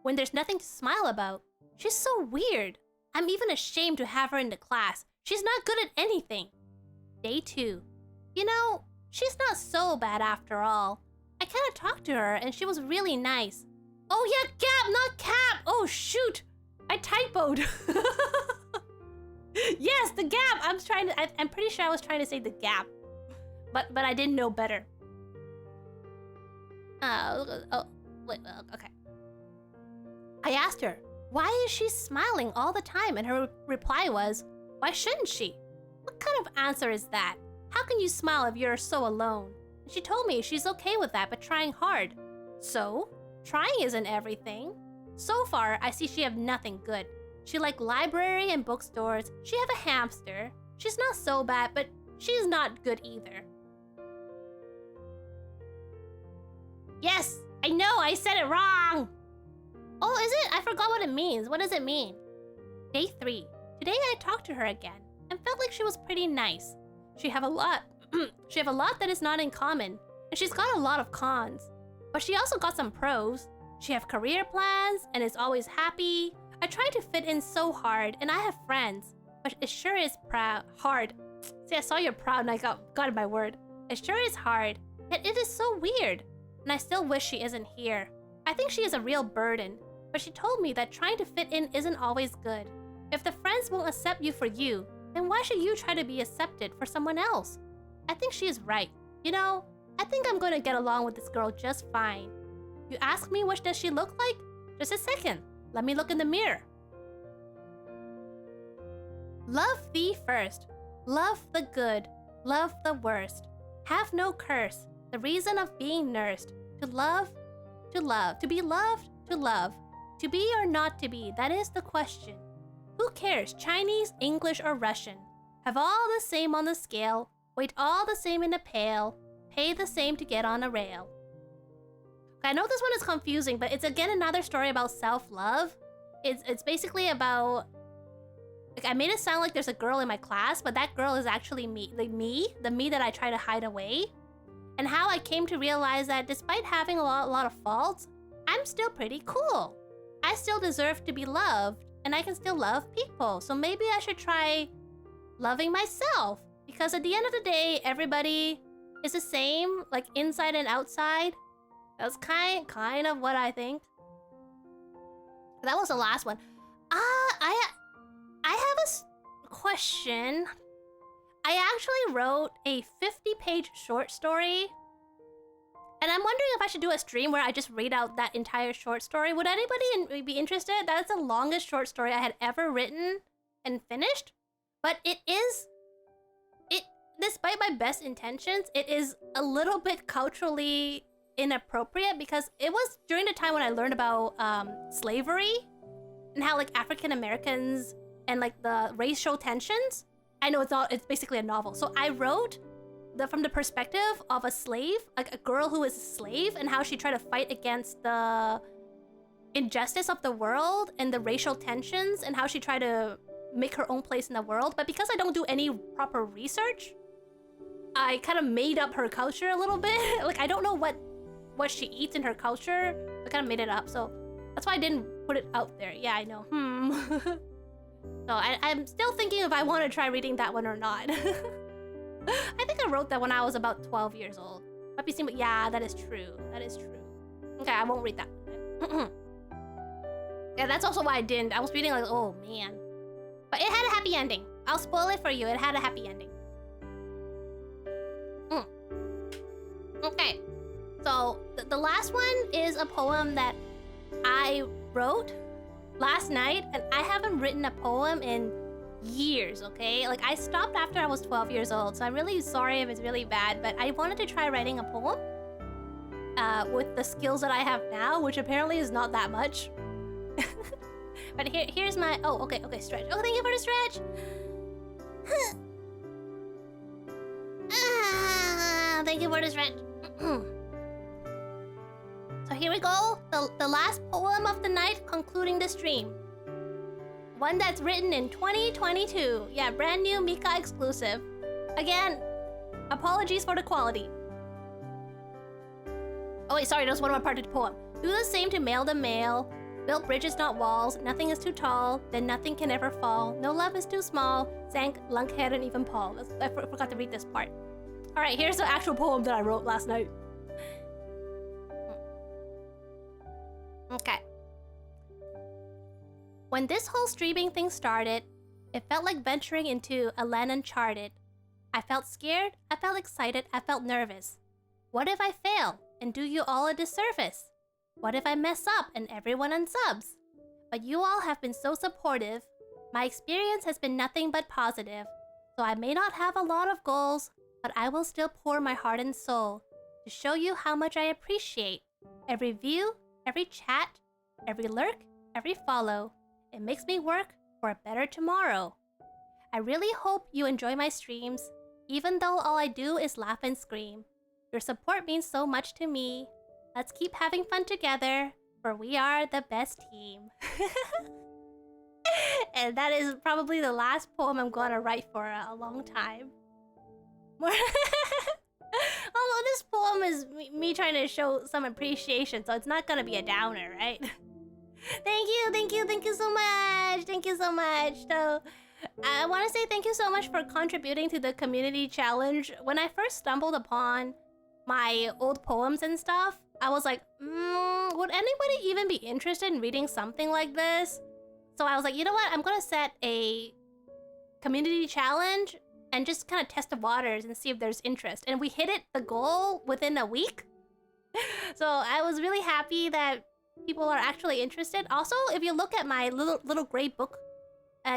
when there's nothing to smile about. She's so weird. I'm even ashamed to have her in the class. She's not good at anything. Day 2. You know, she's not so bad after all. I kind of talked to her and she was really nice. Oh yeah, Gap, not Cap. Oh shoot, I typoed. Yes, the Gap. I'm pretty sure I was trying to say the Gap, but I didn't know better. Okay. I asked her, why is she smiling all the time? And her reply was, why shouldn't she? What kind of answer is that? How can you smile if you're so alone? And she told me she's okay with that, but trying hard. So, trying isn't everything. So far, I see she have nothing good. She like library and bookstores. She have a hamster. She's not so bad, but she's not good either. Yes, I know I said it wrong. Oh, is it? I forgot what it means. What does it mean? Day 3. Today I talked to her again and felt like she was pretty nice. She have a lot that is not in common, and she's got a lot of cons. But she also got some pros. She have career plans and is always happy. I try to fit in so hard, and I have friends, but it sure is hard. See, I saw you're proud and I got my word. It sure is hard, yet it is so weird, and I still wish she isn't here. I think she is a real burden, but she told me that trying to fit in isn't always good. If the friends won't accept you for you, then why should you try to be accepted for someone else? I think she is right. You know, I think I'm going to get along with this girl just fine. You ask me what does she look like? Just a second. Let me look in the mirror. Love thee first. Love the good. Love the worst. Have no curse. The reason of being nursed. To love. To love. To be loved. To love. To be or not to be. That is the question. Who cares? Chinese, English, or Russian. Have all the same on the scale. Weight all the same in a pail. Pay the same to get on a rail. I know this one is confusing, but it's again another story about self-love. It's basically about... Like, I made it sound like there's a girl in my class, but that girl is actually me. Like the me that I try to hide away. And how I came to realize that despite having a lot of faults, I'm still pretty cool. I still deserve to be loved, and I can still love people. So maybe I should try loving myself. Because at the end of the day, everybody is the same, like inside and outside. That's kind of what I think. That was the last one. I have a question. I actually wrote a 50-page short story. And I'm wondering if I should do a stream where I just read out that entire short story. Would anybody be interested? That's the longest short story I had ever written and finished. But despite my best intentions, it is a little bit culturally inappropriate because it was during the time when I learned about slavery and how like African Americans and like the racial tensions. I know it's basically a novel. So I wrote from the perspective of a slave, like a girl who is a slave, and how she tried to fight against the injustice of the world and the racial tensions, and how she tried to make her own place in the world. But because I don't do any proper research, I kind of made up her culture a little bit. Like I don't know what she eats in her culture. I kind of made it up, so that's why I didn't put it out there. Yeah, I know. So I'm still thinking if I want to try reading that one or not. I think I wrote that when I was about 12 years old. Might be simple. Yeah, that is true. That is true. Okay, I won't read that one. Yeah, that's also why I didn't. I was reading like, oh man. But it had a happy ending. I'll spoil it for you. It had a happy ending. Okay. So the last one is a poem that I wrote last night, and I haven't written a poem in years, okay? Like I stopped after I was 12 years old, so I'm really sorry if it's really bad, but I wanted to try writing a poem with the skills that I have now, which apparently is not that much. But here's my... Oh, okay, stretch. Oh, thank you for the stretch! Thank you for the stretch. So here we go. The last poem of the night, concluding the stream. One that's written in 2022. Yeah, brand new Mika exclusive. Again, apologies for the quality. Oh wait, sorry, that was one more part of the poem. Do the same to male the male. Build bridges, not walls. Nothing is too tall, then nothing can ever fall. No love is too small. Zank, Lunkhead, and even Paul. I forgot to read this part. Alright, here's the actual poem that I wrote last night. Okay. When this whole streaming thing started, it felt like venturing into a land uncharted. I felt scared, I felt excited, I felt nervous. What if I fail and do you all a disservice? What if I mess up and everyone unsubs? But you all have been so supportive. My experience has been nothing but positive. So I may not have a lot of goals, but I will still pour my heart and soul to show you how much I appreciate every view, every chat, every lurk, every follow. It makes me work for a better tomorrow. I really hope you enjoy my streams, even though all I do is laugh and scream. Your support means so much to me. Let's keep having fun together, for we are the best team. And that is probably the last poem I'm gonna write for a long time. Although this poem is me trying to show some appreciation, so it's not gonna be a downer, right? Thank you so much. Thank you so much. So, I want to say thank you so much for contributing to the community challenge. When I first stumbled upon my old poems and stuff, I was like, would anybody even be interested in reading something like this? So I was like, you know what? I'm gonna set a community challenge and just kind of test the waters and see if there's interest. And we hit the goal within a week. So I was really happy that people are actually interested. Also, if you look at my little gray book,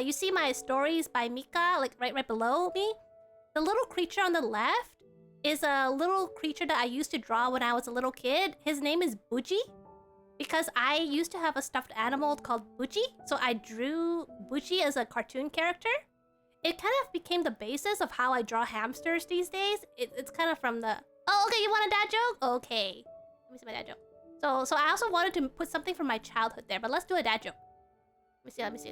you see my stories by Mika, like right below me. The little creature on the left is a little creature that I used to draw when I was a little kid. His name is Buji. because I used to have a stuffed animal called Buchi, so I drew Buchi as a cartoon character. It kind of became the basis of how I draw hamsters these days. It's kind of from the... Oh, okay, you want a dad joke? Okay. Let me see my dad joke. So I also wanted to put something from my childhood there, but let's do a dad joke. Let me see.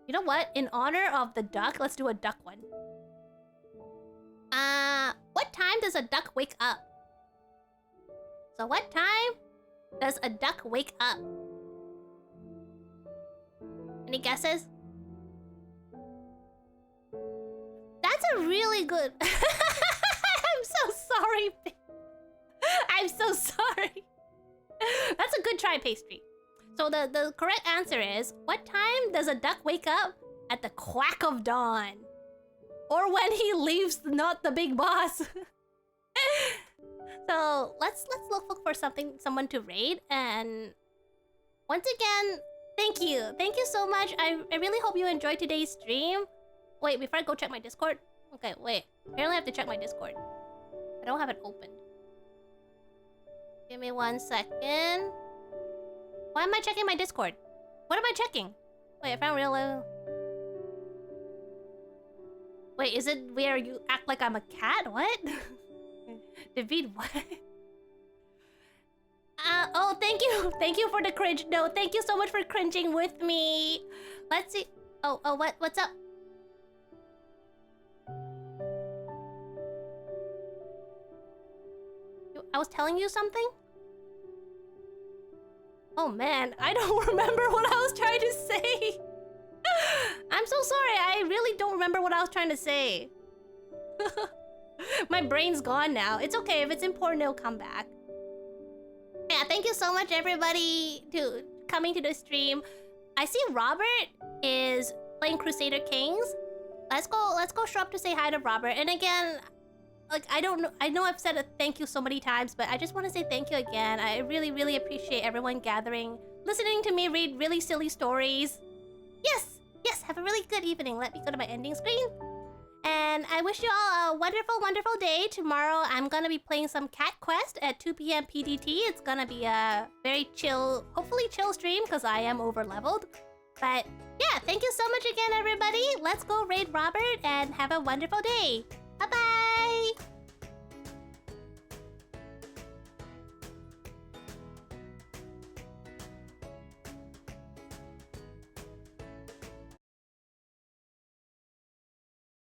You know what? In honor of the duck, let's do a duck one. What time does a duck wake up? So what time does a duck wake up? Any guesses? That's a really good... I'm so sorry. I'm so sorry. That's a good try, Pastry. So the correct answer is, what time does a duck wake up? At the quack of dawn. Or when he leaves not the big boss. So let's look for someone to raid. And once again, thank you. Thank you so much. I really hope you enjoyed today's stream. Wait, before I go check my Discord. Okay, wait. Apparently I have to check my Discord. I don't have it opened. Give me 1 second. Why am I checking my Discord? What am I checking? Wait, I found real... Wait, is it where you act like I'm a cat? What? David, what? Oh, thank you. Thank you for the cringe. No, thank you so much for cringing with me. Let's see. Oh, what's up? I was telling you something? Oh man, I don't remember what I was trying to say. I'm so sorry, I really don't remember what I was trying to say. My brain's gone now. It's okay, if it's important, it'll come back. Yeah, thank you so much everybody to coming to the stream. I see Robert is playing Crusader Kings. Let's go show up to say hi to Robert. And again, like, I know I've said a thank you so many times, but I just want to say thank you again. I really, really appreciate everyone gathering, listening to me read really silly stories. Yes, have a really good evening. Let me go to my ending screen. And I wish you all a wonderful, wonderful day. Tomorrow, I'm gonna be playing some Cat Quest at 2 p.m. PDT. It's gonna be a very chill, hopefully chill stream, because I am over-leveled. But yeah, thank you so much again, everybody. Let's go raid Robert and have a wonderful day.